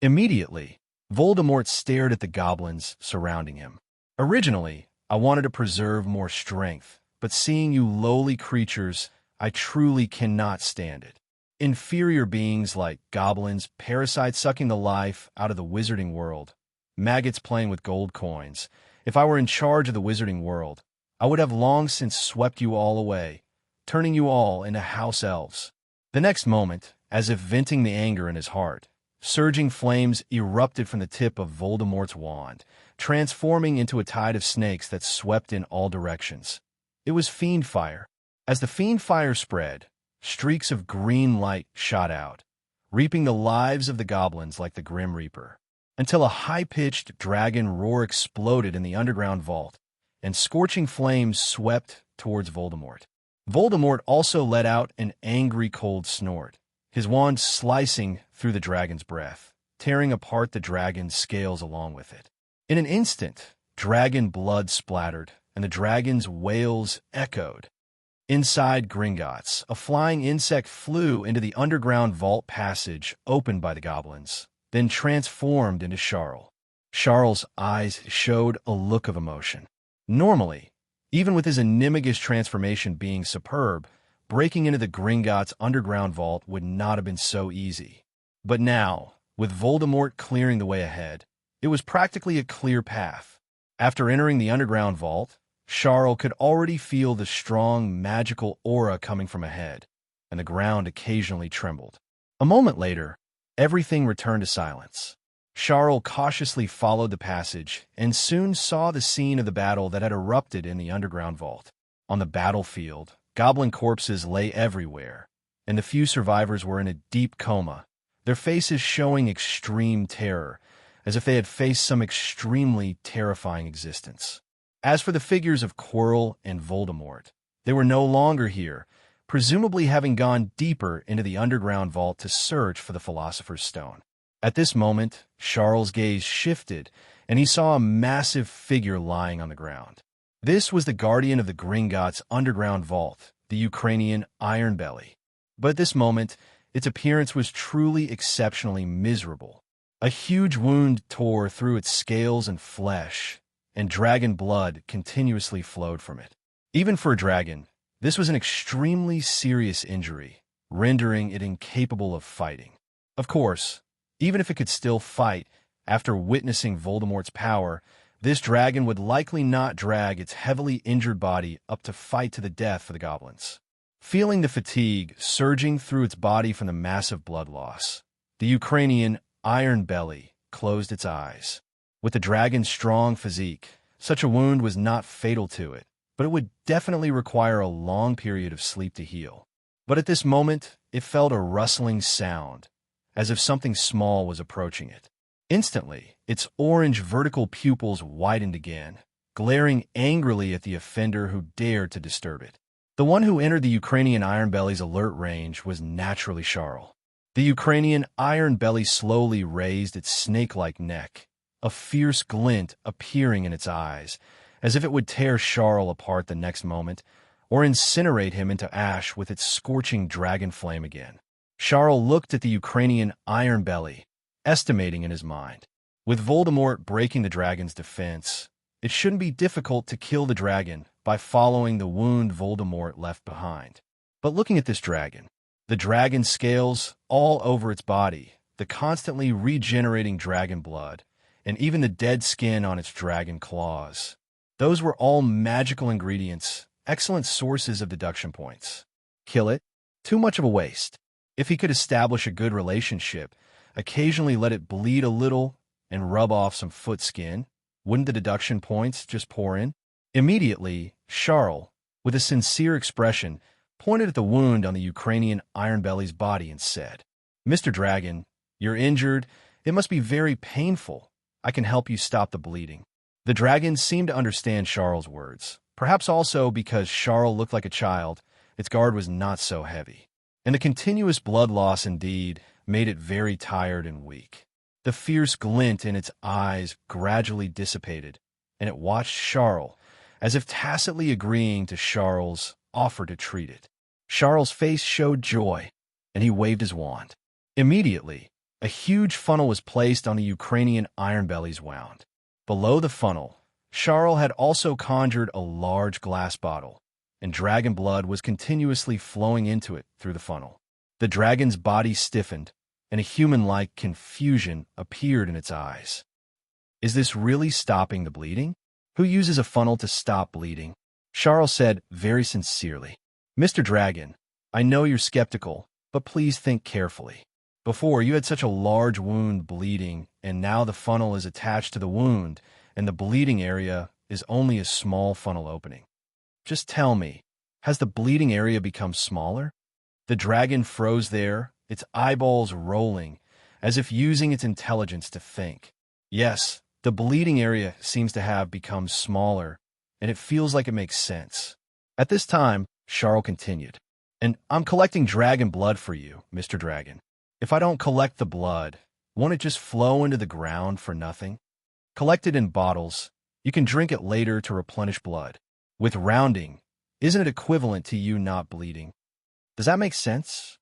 Immediately, Voldemort stared at the goblins surrounding him. Originally, I wanted to preserve more strength, but seeing you lowly creatures, I truly cannot stand it. Inferior beings like goblins, parasites sucking the life out of the wizarding world, maggots playing with gold coins. If I were in charge of the wizarding world, I would have long since swept you all away, turning you all into house elves. The next moment, as if venting the anger in his heart, surging flames erupted from the tip of Voldemort's wand, transforming into a tide of snakes that swept in all directions. It was fiend fire. As the fiend fire spread, streaks of green light shot out, reaping the lives of the goblins like the Grim Reaper, until a high-pitched dragon roar exploded in the underground vault, and scorching flames swept towards Voldemort. Voldemort also let out an angry cold snort, his wand slicing through the dragon's breath, tearing apart the dragon's scales along with it. In an instant, dragon blood splattered, and the dragon's wails echoed. Inside Gringotts, a flying insect flew into the underground vault passage opened by the goblins, then transformed into Charle. Charle's eyes showed a look of emotion. Normally, even with his animagus transformation being superb, breaking into the Gringotts' underground vault would not have been so easy. But now, with Voldemort clearing the way ahead, it was practically a clear path. After entering the underground vault, Charle could already feel the strong, magical aura coming from ahead, and the ground occasionally trembled. A moment later, everything returned to silence. Charle cautiously followed the passage and soon saw the scene of the battle that had erupted in the underground vault. On the battlefield, goblin corpses lay everywhere, and the few survivors were in a deep coma, their faces showing extreme terror, as if they had faced some extremely terrifying existence. As for the figures of Quirrell and Voldemort, they were no longer here, presumably having gone deeper into the underground vault to search for the Philosopher's Stone. At this moment, Charles' gaze shifted, and he saw a massive figure lying on the ground. This was the guardian of the Gringotts' underground vault, the Ukrainian Ironbelly. But at this moment, its appearance was truly exceptionally miserable. A huge wound tore through its scales and flesh, and dragon blood continuously flowed from it. Even for a dragon, this was an extremely serious injury, rendering it incapable of fighting. Of course, even if it could still fight, after witnessing Voldemort's power, this dragon would likely not drag its heavily injured body up to fight to the death for the goblins. Feeling the fatigue surging through its body from the massive blood loss, the Ukrainian Ironbelly closed its eyes. With the dragon's strong physique, such a wound was not fatal to it, but it would definitely require a long period of sleep to heal. But at this moment, it felt a rustling sound, as if something small was approaching it. Instantly, its orange vertical pupils widened again, glaring angrily at the offender who dared to disturb it. The one who entered the Ukrainian Ironbelly's alert range was naturally Charle. The Ukrainian Ironbelly slowly raised its snake-like neck, a fierce glint appearing in its eyes, as if it would tear Charle apart the next moment, or incinerate him into ash with its scorching dragon flame again. Charle looked at the Ukrainian Ironbelly, estimating in his mind. With Voldemort breaking the dragon's defense, it shouldn't be difficult to kill the dragon by following the wound Voldemort left behind. But looking at this dragon, the dragon's scales all over its body, the constantly regenerating dragon blood, and even the dead skin on its dragon claws. Those were all magical ingredients, excellent sources of deduction points. Kill it? Too much of a waste. If he could establish a good relationship, occasionally let it bleed a little, and rub off some foot skin, wouldn't the deduction points just pour in? Immediately, Charle, with a sincere expression, pointed at the wound on the Ukrainian Ironbelly's body and said, "Mr. Dragon, you're injured. It must be very painful. I can help you stop the bleeding." The dragon seemed to understand Charle's words. Perhaps also because Charle looked like a child, its guard was not so heavy. And the continuous blood loss indeed made it very tired and weak. The fierce glint in its eyes gradually dissipated, and it watched Charle, as if tacitly agreeing to Charle's offer to treat it. Charle's face showed joy, and he waved his wand. Immediately, a huge funnel was placed on the Ukrainian Ironbelly's wound. Below the funnel, Charle had also conjured a large glass bottle, and dragon blood was continuously flowing into it through the funnel. The dragon's body stiffened, and a human-like confusion appeared in its eyes. Is this really stopping the bleeding? Who uses a funnel to stop bleeding? Charle said very sincerely, "Mr. Dragon, I know you're skeptical, but please think carefully. Before, you had such a large wound bleeding, and now the funnel is attached to the wound, and the bleeding area is only a small funnel opening. Just tell me, has the bleeding area become smaller?" The dragon froze there, its eyeballs rolling, as if using its intelligence to think. Yes, the bleeding area seems to have become smaller, and it feels like it makes sense. At this time, Charle continued, "And I'm collecting dragon blood for you, Mr. Dragon. If I don't collect the blood, won't it just flow into the ground for nothing? Collect it in bottles. You can drink it later to replenish blood. With rounding, isn't it equivalent to you not bleeding? Does that make sense?"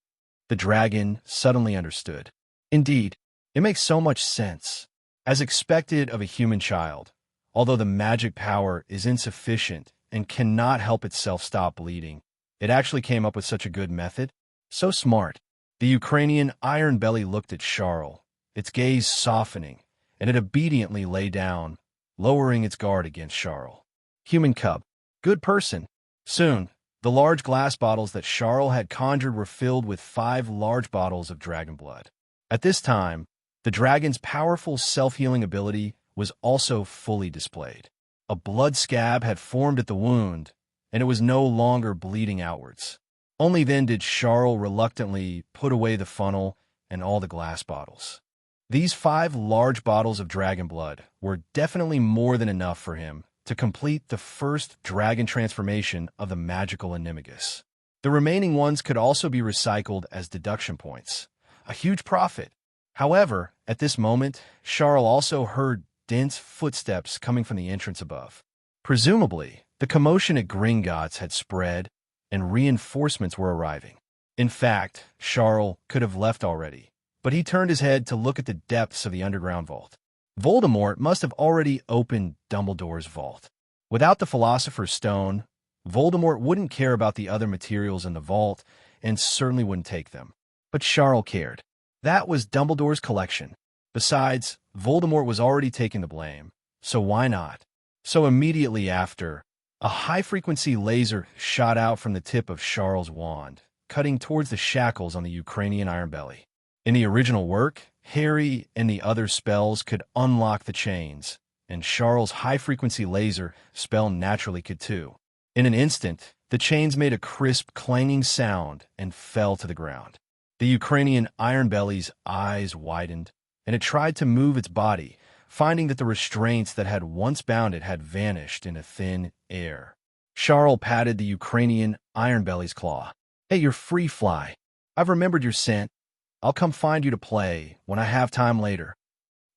The dragon suddenly understood. Indeed, it makes so much sense. As expected of a human child, although the magic power is insufficient and cannot help itself stop bleeding, it actually came up with such a good method. So smart. The Ukrainian Ironbelly looked at Charle, its gaze softening, and it obediently lay down, lowering its guard against Charle. Human cub. Good person. Soon, the large glass bottles that Charle had conjured were filled with 5 large bottles of dragon blood. At this time, the dragon's powerful self-healing ability was also fully displayed. A blood scab had formed at the wound, and it was no longer bleeding outwards. Only then did Charle reluctantly put away the funnel and all the glass bottles. These 5 large bottles of dragon blood were definitely more than enough for him to complete the first dragon transformation of the magical animagus. The remaining ones could also be recycled as deduction points. A huge profit. However, at this moment, Charle also heard dense footsteps coming from the entrance above. Presumably, the commotion at Gringotts had spread, and reinforcements were arriving. In fact, Charle could have left already, but he turned his head to look at the depths of the underground vault. Voldemort must have already opened Dumbledore's vault. Without the Philosopher's Stone, Voldemort wouldn't care about the other materials in the vault, and certainly wouldn't take them. But Charle cared. That was Dumbledore's collection. Besides, Voldemort was already taking the blame, so why not? So immediately after, a high-frequency laser shot out from the tip of Charle's wand, cutting towards the shackles on the Ukrainian Ironbelly. In the original work, Harry and the other spells could unlock the chains, and Charle's high-frequency laser spell naturally could too. In an instant, the chains made a crisp, clanging sound and fell to the ground. The Ukrainian Ironbelly's eyes widened, and it tried to move its body, finding that the restraints that had once bound it had vanished into thin air. Charle patted the Ukrainian Ironbelly's claw. "Hey, you're free, Fly. I've remembered your scent. I'll come find you to play when I have time later."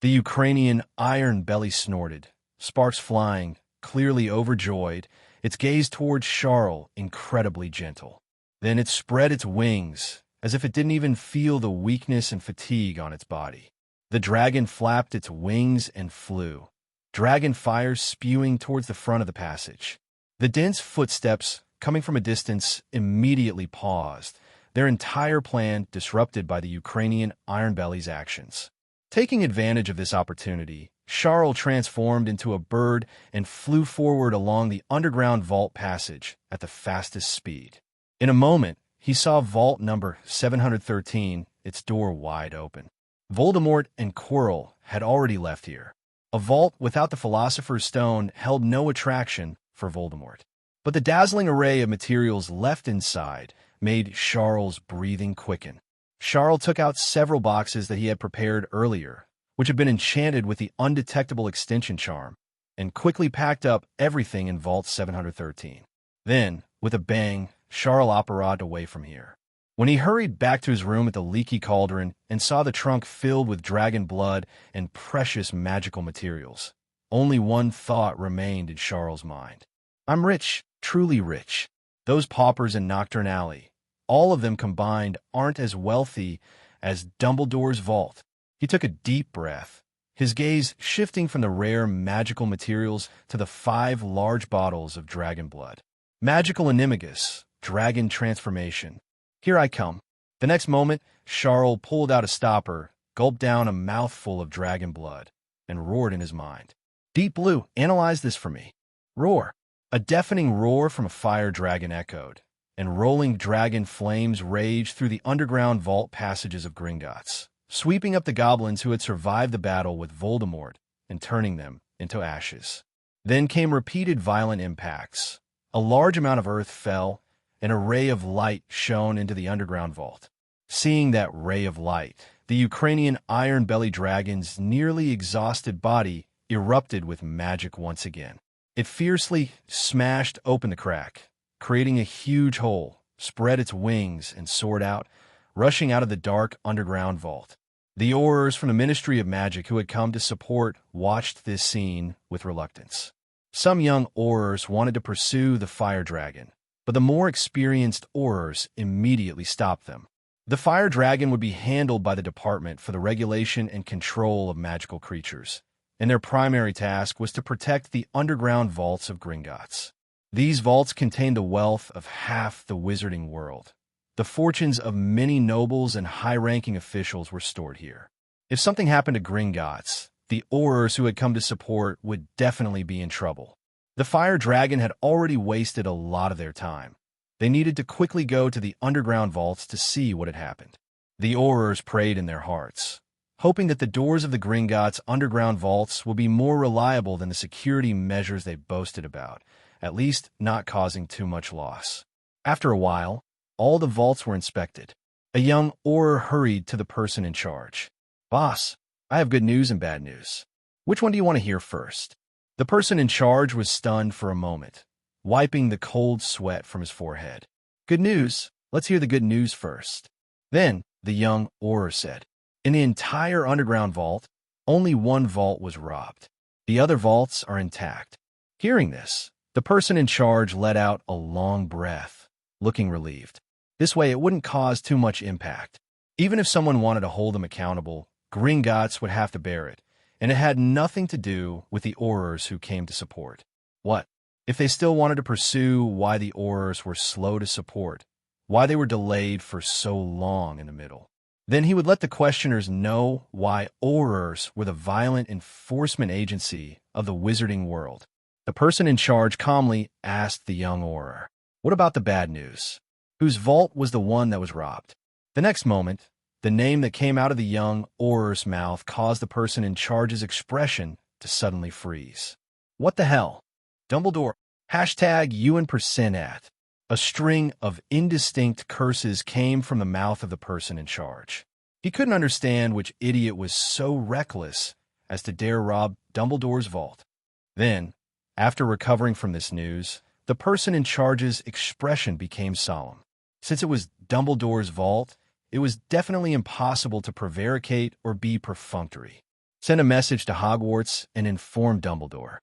The Ukrainian Ironbelly snorted, sparks flying, clearly overjoyed, its gaze towards Charle incredibly gentle. Then it spread its wings, as if it didn't even feel the weakness and fatigue on its body. The dragon flapped its wings and flew, dragon fire spewing towards the front of the passage. The dense footsteps, coming from a distance, immediately paused, their entire plan disrupted by the Ukrainian Iron Belly's actions. Taking advantage of this opportunity, Charle transformed into a bird and flew forward along the underground vault passage at the fastest speed. In a moment, he saw vault number 713, its door wide open. Voldemort and Quirrell had already left here. A vault without the Philosopher's Stone held no attraction for Voldemort. But the dazzling array of materials left inside made Charle's breathing quicken. Charle took out several boxes that he had prepared earlier, which had been enchanted with the undetectable extension charm, and quickly packed up everything in Vault 713. Then, with a bang, Charle operated away from here. When he hurried back to his room at the leaky cauldron and saw the trunk filled with dragon blood and precious magical materials, only one thought remained in Charle's mind. I'm rich, truly rich. Those paupers in Nocturne Alley, all of them combined, aren't as wealthy as Dumbledore's vault. He took a deep breath, his gaze shifting from the rare magical materials to the 5 large bottles of dragon blood. Magical Animagus, dragon transformation. Here I come. The next moment, Charle pulled out a stopper, gulped down a mouthful of dragon blood, and roared in his mind. Deep Blue, analyze this for me. Roar. A deafening roar from a fire dragon echoed, and rolling dragon flames raged through the underground vault passages of Gringotts, sweeping up the goblins who had survived the battle with Voldemort and turning them into ashes. Then came repeated violent impacts. A large amount of earth fell, and a ray of light shone into the underground vault. Seeing that ray of light, the Ukrainian Iron Belly dragon's nearly exhausted body erupted with magic once again. It fiercely smashed open the crack, creating a huge hole, spread its wings, and soared out, rushing out of the dark underground vault. The Aurors from the Ministry of Magic who had come to support watched this scene with reluctance. Some young Aurors wanted to pursue the fire dragon, but the more experienced Aurors immediately stopped them. The fire dragon would be handled by the Department for the Regulation and Control of Magical Creatures, and their primary task was to protect the underground vaults of Gringotts. These vaults contained the wealth of half the wizarding world. The fortunes of many nobles and high-ranking officials were stored here. If something happened to Gringotts, the Aurors who had come to support would definitely be in trouble. The fire dragon had already wasted a lot of their time. They needed to quickly go to the underground vaults to see what had happened. The Aurors prayed in their hearts, hoping that the doors of the Gringotts underground vaults will be more reliable than the security measures they boasted about, at least not causing too much loss. After a while, all the vaults were inspected. A young Auror hurried to the person in charge. Boss, I have good news and bad news. Which one do you want to hear first? The person in charge was stunned for a moment, wiping the cold sweat from his forehead. Good news. Let's hear the good news first. Then, the young Auror said, in the entire underground vault, only one vault was robbed. The other vaults are intact. Hearing this, the person in charge let out a long breath, looking relieved. This way, it wouldn't cause too much impact. Even if someone wanted to hold them accountable, Gringotts would have to bear it, and it had nothing to do with the Aurors who came to support. What? If they still wanted to pursue why the Aurors were slow to support, why they were delayed for so long in the middle, then he would let the questioners know why Aurors were the violent enforcement agency of the wizarding world. The person in charge calmly asked the young Auror, what about the bad news? Whose vault was the one that was robbed? The next moment, the name that came out of the young Auror's mouth caused the person in charge's expression to suddenly freeze. What the hell? Dumbledore, #UN%. A string of indistinct curses came from the mouth of the person in charge. He couldn't understand which idiot was so reckless as to dare rob Dumbledore's vault. Then, after recovering from this news, the person in charge's expression became solemn. Since it was Dumbledore's vault, it was definitely impossible to prevaricate or be perfunctory. Send a message to Hogwarts and inform Dumbledore.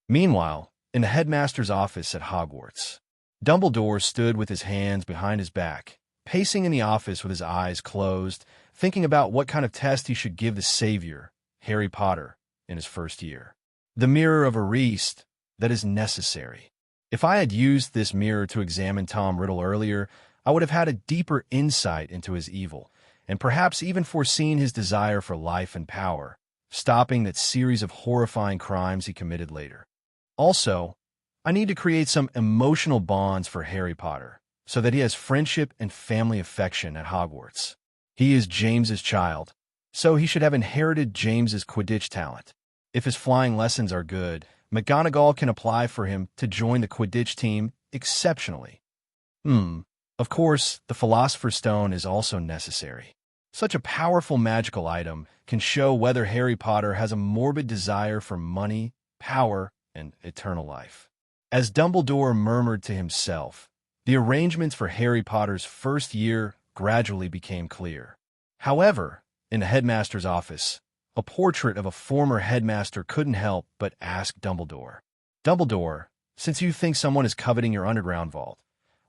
Meanwhile, in the headmaster's office at Hogwarts, Dumbledore stood with his hands behind his back, pacing in the office with his eyes closed, thinking about what kind of test he should give the savior, Harry Potter, in his first year. The mirror of Ariste, that is necessary. If I had used this mirror to examine Tom Riddle earlier, I would have had a deeper insight into his evil, and perhaps even foreseen his desire for life and power, stopping that series of horrifying crimes he committed later. Also, I need to create some emotional bonds for Harry Potter, so that he has friendship and family affection at Hogwarts. He is James's child, so he should have inherited James's Quidditch talent. If his flying lessons are good, McGonagall can apply for him to join the Quidditch team exceptionally. Of course, the Philosopher's Stone is also necessary. Such a powerful magical item can show whether Harry Potter has a morbid desire for money, power, and eternal life. As Dumbledore murmured to himself, the arrangements for Harry Potter's first year gradually became clear. However, in the headmaster's office, a portrait of a former headmaster couldn't help but ask Dumbledore, "Dumbledore, since you think someone is coveting your underground vault,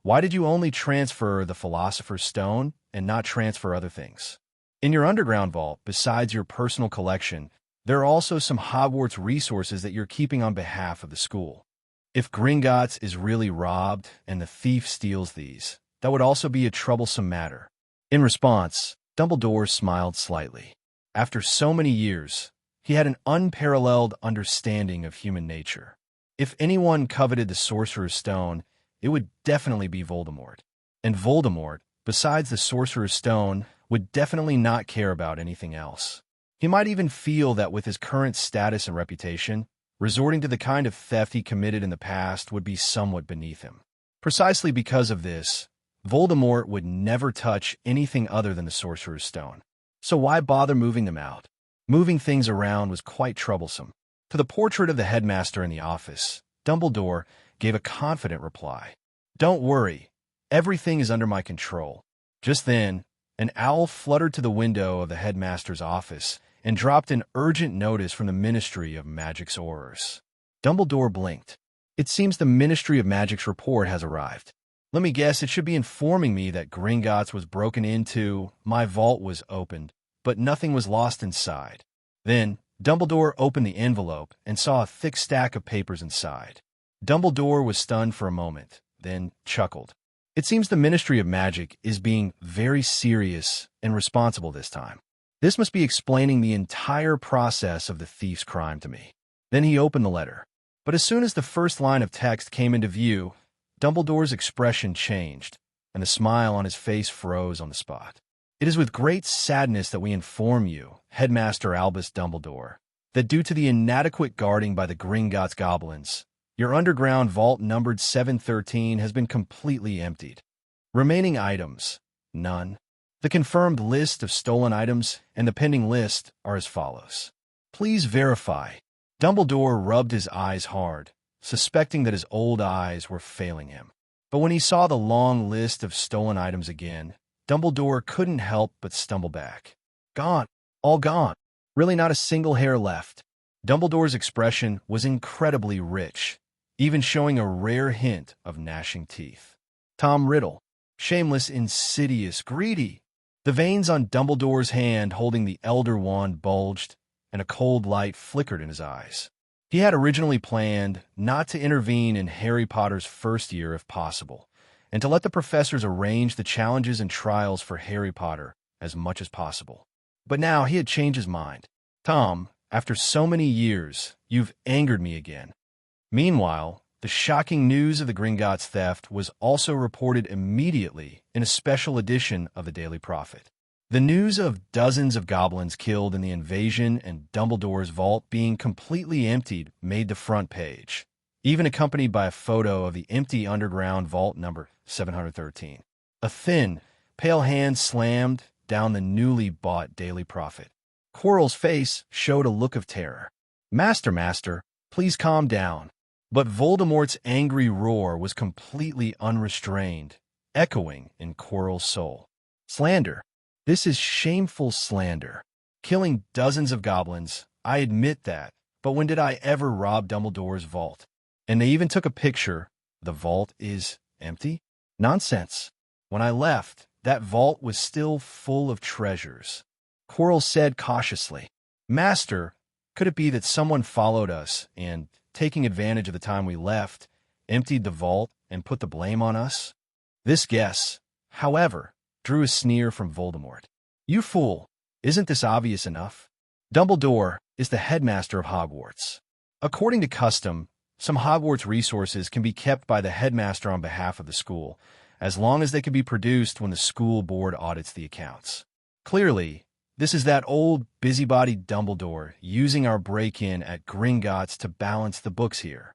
why did you only transfer the Philosopher's Stone and not transfer other things? In your underground vault, besides your personal collection, there are also some Hogwarts resources that you're keeping on behalf of the school. If Gringotts is really robbed and the thief steals these, that would also be a troublesome matter." In response, Dumbledore smiled slightly. After so many years, he had an unparalleled understanding of human nature. If anyone coveted the Sorcerer's Stone, it would definitely be Voldemort. And Voldemort, besides the Sorcerer's Stone, would definitely not care about anything else. He might even feel that with his current status and reputation, resorting to the kind of theft he committed in the past would be somewhat beneath him. Precisely because of this, Voldemort would never touch anything other than the Sorcerer's Stone. So why bother moving them out? Moving things around was quite troublesome. To the portrait of the headmaster in the office, Dumbledore gave a confident reply. "Don't worry, everything is under my control." Just then, an owl fluttered to the window of the headmaster's office and dropped an urgent notice from the Ministry of Magic's Horrors. Dumbledore blinked. "It seems the Ministry of Magic's report has arrived. Let me guess, it should be informing me that Gringotts was broken into, my vault was opened, but nothing was lost inside." Then, Dumbledore opened the envelope and saw a thick stack of papers inside. Dumbledore was stunned for a moment, then chuckled. "It seems the Ministry of Magic is being very serious and responsible this time. This must be explaining the entire process of the thief's crime to me." Then he opened the letter. But as soon as the first line of text came into view, Dumbledore's expression changed, and the smile on his face froze on the spot. "It is with great sadness that we inform you, Headmaster Albus Dumbledore, that due to the inadequate guarding by the Gringotts goblins, your underground vault numbered 713 has been completely emptied. Remaining items, none. The confirmed list of stolen items and the pending list are as follows. Please verify." Dumbledore rubbed his eyes hard, suspecting that his old eyes were failing him. But when he saw the long list of stolen items again, Dumbledore couldn't help but stumble back. "Gone. All gone. Really not a single hair left." Dumbledore's expression was incredibly rich, even showing a rare hint of gnashing teeth. Tom Riddle. Shameless, insidious, greedy. The veins on Dumbledore's hand holding the Elder Wand bulged, and a cold light flickered in his eyes. He had originally planned not to intervene in Harry Potter's first year if possible, and to let the professors arrange the challenges and trials for Harry Potter as much as possible. But now he had changed his mind. "Tom, after so many years, you've angered me again." Meanwhile, the shocking news of the Gringotts theft was also reported immediately in a special edition of the Daily Prophet. The news of dozens of goblins killed in the invasion and Dumbledore's vault being completely emptied made the front page, even accompanied by a photo of the empty underground vault number 713. A thin, pale hand slammed down the newly bought Daily Prophet. Quirrell's face showed a look of terror. Master, please calm down." But Voldemort's angry roar was completely unrestrained, echoing in Quirrell's soul. "Slander. This is shameful slander. Killing dozens of goblins, I admit that, but when did I ever rob Dumbledore's vault? And they even took a picture. The vault is empty? Nonsense. When I left, that vault was still full of treasures." Quirrell said cautiously, "Master, could it be that someone followed us and, taking advantage of the time we left, emptied the vault and put the blame on us?" This guess, however, drew a sneer from Voldemort. "You fool! Isn't this obvious enough? Dumbledore is the headmaster of Hogwarts. According to custom, some Hogwarts resources can be kept by the headmaster on behalf of the school, as long as they can be produced when the school board audits the accounts. Clearly, this is that old busybody Dumbledore using our break-in at Gringotts to balance the books here.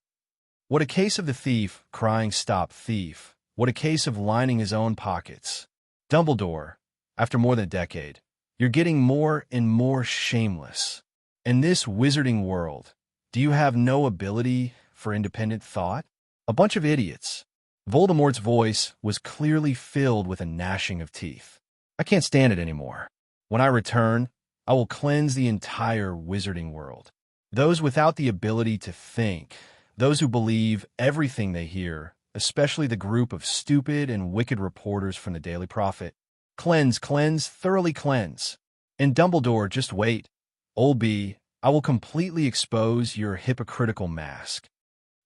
What a case of the thief crying 'Stop, thief!' What a case of lining his own pockets. Dumbledore, after more than a decade, you're getting more and more shameless. In this wizarding world, do you have no ability for independent thought? A bunch of idiots." Voldemort's voice was clearly filled with a gnashing of teeth. "I can't stand it anymore. When I return, I will cleanse the entire wizarding world. Those without the ability to think, those who believe everything they hear, especially the group of stupid and wicked reporters from the Daily Prophet. Cleanse, cleanse, thoroughly cleanse. And Dumbledore, just wait. Old B, I will completely expose your hypocritical mask."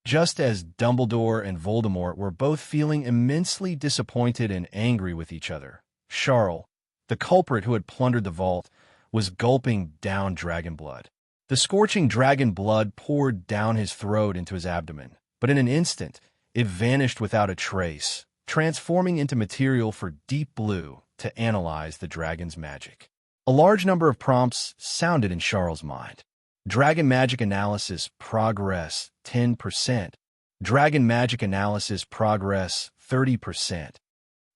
Just as Dumbledore and Voldemort were both feeling immensely disappointed and angry with each other, Charle, the culprit who had plundered the vault, was gulping down dragon blood. The scorching dragon blood poured down his throat into his abdomen, but in an instant, it vanished without a trace, transforming into material for Deep Blue to analyze the dragon's magic. A large number of prompts sounded in Charles' mind. Dragon magic analysis progress 10%. Dragon magic analysis progress 30%.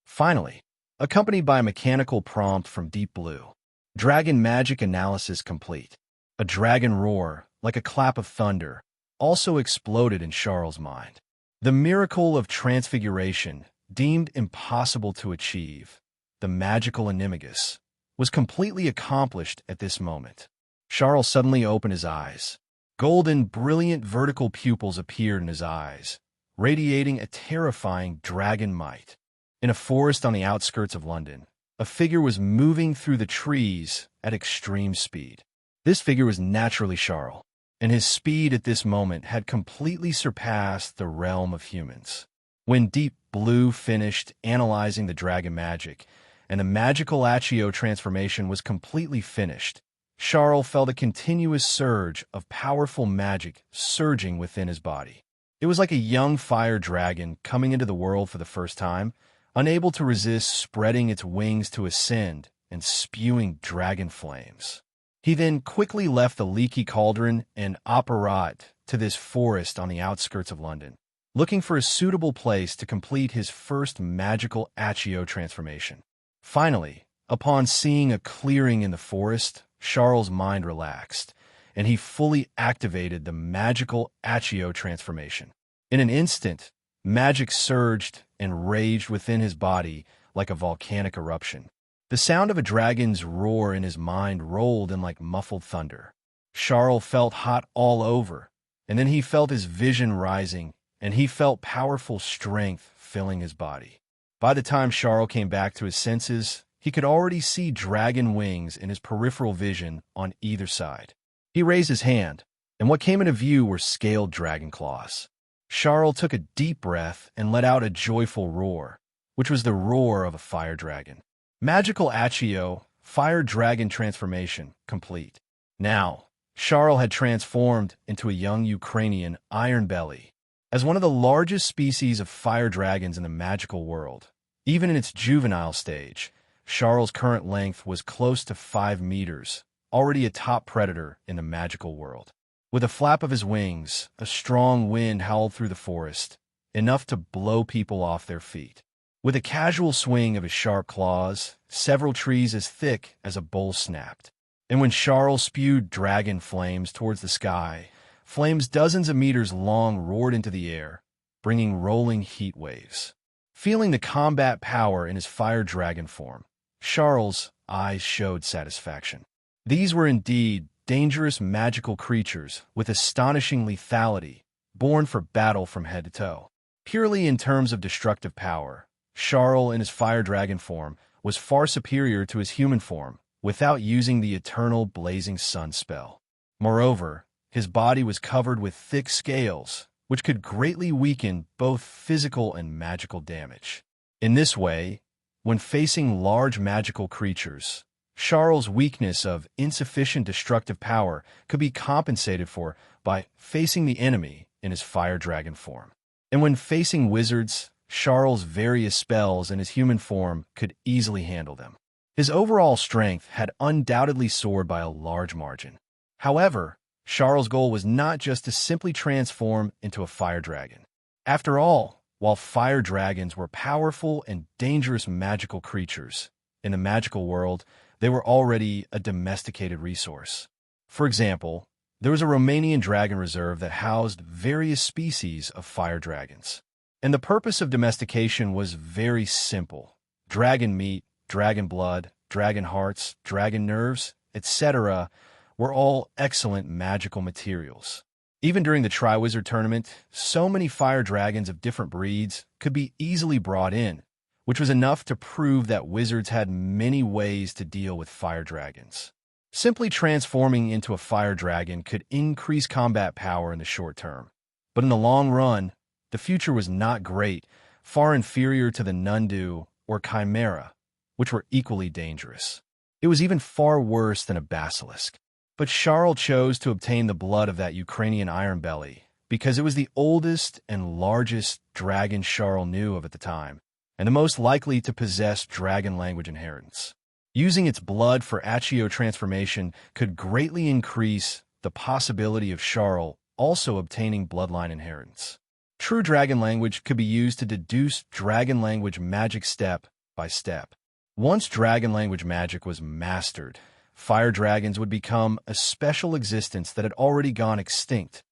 Finally, accompanied by a mechanical prompt from Deep Blue. Dragon magic analysis complete. A dragon roar, like a clap of thunder, also exploded in Charles' mind. The miracle of transfiguration, deemed impossible to achieve, the magical animagus, was completely accomplished at this moment. Charles suddenly opened his eyes. Golden, brilliant vertical pupils appeared in his eyes, radiating a terrifying dragon might. In a forest on the outskirts of London, a figure was moving through the trees at extreme speed. This figure was naturally Charles, and his speed at this moment had completely surpassed the realm of humans. When Deep Blue finished analyzing the dragon magic, and the magical Accio transformation was completely finished, Charles felt a continuous surge of powerful magic surging within his body. It was like a young fire dragon coming into the world for the first time, unable to resist spreading its wings to ascend and spewing dragon flames. He then quickly left the leaky cauldron and apparat to this forest on the outskirts of London, looking for a suitable place to complete his first magical Accio transformation. Finally, upon seeing a clearing in the forest, Charles' mind relaxed, and he fully activated the magical Accio transformation. In an instant, magic surged and raged within his body like a volcanic eruption. The sound of a dragon's roar in his mind rolled in like muffled thunder. Charles felt hot all over, and then he felt his vision rising, and he felt powerful strength filling his body. By the time Charles came back to his senses, he could already see dragon wings in his peripheral vision on either side. He raised his hand, and what came into view were scaled dragon claws. Charles took a deep breath and let out a joyful roar, which was the roar of a fire dragon. Magical Accio, fire dragon transformation, complete. Now, Charles had transformed into a young Ukrainian iron belly. As one of the largest species of fire dragons in the magical world, even in its juvenile stage, Charles' current length was close to 5 meters, already a top predator in the magical world. With a flap of his wings, a strong wind howled through the forest, enough to blow people off their feet. With a casual swing of his sharp claws, several trees as thick as a bowl snapped. And when Charles spewed dragon flames towards the sky, flames dozens of meters long roared into the air, bringing rolling heat waves. Feeling the combat power in his fire dragon form, Charles' eyes showed satisfaction. These were indeed dangerous magical creatures with astonishing lethality, born for battle from head to toe. Purely in terms of destructive power, Charles in his fire dragon form was far superior to his human form without using the eternal blazing sun spell. Moreover, his body was covered with thick scales, which could greatly weaken both physical and magical damage. In this way, When facing large magical creatures, Charle's weakness of insufficient destructive power could be compensated for by facing the enemy in his fire dragon form. And when facing wizards, Charle's various spells in his human form could easily handle them. His overall strength had undoubtedly soared by a large margin. However, Charle's goal was not just to simply transform into a fire dragon. After all, while fire dragons were powerful and dangerous magical creatures, in the magical world, they were already a domesticated resource. For example, there was a Romanian dragon reserve that housed various species of fire dragons. And the purpose of domestication was very simple. Dragon meat, dragon blood, dragon hearts, dragon nerves, etc. were all excellent magical materials. Even during the Triwizard Tournament, so many fire dragons of different breeds could be easily brought in, which was enough to prove that wizards had many ways to deal with fire dragons. Simply transforming into a fire dragon could increase combat power in the short term. But in the long run, the future was not great, far inferior to the Nundu or Chimera, which were equally dangerous. It was even far worse than a basilisk. But Charle chose to obtain the blood of that Ukrainian iron belly because it was the oldest and largest dragon Charle knew of at the time, and the most likely to possess dragon language inheritance. Using its blood for Accio transformation could greatly increase the possibility of Charle also obtaining bloodline inheritance. True dragon language could be used to deduce dragon language magic step by step. Once dragon language magic was mastered, fire dragons would become a special existence that had already gone extinct.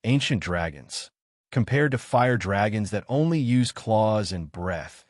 Ancient dragons. Compared to fire dragons that only use claws and breath,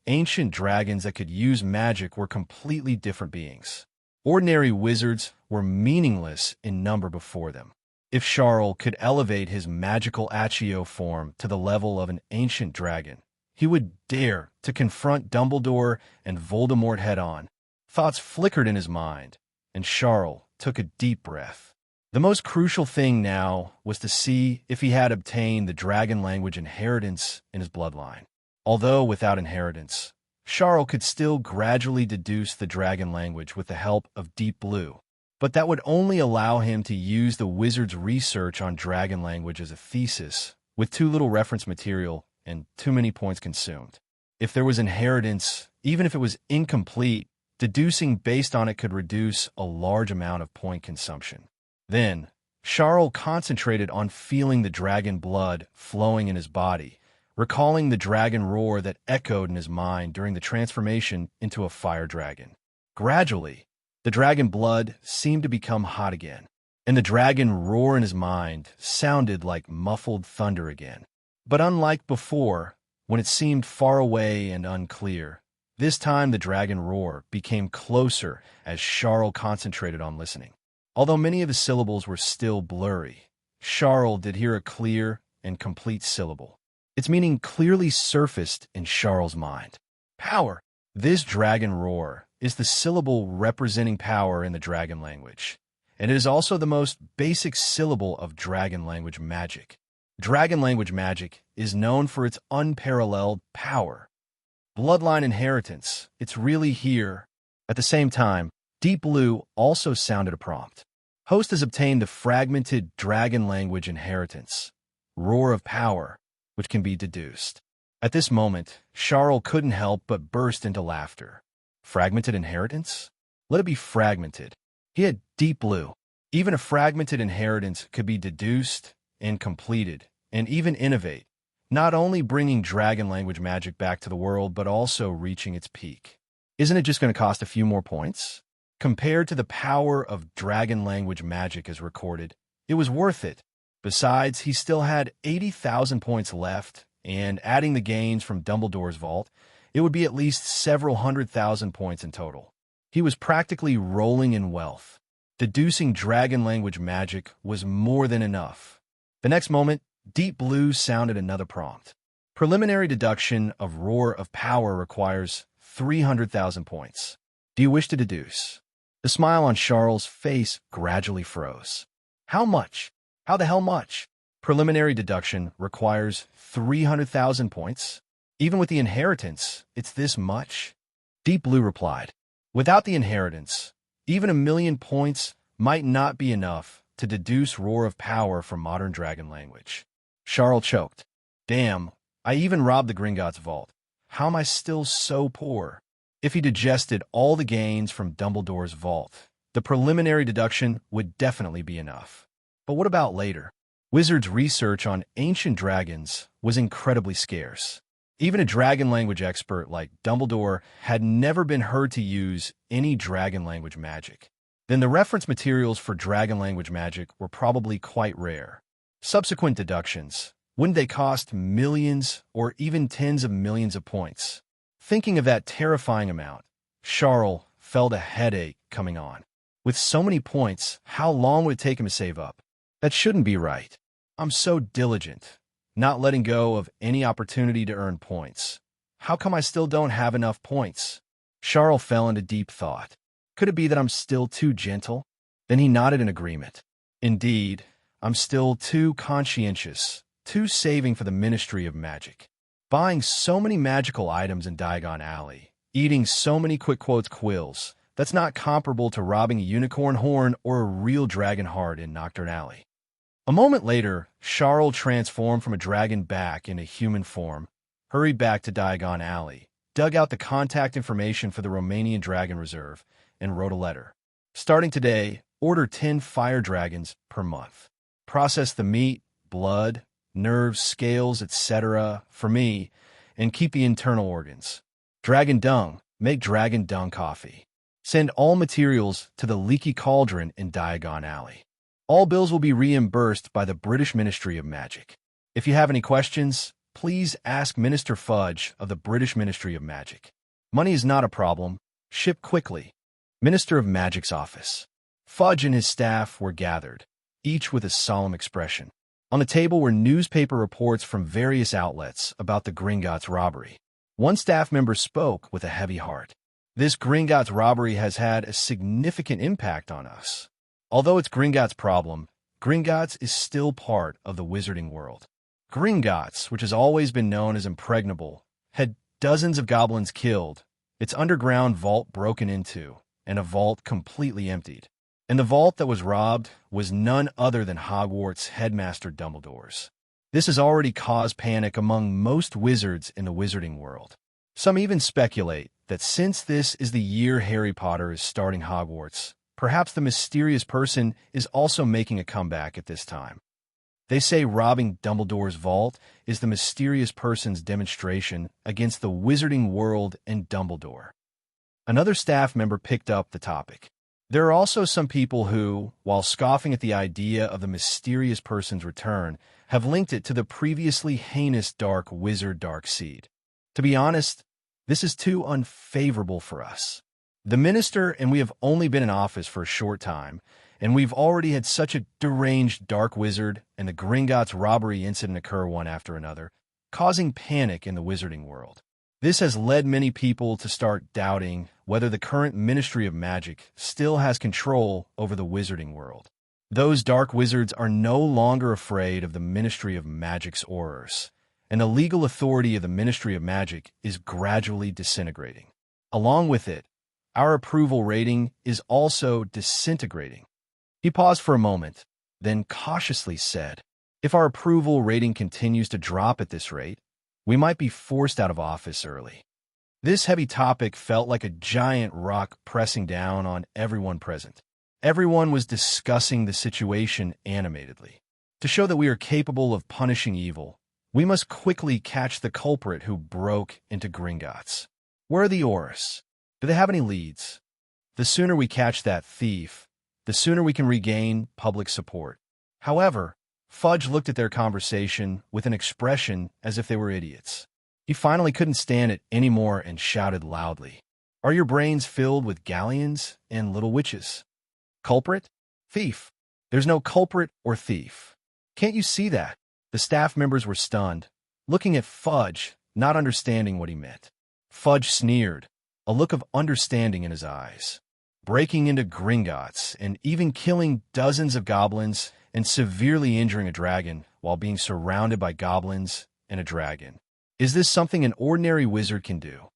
ancient dragons that could use magic were completely different beings. Ordinary wizards were meaningless in number before them. If Charle could elevate his magical Accio form to the level of an ancient dragon, he would dare to confront Dumbledore and Voldemort head-on. Thoughts flickered in his mind, and Charle took a deep breath. The most crucial thing now was to see if he had obtained the dragon language inheritance in his bloodline. Although without inheritance, Charle could still gradually deduce the dragon language with the help of Deep Blue, but that would only allow him to use the wizard's research on dragon language as a thesis, with too little reference material and too many points consumed. If there was inheritance, even if it was incomplete, deducing based on it could reduce a large amount of point consumption. Then, Charle concentrated on feeling the dragon blood flowing in his body, recalling the dragon roar that echoed in his mind during the transformation into a fire dragon. Gradually, the dragon blood seemed to become hot again, and the dragon roar in his mind sounded like muffled thunder again. But unlike before, when it seemed far away and unclear, this time the dragon roar became closer as Charle concentrated on listening. Although many of the syllables were still blurry, Charle did hear a clear and complete syllable. Its meaning clearly surfaced in Charle's mind. Power. This dragon roar is the syllable representing power in the dragon language, and it is also the most basic syllable of dragon language magic. Dragon language magic is known for its unparalleled power. Bloodline inheritance, it's really here. At the same time, Deep Blue also sounded a prompt. Host has obtained the fragmented dragon language inheritance, roar of power, which can be deduced. At this moment, Charle couldn't help but burst into laughter. Fragmented inheritance? Let it be fragmented. He had Deep Blue. Even a fragmented inheritance could be deduced and completed, and even innovate, not only bringing dragon language magic back to the world, but also reaching its peak. Isn't it just going to cost a few more points? Compared to the power of dragon language magic as recorded, it was worth it. Besides, he still had 80,000 points left, and adding the gains from Dumbledore's vault, it would be at least several 100,000 points in total. He was practically rolling in wealth. Deducing dragon language magic was more than enough. The next moment, Deep Blue sounded another prompt. Preliminary deduction of Roar of Power requires 300,000 points. Do you wish to deduce? The smile on Charle's face gradually froze. How much? How the hell much? Preliminary deduction requires 300,000 points. Even with the inheritance, it's this much? Deep Blue replied, "Without the inheritance, even 1,000,000 points might not be enough to deduce Roar of Power from modern dragon language." Charle choked. "Damn, I even robbed the Gringotts vault. How am I still so poor?" If he digested all the gains from Dumbledore's vault, the preliminary deduction would definitely be enough. But what about later? Wizards' research on ancient dragons was incredibly scarce. Even a dragon language expert like Dumbledore had never been heard to use any dragon language magic. Then the reference materials for dragon language magic were probably quite rare. Subsequent deductions, wouldn't they cost millions or even tens of millions of points? Thinking of that terrifying amount, Charle felt a headache coming on. With so many points, how long would it take him to save up? That shouldn't be right. I'm so diligent, not letting go of any opportunity to earn points. How come I still don't have enough points? Charle fell into deep thought. Could it be that I'm still too gentle? Then he nodded in agreement. Indeed, I'm still too conscientious, too saving for the Ministry of Magic. Buying so many magical items in Diagon Alley, eating so many quick quotes quills, that's not comparable to robbing a unicorn horn or a real dragon heart in Nocturne Alley. A moment later, Charle transformed from a dragon back into human form, hurried back to Diagon Alley, dug out the contact information for the Romanian Dragon Reserve, and wrote a letter. Starting today, order 10 fire dragons per month. Process the meat, blood, nerves, scales, etc. for me, and keep the internal organs. Dragon dung, make dragon dung coffee. Send all materials to the Leaky Cauldron in Diagon Alley. All bills will be reimbursed by the British Ministry of Magic. If you have any questions, please ask Minister Fudge of the British Ministry of Magic. Money is not a problem. Ship quickly. Minister of Magic's office. Fudge and his staff were gathered, each with a solemn expression. On the table were newspaper reports from various outlets about the Gringotts robbery. One staff member spoke with a heavy heart. "This Gringotts robbery has had a significant impact on us. Although it's Gringotts' problem, Gringotts is still part of the wizarding world. Gringotts, which has always been known as impregnable, had dozens of goblins killed, its underground vault broken into, and a vault completely emptied. And the vault that was robbed was none other than Hogwarts headmaster Dumbledore's. This has already caused panic among most wizards in the wizarding world. Some even speculate that since this is the year Harry Potter is starting Hogwarts, perhaps the mysterious person is also making a comeback at this time. They say robbing Dumbledore's vault is the mysterious person's demonstration against the wizarding world and Dumbledore." Another staff member picked up the topic. There are also some people who, while scoffing at the idea of the mysterious person's return, have linked it to the previously heinous dark wizard Darkseid. To be honest, this is too unfavorable for us. The minister and we have only been in office for a short time, and we've already had such a deranged dark wizard and the Gringotts robbery incident occur one after another, causing panic in the wizarding world. This has led many people to start doubting whether the current Ministry of Magic still has control over the wizarding world. Those dark wizards are no longer afraid of the Ministry of Magic's horrors, and the legal authority of the Ministry of Magic is gradually disintegrating. Along with it, our approval rating is also disintegrating. He paused for a moment, then cautiously said, "If our approval rating continues to drop at this rate, we might be forced out of office early." This heavy topic felt like a giant rock pressing down on everyone present. Everyone was discussing the situation animatedly. To show that we are capable of punishing evil, we must quickly catch the culprit who broke into Gringotts. Where are the Aurors? Do they have any leads? The sooner we catch that thief, the sooner we can regain public support. However, Fudge looked at their conversation with an expression as if they were idiots. He finally couldn't stand it anymore and shouted loudly, "Are your brains filled with galleons and little witches? Culprit? Thief. There's no culprit or thief. Can't you see that?" The staff members were stunned, looking at Fudge, not understanding what he meant. Fudge sneered, a look of understanding in his eyes. Breaking into Gringotts and even killing dozens of goblins and severely injuring a dragon while being surrounded by goblins and a dragon. Is this something an ordinary wizard can do?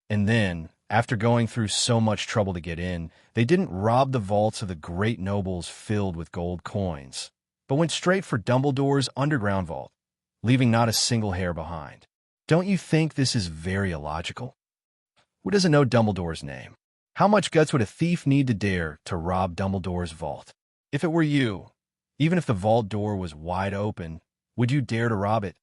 And then, After going through so much trouble to get in, they didn't rob the vaults of the great nobles filled with gold coins, but went straight for Dumbledore's underground vault, leaving not a single hair behind. Don't you think this is very illogical? Who doesn't know Dumbledore's name? How much guts would a thief need to dare to rob Dumbledore's vault? If it were you, even if the vault door was wide open, would you dare to rob it?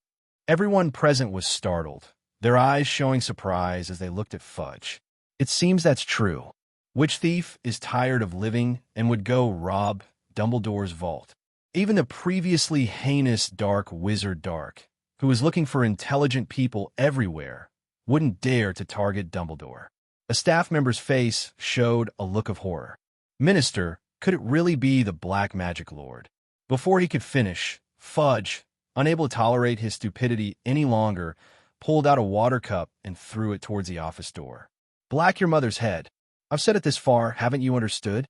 Everyone present was startled, their eyes showing surprise as they looked at Fudge. It seems that's true. Which thief is tired of living and would go rob Dumbledore's vault? Even the previously heinous Dark Wizard Dark, who was looking for intelligent people everywhere, wouldn't dare to target Dumbledore. A staff member's face showed a look of horror. Minister, could it really be the Black Magic Lord? Before he could finish, Fudge, unable to tolerate his stupidity any longer, pulled out a water cup and threw it towards the office door. Black your mother's head. I've said it this far, haven't you understood?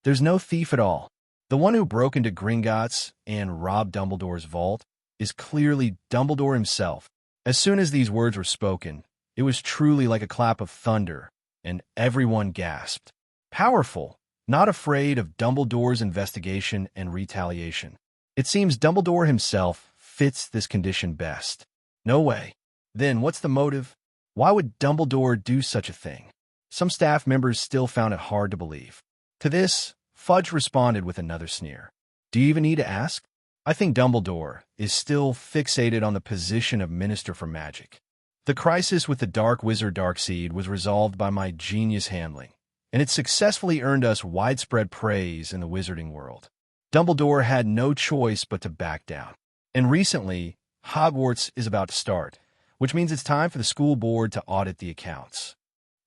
There's no thief at all. The one who broke into Gringotts and robbed Dumbledore's vault is clearly Dumbledore himself. As soon as these words were spoken, it was truly like a clap of thunder, and everyone gasped. Powerful, not afraid of Dumbledore's investigation and retaliation. It seems Dumbledore himself fits this condition best. No way. Then what's the motive? Why would Dumbledore do such a thing? Some staff members still found it hard to believe. To this, Fudge responded with another sneer. Do you even need to ask? I think Dumbledore is still fixated on the position of Minister for Magic. The crisis with the Dark Wizard Darkseid was resolved by my genius handling, and it successfully earned us widespread praise in the wizarding world. Dumbledore had no choice but to back down. And recently, Hogwarts is about to start, which means it's time for the school board to audit the accounts.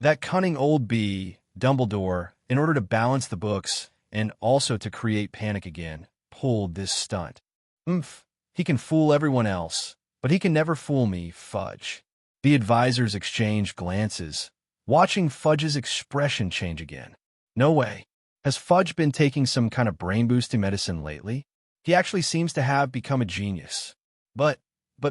That cunning old bee, Dumbledore, in order to balance the books and also to create panic again, pulled this stunt. He can fool everyone else, but he can never fool me, Fudge. The advisors exchanged glances, watching Fudge's expression change again. No way. Has Fudge been taking some kind of brain-boosting medicine lately? He actually seems to have become a genius. But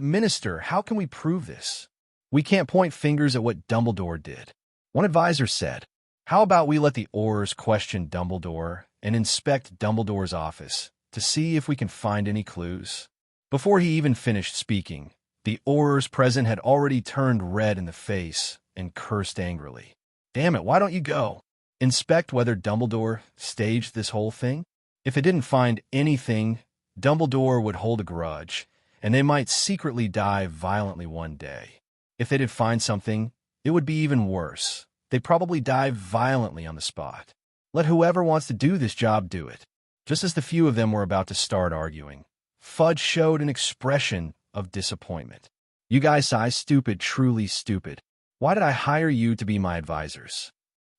Minister, how can we prove this? We can't point fingers at what Dumbledore did. One advisor said, how about we let the Aurors question Dumbledore and inspect Dumbledore's office to see if we can find any clues? Before he even finished speaking, the Aurors present had already turned red in the face and cursed angrily. Damn it, why don't you go? Inspect whether Dumbledore staged this whole thing? If it didn't find anything, Dumbledore would hold a grudge, and they might secretly die violently one day. If they did find something, it would be even worse. They'd probably die violently on the spot. Let whoever wants to do this job do it. Just as the few of them were about to start arguing, Fudge showed an expression of disappointment. You guys sigh stupid, truly stupid. Why did I hire you to be my advisors?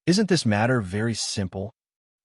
Isn't this matter very simple?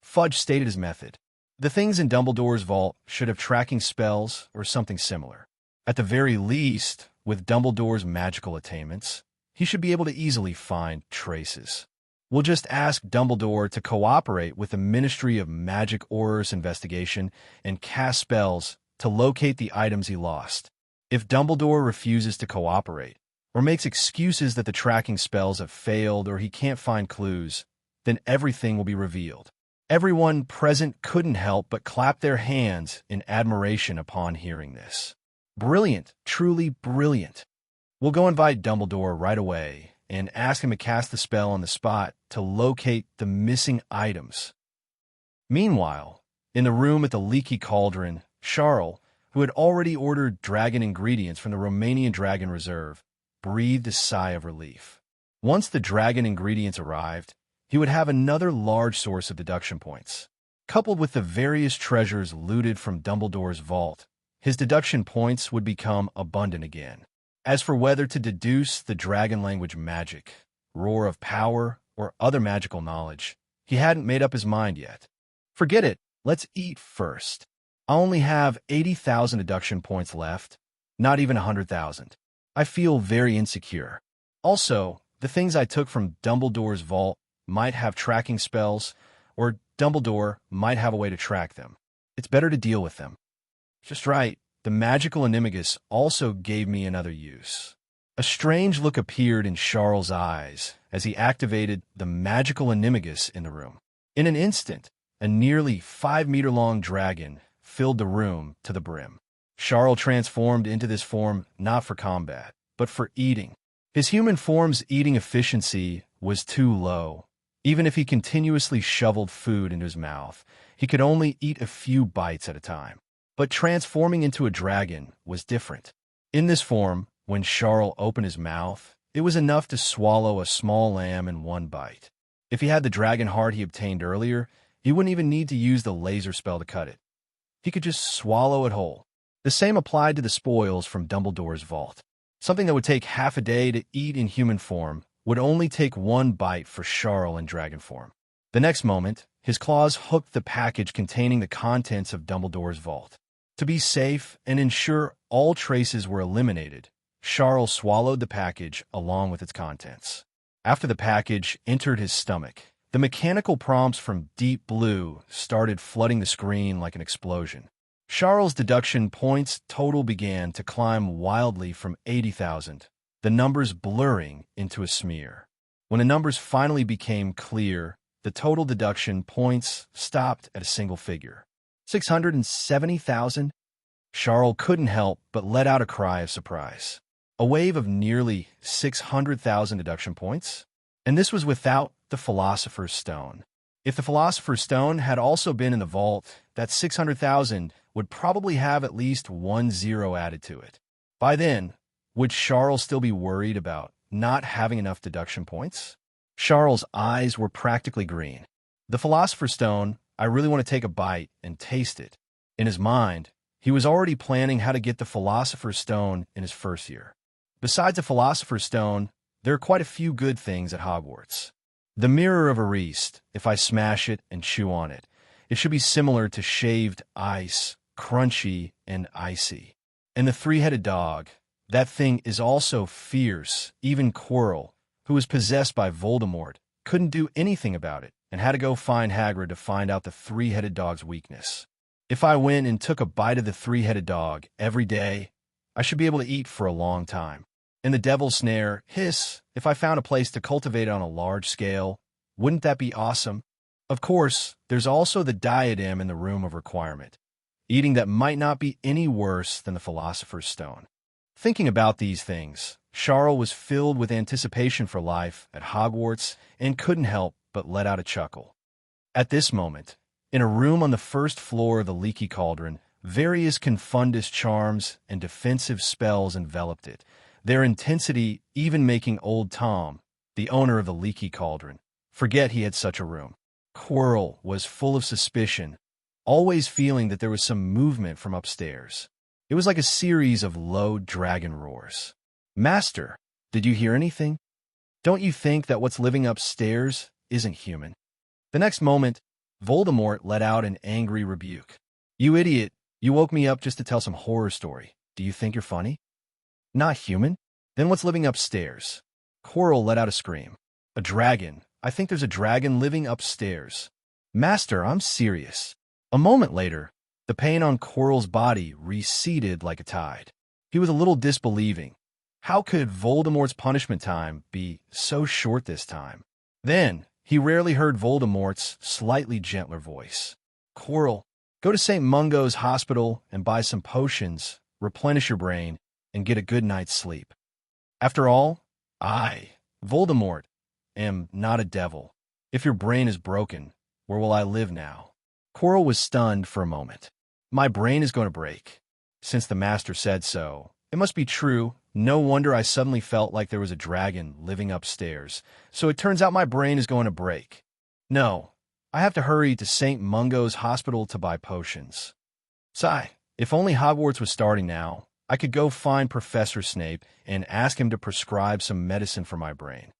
Fudge stated his method. The things in Dumbledore's vault should have tracking spells or something similar. At the very least, with Dumbledore's magical attainments, he should be able to easily find traces. We'll just ask Dumbledore to cooperate with the Ministry of Magic Aurors investigation and cast spells to locate the items he lost. If Dumbledore refuses to cooperate, or makes excuses that the tracking spells have failed or he can't find clues, then everything will be revealed. Everyone present couldn't help but clap their hands in admiration upon hearing this. Brilliant, truly brilliant. We'll go invite Dumbledore right away and ask him to cast the spell on the spot to locate the missing items. Meanwhile, in the room at the Leaky Cauldron, Charle, who had already ordered dragon ingredients from the Romanian Dragon Reserve, breathed a sigh of relief. Once the dragon ingredients arrived, he would have another large source of deduction points. Coupled with the various treasures looted from Dumbledore's vault, his deduction points would become abundant again. As for whether to deduce the dragon language magic, roar of power, or other magical knowledge, he hadn't made up his mind yet. Forget it, let's eat first. I only have 80,000 deduction points left, not even 100,000. I feel very insecure. Also, the things I took from Dumbledore's vault might have tracking spells, or Dumbledore might have a way to track them. It's better to deal with them. Just right, the magical animagus also gave me another use. A strange look appeared in Charles' eyes as he activated the magical animagus in the room. In an instant, a nearly 5-meter-long dragon filled the room to the brim. Charle transformed into this form not for combat, but for eating. His human form's eating efficiency was too low. Even if he continuously shoveled food into his mouth, he could only eat a few bites at a time. But transforming into a dragon was different. In this form, when Charle opened his mouth, it was enough to swallow a small lamb in one bite. If he had the dragon heart he obtained earlier, he wouldn't even need to use the laser spell to cut it. He could just swallow it whole. The same applied to the spoils from Dumbledore's vault. Something that would take half a day to eat in human form would only take one bite for Charle in dragon form. The next moment, his claws hooked the package containing the contents of Dumbledore's vault. To be safe and ensure all traces were eliminated, Charle swallowed the package along with its contents. After the package entered his stomach, the mechanical prompts from Deep Blue started flooding the screen like an explosion. Charle's deduction points total began to climb wildly from 80,000, the numbers blurring into a smear. When the numbers finally became clear, the total deduction points stopped at a single figure. 670,000? Charle couldn't help but let out a cry of surprise. A wave of nearly 600,000 deduction points? And this was without the Philosopher's Stone. If the Philosopher's Stone had also been in the vault, that 600,000 would probably have at least 1 0 added to it. By then, would Charle still be worried about not having enough deduction points? Charle's eyes were practically green. The Philosopher's Stone, I really want to take a bite and taste it. In his mind, he was already planning how to get the Philosopher's Stone in his first year. Besides the Philosopher's Stone, there are quite a few good things at Hogwarts. The Mirror of Ariste, if I smash it and chew on it, it should be similar to shaved ice, crunchy and icy. And the three-headed dog, that thing is also fierce. Even Quirrell, who was possessed by Voldemort, couldn't do anything about it and had to go find Hagrid to find out the three-headed dog's weakness. If I went and took a bite of the three-headed dog every day, I should be able to eat for a long time. And the Devil's Snare, hiss, if I found a place to cultivate it on a large scale, wouldn't that be awesome? Of course, there's also the diadem in the Room of Requirement. Eating that might not be any worse than the Philosopher's Stone. Thinking about these things, Charle was filled with anticipation for life at Hogwarts and couldn't help but let out a chuckle. At this moment, in a room on the first floor of the Leaky Cauldron, various confundus charms and defensive spells enveloped it, their intensity even making old Tom, the owner of the Leaky Cauldron, forget he had such a room. Quirrell was full of suspicion, always feeling that there was some movement from upstairs. It was like a series of low dragon roars. Master, did you hear anything? Don't you think that what's living upstairs isn't human? The next moment, Voldemort let out an angry rebuke. You idiot, you woke me up just to tell some horror story. Do you think you're funny? Not human? Then what's living upstairs? Quirrell let out a scream. A dragon. I think there's a dragon living upstairs. Master, I'm serious. A moment later, the pain on Quirrell's body receded like a tide. He was a little disbelieving. How could Voldemort's punishment time be so short this time? Then, he rarely heard Voldemort's slightly gentler voice. Quirrell, go to St. Mungo's hospital and buy some potions, replenish your brain, and get a good night's sleep. After all, I, Voldemort, am not a devil. If your brain is broken, where will I live now? Quirrell was stunned for a moment. My brain is going to break. Since the master said so, it must be true. No wonder I suddenly felt like there was a dragon living upstairs. So it turns out my brain is going to break. No, I have to hurry to St. Mungo's hospital to buy potions. Sigh, if only Hogwarts was starting now, I could go find Professor Snape and ask him to prescribe some medicine for my brain.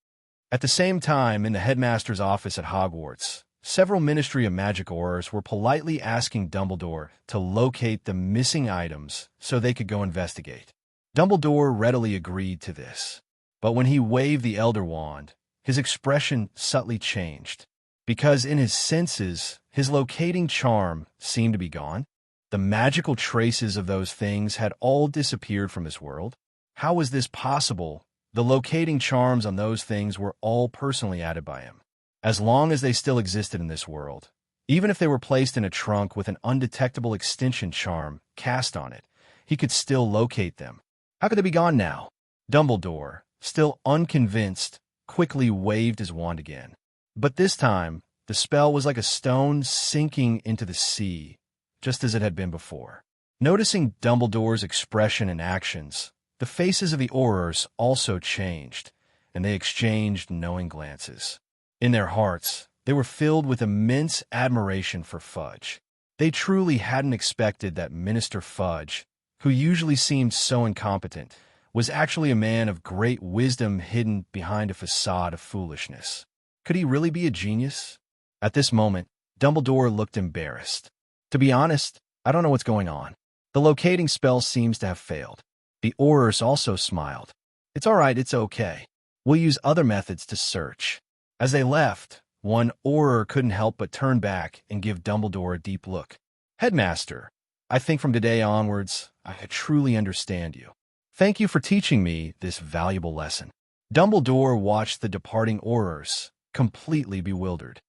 At the same time, in the headmaster's office at Hogwarts, several Ministry of Magic Aurors were politely asking Dumbledore to locate the missing items so they could go investigate. Dumbledore readily agreed to this, but when he waved the Elder Wand, his expression subtly changed, because in his senses, his locating charm seemed to be gone. The magical traces of those things had all disappeared from this world. How was this possible? The locating charms on those things were all personally added by him. As long as they still existed in this world, even if they were placed in a trunk with an undetectable extinction charm cast on it, he could still locate them. How could they be gone now? Dumbledore, still unconvinced, quickly waved his wand again. But this time, the spell was like a stone sinking into the sea, just as it had been before. Noticing Dumbledore's expression and actions, the faces of the Aurors also changed, and they exchanged knowing glances. In their hearts, they were filled with immense admiration for Fudge. They truly hadn't expected that Minister Fudge, who usually seemed so incompetent, was actually a man of great wisdom hidden behind a facade of foolishness. Could he really be a genius? At this moment, Dumbledore looked embarrassed. To be honest, I don't know what's going on. The locating spell seems to have failed. The Aurors also smiled. It's all right, it's okay. We'll use other methods to search. As they left, one Auror couldn't help but turn back and give Dumbledore a deep look. Headmaster, I think from today onwards, I truly understand you. Thank you for teaching me this valuable lesson. Dumbledore watched the departing Aurors, completely bewildered.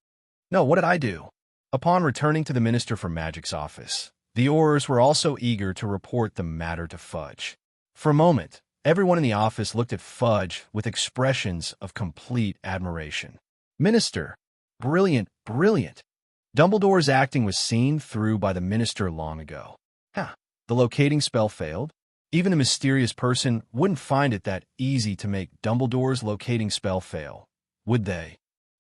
No, what did I do? Upon returning to the Minister for Magic's office, the Aurors were also eager to report the matter to Fudge. For a moment, everyone in the office looked at Fudge with expressions of complete admiration. Minister, brilliant, brilliant. Dumbledore's acting was seen through by the Minister long ago. The locating spell failed? Even a mysterious person wouldn't find it that easy to make Dumbledore's locating spell fail, would they?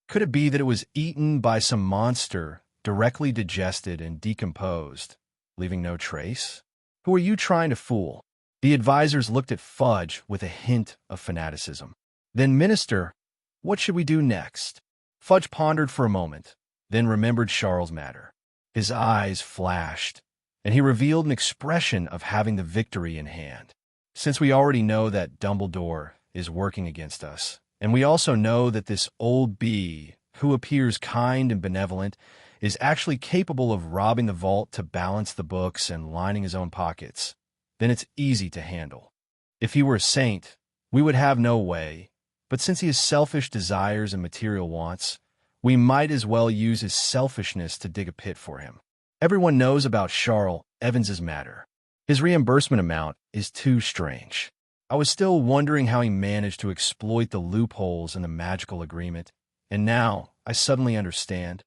Could it be that it was eaten by some monster, directly digested and decomposed, leaving no trace? Who are you trying to fool? The advisors looked at Fudge with a hint of fanaticism. Then, Minister, what should we do next? Fudge pondered for a moment, then remembered Charles' matter. His eyes flashed, and he revealed an expression of having the victory in hand. Since we already know that Dumbledore is working against us, and we also know that this old bee, who appears kind and benevolent, is actually capable of robbing the vault to balance the books and lining his own pockets, then it's easy to handle. If he were a saint, we would have no way, but since he has selfish desires and material wants, we might as well use his selfishness to dig a pit for him. Everyone knows about Charle Evans's matter. His reimbursement amount is too strange. I was still wondering how he managed to exploit the loopholes in the magical agreement, and now I suddenly understand.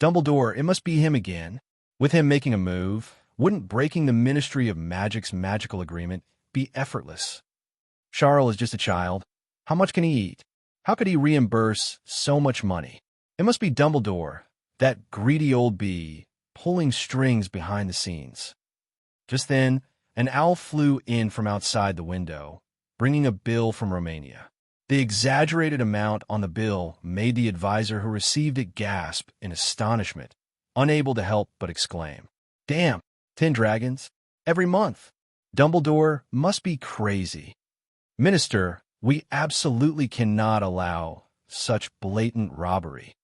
Dumbledore, it must be him again. With him making a move, wouldn't breaking the Ministry of Magic's magical agreement be effortless? Charle is just a child. How much can he eat? How could he reimburse so much money? It must be Dumbledore, that greedy old bee, pulling strings behind the scenes. Just then, an owl flew in from outside the window, bringing a bill from Romania. The exaggerated amount on the bill made the advisor who received it gasp in astonishment, unable to help but exclaim, "Damn, 10 dragons? Every month? Dumbledore must be crazy." Minister, we absolutely cannot allow such blatant robbery.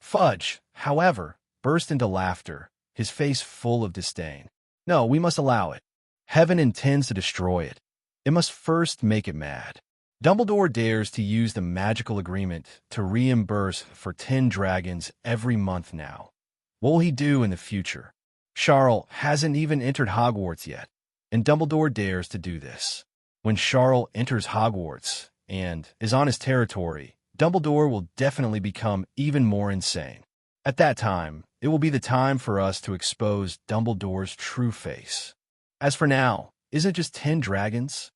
Fudge, however, burst into laughter, his face full of disdain. No, we must allow it. Heaven intends to destroy it. It must first make it mad. Dumbledore dares to use the magical agreement to reimburse for 10 dragons every month now. What will he do in the future? Charle hasn't even entered Hogwarts yet, and Dumbledore dares to do this. When Charle enters Hogwarts and is on his territory, Dumbledore will definitely become even more insane. At that time, it will be the time for us to expose Dumbledore's true face. As for now, isn't it just 10 dragons?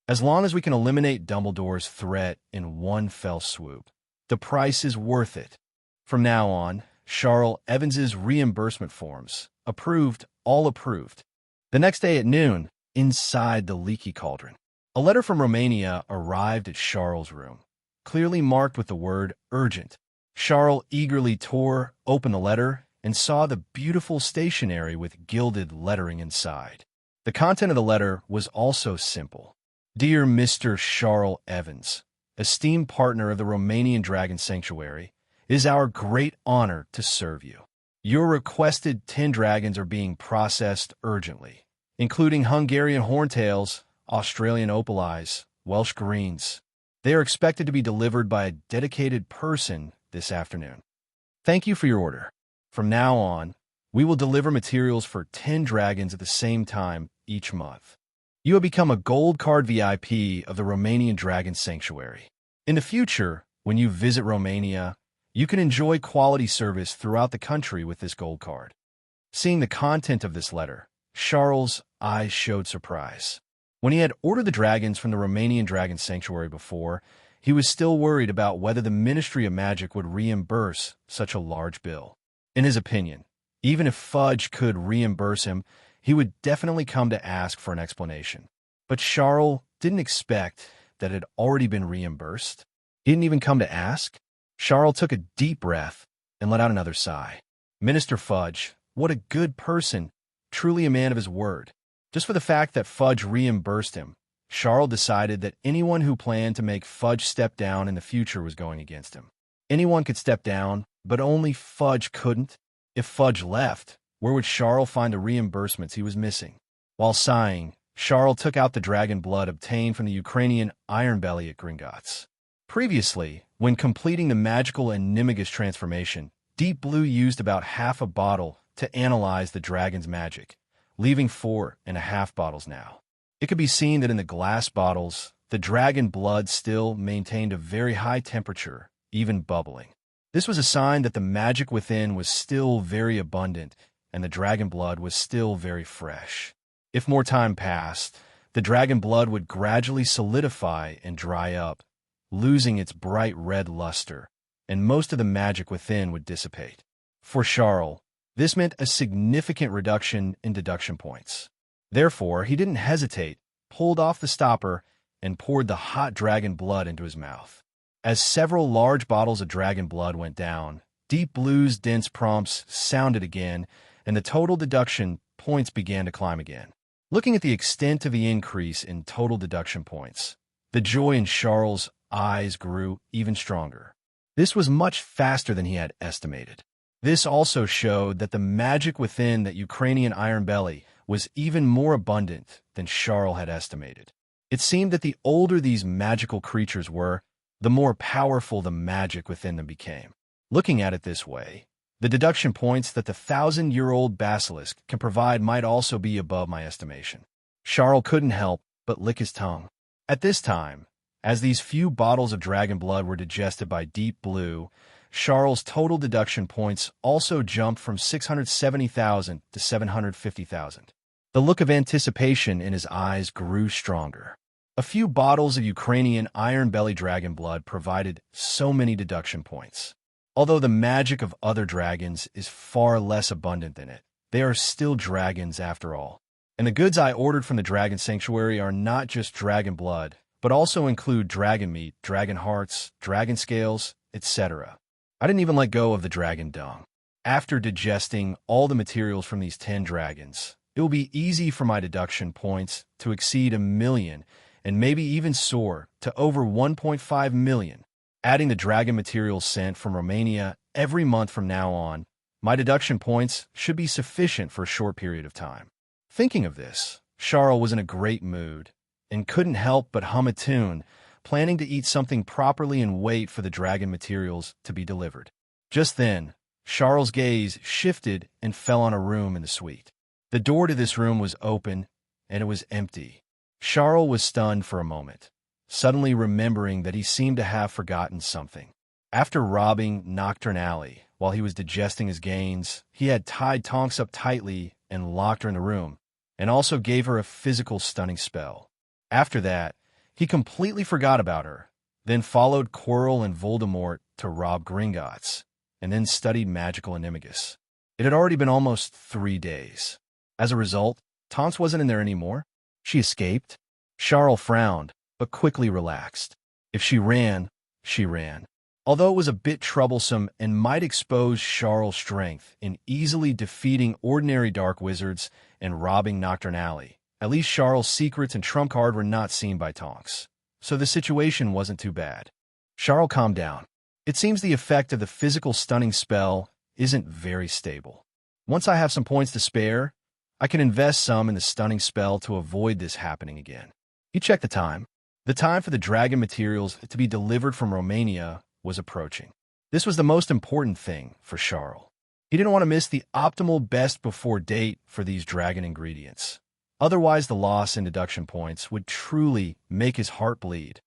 As long as we can eliminate Dumbledore's threat in one fell swoop, the price is worth it. From now on, Charle Evans's reimbursement forms, approved, all approved. The next day at noon, inside the leaky cauldron, a letter from Romania arrived at Charles' room, clearly marked with the word urgent. Charle eagerly tore open the letter and saw the beautiful stationery with gilded lettering inside. The content of the letter was also simple. Dear Mr. Charle Evans, esteemed partner of the Romanian Dragon Sanctuary, it is our great honor to serve you. Your requested 10 dragons are being processed urgently, including Hungarian horntails, Australian opal eyes, Welsh greens, They are expected to be delivered by a dedicated person this afternoon. Thank you for your order. From now on, we will deliver materials for 10 dragons at the same time each month. You have become a gold card VIP of the Romanian Dragon Sanctuary. In the future, when you visit Romania, you can enjoy quality service throughout the country with this gold card. Seeing the content of this letter, Charles' eyes showed surprise. When he had ordered the dragons from the Romanian Dragon Sanctuary before, he was still worried about whether the Ministry of Magic would reimburse such a large bill. In his opinion, even if Fudge could reimburse him, he would definitely come to ask for an explanation. But Charle didn't expect that it had already been reimbursed. He didn't even come to ask. Charle took a deep breath and let out another sigh. Minister Fudge, what a good person, truly a man of his word. Just for the fact that Fudge reimbursed him, Charle decided that anyone who planned to make Fudge step down in the future was going against him. Anyone could step down, but only Fudge couldn't. If Fudge left, where would Charle find the reimbursements he was missing? While sighing, Charle took out the dragon blood obtained from the Ukrainian Iron Belly at Gringotts. Previously, when completing the magical Animagus transformation, Deep Blue used about half a bottle to analyze the dragon's magic, leaving 4.5 bottles now. It could be seen that in the glass bottles, the dragon blood still maintained a very high temperature, even bubbling. This was a sign that the magic within was still very abundant and the dragon blood was still very fresh. If more time passed, the dragon blood would gradually solidify and dry up, losing its bright red luster, and most of the magic within would dissipate. For Charle, this meant a significant reduction in deduction points. Therefore, he didn't hesitate, pulled off the stopper, and poured the hot dragon blood into his mouth. As several large bottles of dragon blood went down, Deep Blue's dense prompts sounded again, and the total deduction points began to climb again. Looking at the extent of the increase in total deduction points, the joy in Charles' eyes grew even stronger. This was much faster than he had estimated. This also showed that the magic within that Ukrainian Iron Belly was even more abundant than Charle had estimated. It seemed that the older these magical creatures were, the more powerful the magic within them became. Looking at it this way, the deduction points that the 1,000-year-old basilisk can provide might also be above my estimation. Charle couldn't help but lick his tongue. At this time, as these few bottles of dragon blood were digested by Deep Blue, Charle's total deduction points also jumped from 670,000 to 750,000. The look of anticipation in his eyes grew stronger. A few bottles of Ukrainian Iron Belly dragon blood provided so many deduction points. Although the magic of other dragons is far less abundant than it, they are still dragons after all. And the goods I ordered from the Dragon Sanctuary are not just dragon blood, but also include dragon meat, dragon hearts, dragon scales, etc. I didn't even let go of the dragon dung. After digesting all the materials from these 10 dragons, it will be easy for my deduction points to exceed 1 million and maybe even soar to over 1.5 million. Adding the dragon materials sent from Romania every month from now on, my deduction points should be sufficient for a short period of time. Thinking of this, Charle was in a great mood and couldn't help but hum a tune, planning to eat something properly and wait for the dragon materials to be delivered. Just then, Charle's gaze shifted and fell on a room in the suite. The door to this room was open, and it was empty. Charle was stunned for a moment, suddenly remembering that he seemed to have forgotten something. After robbing Nocturne Alley while he was digesting his gains, he had tied Tonks up tightly and locked her in the room, and also gave her a physical stunning spell. After that, he completely forgot about her, then followed Quirrell and Voldemort to rob Gringotts, and then studied magical Animagus. It had already been almost 3 days. As a result, Tonks wasn't in there anymore. She escaped. Charle frowned, but quickly relaxed. If she ran, she ran. Although it was a bit troublesome and might expose Charle's strength in easily defeating ordinary dark wizards and robbing Nocturne Alley, at least Charle's secrets and trump card were not seen by Tonks, so the situation wasn't too bad. Charle calmed down. It seems the effect of the physical stunning spell isn't very stable. Once I have some points to spare, I can invest some in the stunning spell to avoid this happening again. He checked the time. The time for the dragon materials to be delivered from Romania was approaching. This was the most important thing for Charle. He didn't want to miss the optimal best before date for these dragon ingredients. Otherwise, the loss in deduction points would truly make his heart bleed.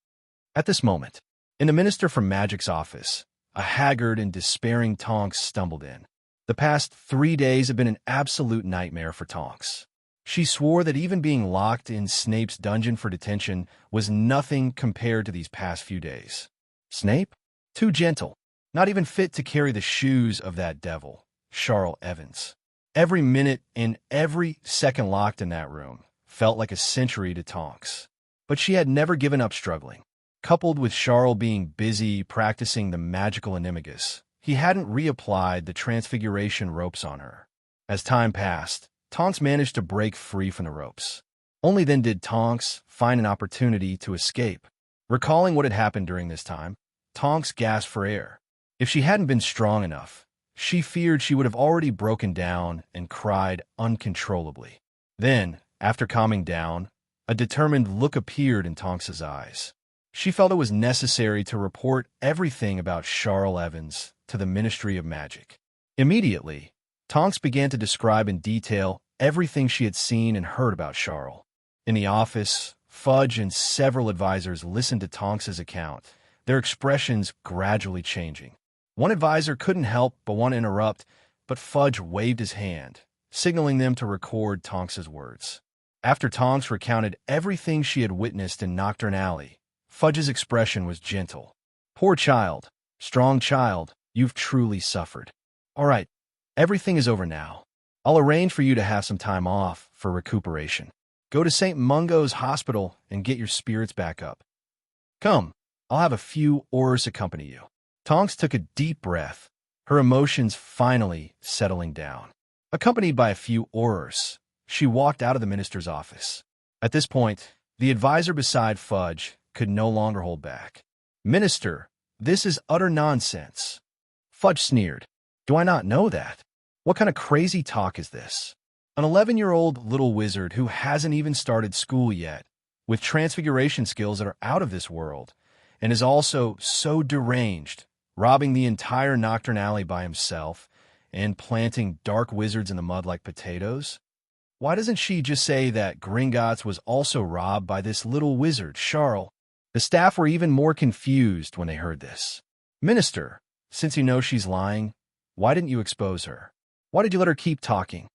At this moment, in the Minister for Magic's office, a haggard and despairing Tonks stumbled in. The past 3 days had been an absolute nightmare for Tonks. She swore that even being locked in Snape's dungeon for detention was nothing compared to these past few days. Snape? Too gentle. Not even fit to carry the shoes of that devil, Charle Evans. Every minute and every second locked in that room felt like a century to Tonks. But she had never given up struggling. Coupled with Charle being busy practicing the magical animagus, he hadn't reapplied the transfiguration ropes on her. As time passed, Tonks managed to break free from the ropes. Only then did Tonks find an opportunity to escape. Recalling what had happened during this time, Tonks gasped for air. If she hadn't been strong enough, she feared she would have already broken down and cried uncontrollably. Then, after calming down, a determined look appeared in Tonks's eyes. She felt it was necessary to report everything about Charle Evans to the Ministry of Magic. Immediately, Tonks began to describe in detail everything she had seen and heard about Charle. In the office, Fudge and several advisors listened to Tonks's account, their expressions gradually changing. One advisor couldn't help but want to interrupt, but Fudge waved his hand, signaling them to record Tonks's words. After Tonks recounted everything she had witnessed in Nocturne Alley, Fudge's expression was gentle. Poor child, strong child, you've truly suffered. All right, everything is over now. I'll arrange for you to have some time off for recuperation. Go to St. Mungo's Hospital and get your spirits back up. Come, I'll have a few Aurors accompany you. Tonks took a deep breath, her emotions finally settling down. Accompanied by a few Aurors, she walked out of the minister's office. At this point, the advisor beside Fudge could no longer hold back. Minister, this is utter nonsense. Fudge sneered. Do I not know that? What kind of crazy talk is this? An 11-year-old little wizard who hasn't even started school yet, with transfiguration skills that are out of this world, and is also so deranged, robbing the entire Nocturne Alley by himself and planting dark wizards in the mud like potatoes? Why doesn't she just say that Gringotts was also robbed by this little wizard, Charle? The staff were even more confused when they heard this. Minister, since you know she's lying, why didn't you expose her? Why did you let her keep talking?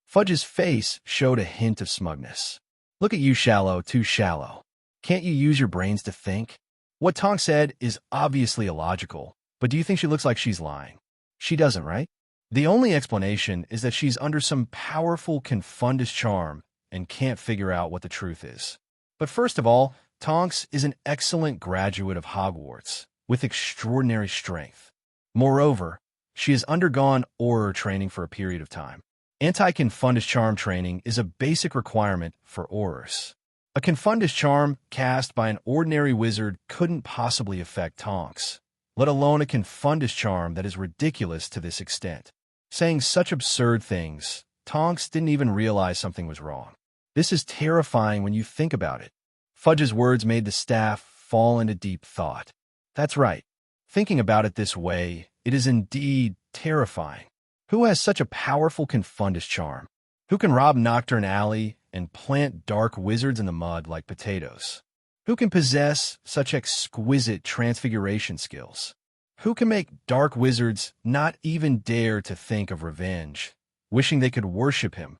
Fudge's face showed a hint of smugness. Look at you, shallow, too shallow. Can't you use your brains to think? What Tonks said is obviously illogical, but do you think she looks like she's lying? She doesn't, right? The only explanation is that she's under some powerful confundus charm and can't figure out what the truth is. But first of all, Tonks is an excellent graduate of Hogwarts, with extraordinary strength. Moreover, she has undergone Auror training for a period of time. Anti-confundus charm training is a basic requirement for Aurors. A confundus charm cast by an ordinary wizard couldn't possibly affect Tonks, let alone a confundus charm that is ridiculous to this extent. Saying such absurd things, Tonks didn't even realize something was wrong. This is terrifying when you think about it. Fudge's words made the staff fall into deep thought. That's right. Thinking about it this way, it is indeed terrifying. Who has such a powerful confundus charm? Who can rob Nocturne Alley and plant dark wizards in the mud like potatoes? Who can possess such exquisite transfiguration skills? Who can make dark wizards not even dare to think of revenge, wishing they could worship him,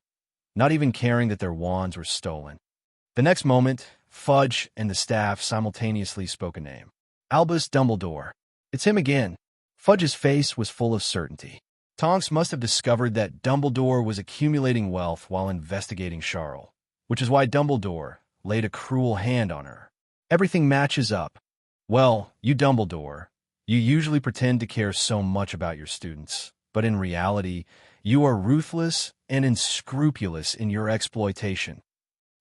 not even caring that their wands were stolen? The next moment, Fudge and the staff simultaneously spoke a name. Albus Dumbledore. It's him again. Fudge's face was full of certainty. Tonks must have discovered that Dumbledore was accumulating wealth while investigating Charle, which is why Dumbledore laid a cruel hand on her. Everything matches up. Well, you Dumbledore, you usually pretend to care so much about your students, but in reality, you are ruthless and unscrupulous in your exploitation.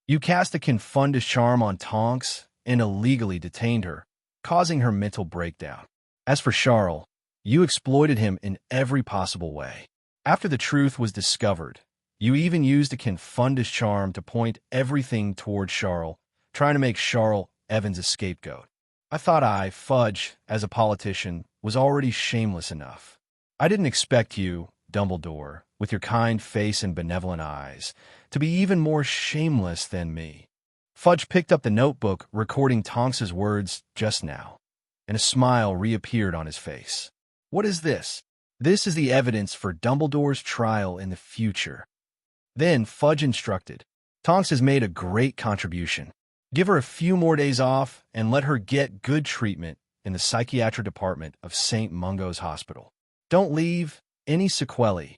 You cast a confundus charm on Tonks and illegally detained her, causing her mental breakdown. As for Charle, you exploited him in every possible way. After the truth was discovered, you even used a confundus charm to point everything toward Charle, trying to make Charle Evans a scapegoat. I thought Fudge, as a politician, was already shameless enough. I didn't expect you, Dumbledore, with your kind face and benevolent eyes, to be even more shameless than me. Fudge picked up the notebook recording Tonks's words just now, and a smile reappeared on his face. What is this? This is the evidence for Dumbledore's trial in the future. Then Fudge instructed, Tonks has made a great contribution. Give her a few more days off and let her get good treatment in the psychiatric department of St. Mungo's Hospital. Don't leave any sequelae.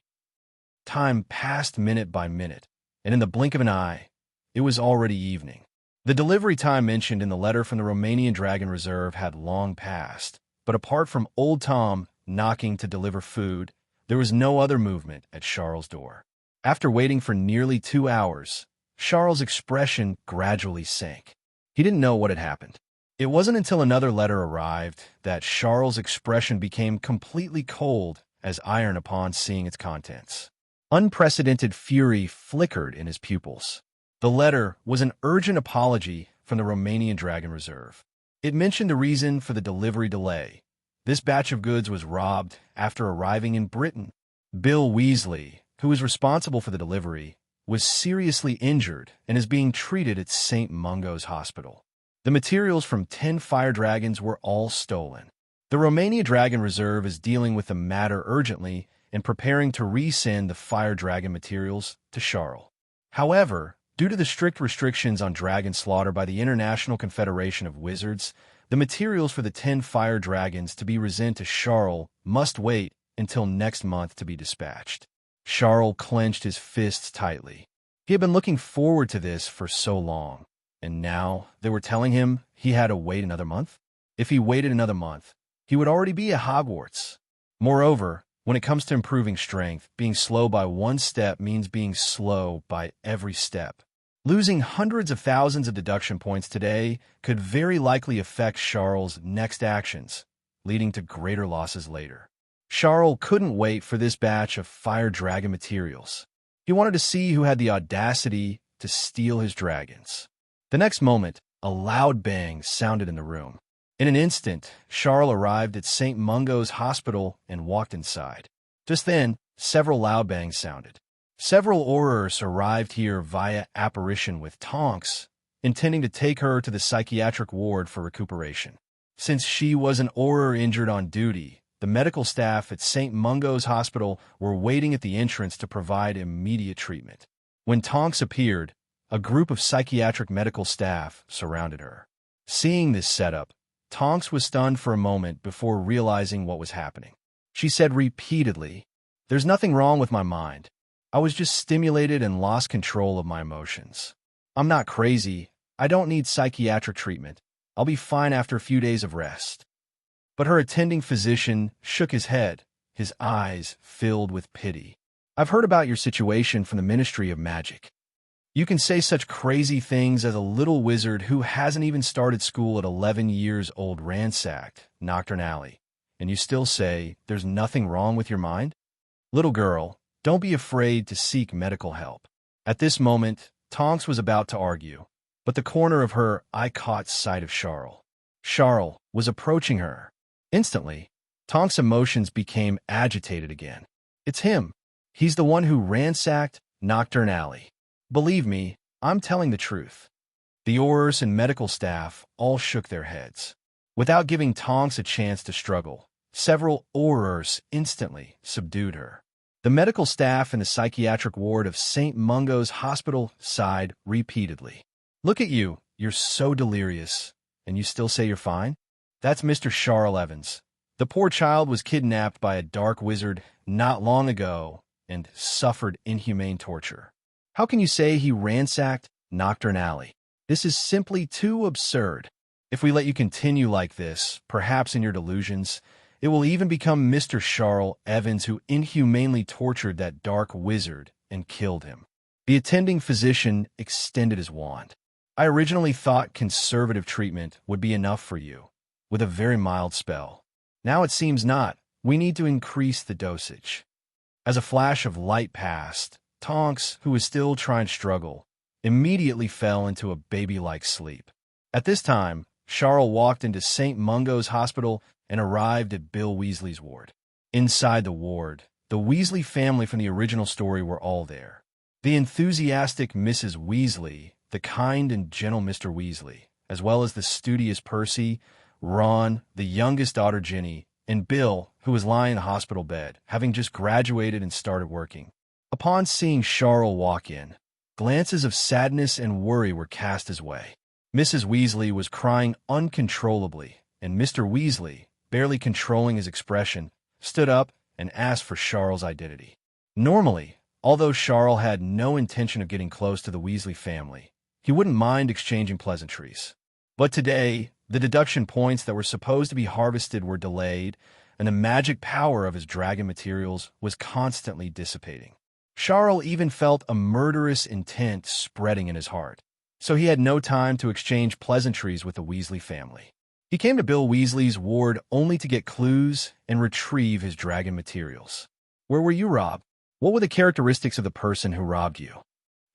Time passed minute by minute, and in the blink of an eye, it was already evening. The delivery time mentioned in the letter from the Romanian Dragon Reserve had long passed, but apart from old Tom knocking to deliver food, there was no other movement at Charle's door. After waiting for nearly 2 hours, Charle's expression gradually sank. He didn't know what had happened. It wasn't until another letter arrived that Charle's expression became completely cold as iron upon seeing its contents. Unprecedented fury flickered in his pupils. The letter was an urgent apology from the Romanian Dragon Reserve. It mentioned the reason for the delivery delay. This batch of goods was robbed after arriving in Britain. Bill Weasley, who was responsible for the delivery, was seriously injured and is being treated at St. Mungo's Hospital. The materials from 10 fire dragons were all stolen. The Romania Dragon Reserve is dealing with the matter urgently and preparing to resend the fire dragon materials to Charle. However, due to the strict restrictions on dragon slaughter by the International Confederation of Wizards, the materials for the 10 fire dragons to be resent to Charle must wait until next month to be dispatched. Charle clenched his fists tightly. He had been looking forward to this for so long, and now they were telling him he had to wait another month? If he waited another month, he would already be at Hogwarts. Moreover, when it comes to improving strength, being slow by one step means being slow by every step. Losing hundreds of thousands of deduction points today could very likely affect Charle's next actions, leading to greater losses later. Charle couldn't wait for this batch of fire dragon materials. He wanted to see who had the audacity to steal his dragons. The next moment, a loud bang sounded in the room. In an instant, Charle arrived at St. Mungo's Hospital and walked inside. Just then, several loud bangs sounded. Several Aurors arrived here via apparition with Tonks, intending to take her to the psychiatric ward for recuperation. Since she was an Auror injured on duty, the medical staff at St. Mungo's Hospital were waiting at the entrance to provide immediate treatment. When Tonks appeared, a group of psychiatric medical staff surrounded her. Seeing this setup, Tonks was stunned for a moment before realizing what was happening. She said repeatedly, "There's nothing wrong with my mind. I was just stimulated and lost control of my emotions. I'm not crazy. I don't need psychiatric treatment. I'll be fine after a few days of rest." But her attending physician shook his head, his eyes filled with pity. "I've heard about your situation from the Ministry of Magic. You can say such crazy things as a little wizard who hasn't even started school at 11 years old ransacked Nocturne Alley, and you still say there's nothing wrong with your mind? Little girl, don't be afraid to seek medical help." At this moment, Tonks was about to argue, but the corner of her eye caught sight of Charle. Charle was approaching her. Instantly, Tonks' emotions became agitated again. It's him. He's the one who ransacked Nocturne Alley. Believe me, I'm telling the truth. The Aurors and medical staff all shook their heads. Without giving Tonks a chance to struggle, several Aurors instantly subdued her. The medical staff in the psychiatric ward of St. Mungo's Hospital sighed repeatedly. "Look at you, you're so delirious, and you still say you're fine? That's Mr. Charle Evans. The poor child was kidnapped by a dark wizard not long ago and suffered inhumane torture. How can you say he ransacked Nocturne Alley? This is simply too absurd. If we let you continue like this, perhaps in your delusions, it will even become Mr. Charle Evans who inhumanely tortured that dark wizard and killed him." The attending physician extended his wand. "I originally thought conservative treatment would be enough for you, with a very mild spell. Now it seems not. We need to increase the dosage." As a flash of light passed, Tonks, who was still trying to struggle, immediately fell into a baby-like sleep. At this time, Charle walked into St. Mungo's Hospital and arrived at Bill Weasley's ward. Inside the ward, the Weasley family from the original story were all there. The enthusiastic Mrs. Weasley, the kind and gentle Mr. Weasley, as well as the studious Percy, Ron, the youngest daughter Ginny, and Bill, who was lying in the hospital bed, having just graduated and started working. Upon seeing Charle walk in, glances of sadness and worry were cast his way. Mrs. Weasley was crying uncontrollably, and Mr. Weasley, barely controlling his expression, stood up and asked for Charle's identity. Normally, although Charle had no intention of getting close to the Weasley family, he wouldn't mind exchanging pleasantries. But today, the deduction points that were supposed to be harvested were delayed, and the magic power of his dragon materials was constantly dissipating. Charle even felt a murderous intent spreading in his heart, so he had no time to exchange pleasantries with the Weasley family. He came to Bill Weasley's ward only to get clues and retrieve his dragon materials. "Where were you, Rob? What were the characteristics of the person who robbed you?"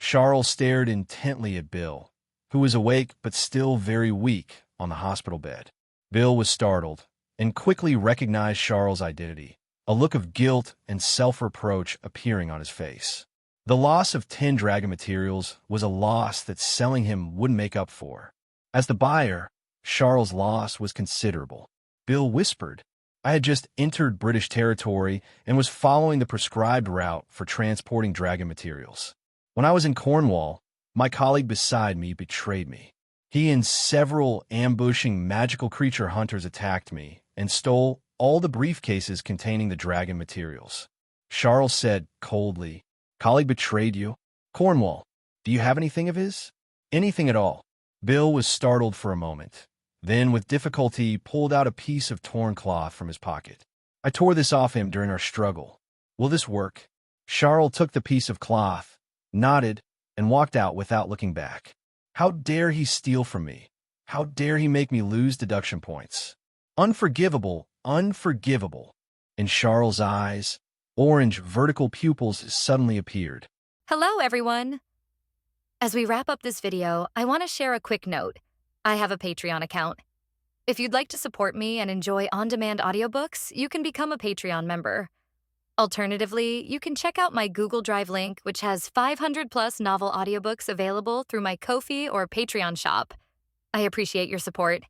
Charle stared intently at Bill, who was awake but still very weak on the hospital bed. Bill was startled and quickly recognized Charle's identity, a look of guilt and self-reproach appearing on his face. The loss of 10 dragon materials was a loss that selling him wouldn't make up for. As the buyer, Charle's loss was considerable. Bill whispered, "I had just entered British territory and was following the prescribed route for transporting dragon materials. When I was in Cornwall, my colleague beside me betrayed me. He and several ambushing magical creature hunters attacked me and stole all the briefcases containing the dragon materials." Charle said coldly, "Colleague betrayed you? Cornwall, do you have anything of his?" "Anything at all." Bill was startled for a moment, then with difficulty pulled out a piece of torn cloth from his pocket. "I tore this off him during our struggle. Will this work?" Charle took the piece of cloth, nodded, and walked out without looking back. How dare he steal from me? How dare he make me lose deduction points? Unforgivable, unforgivable. In Charle's eyes, orange vertical pupils suddenly appeared. Hello, everyone. As we wrap up this video, I want to share a quick note. I have a Patreon account. If you'd like to support me and enjoy on-demand audiobooks, you can become a Patreon member. Alternatively, you can check out my Google Drive link, which has 500+ novel audiobooks available through my Ko-fi or Patreon shop. I appreciate your support.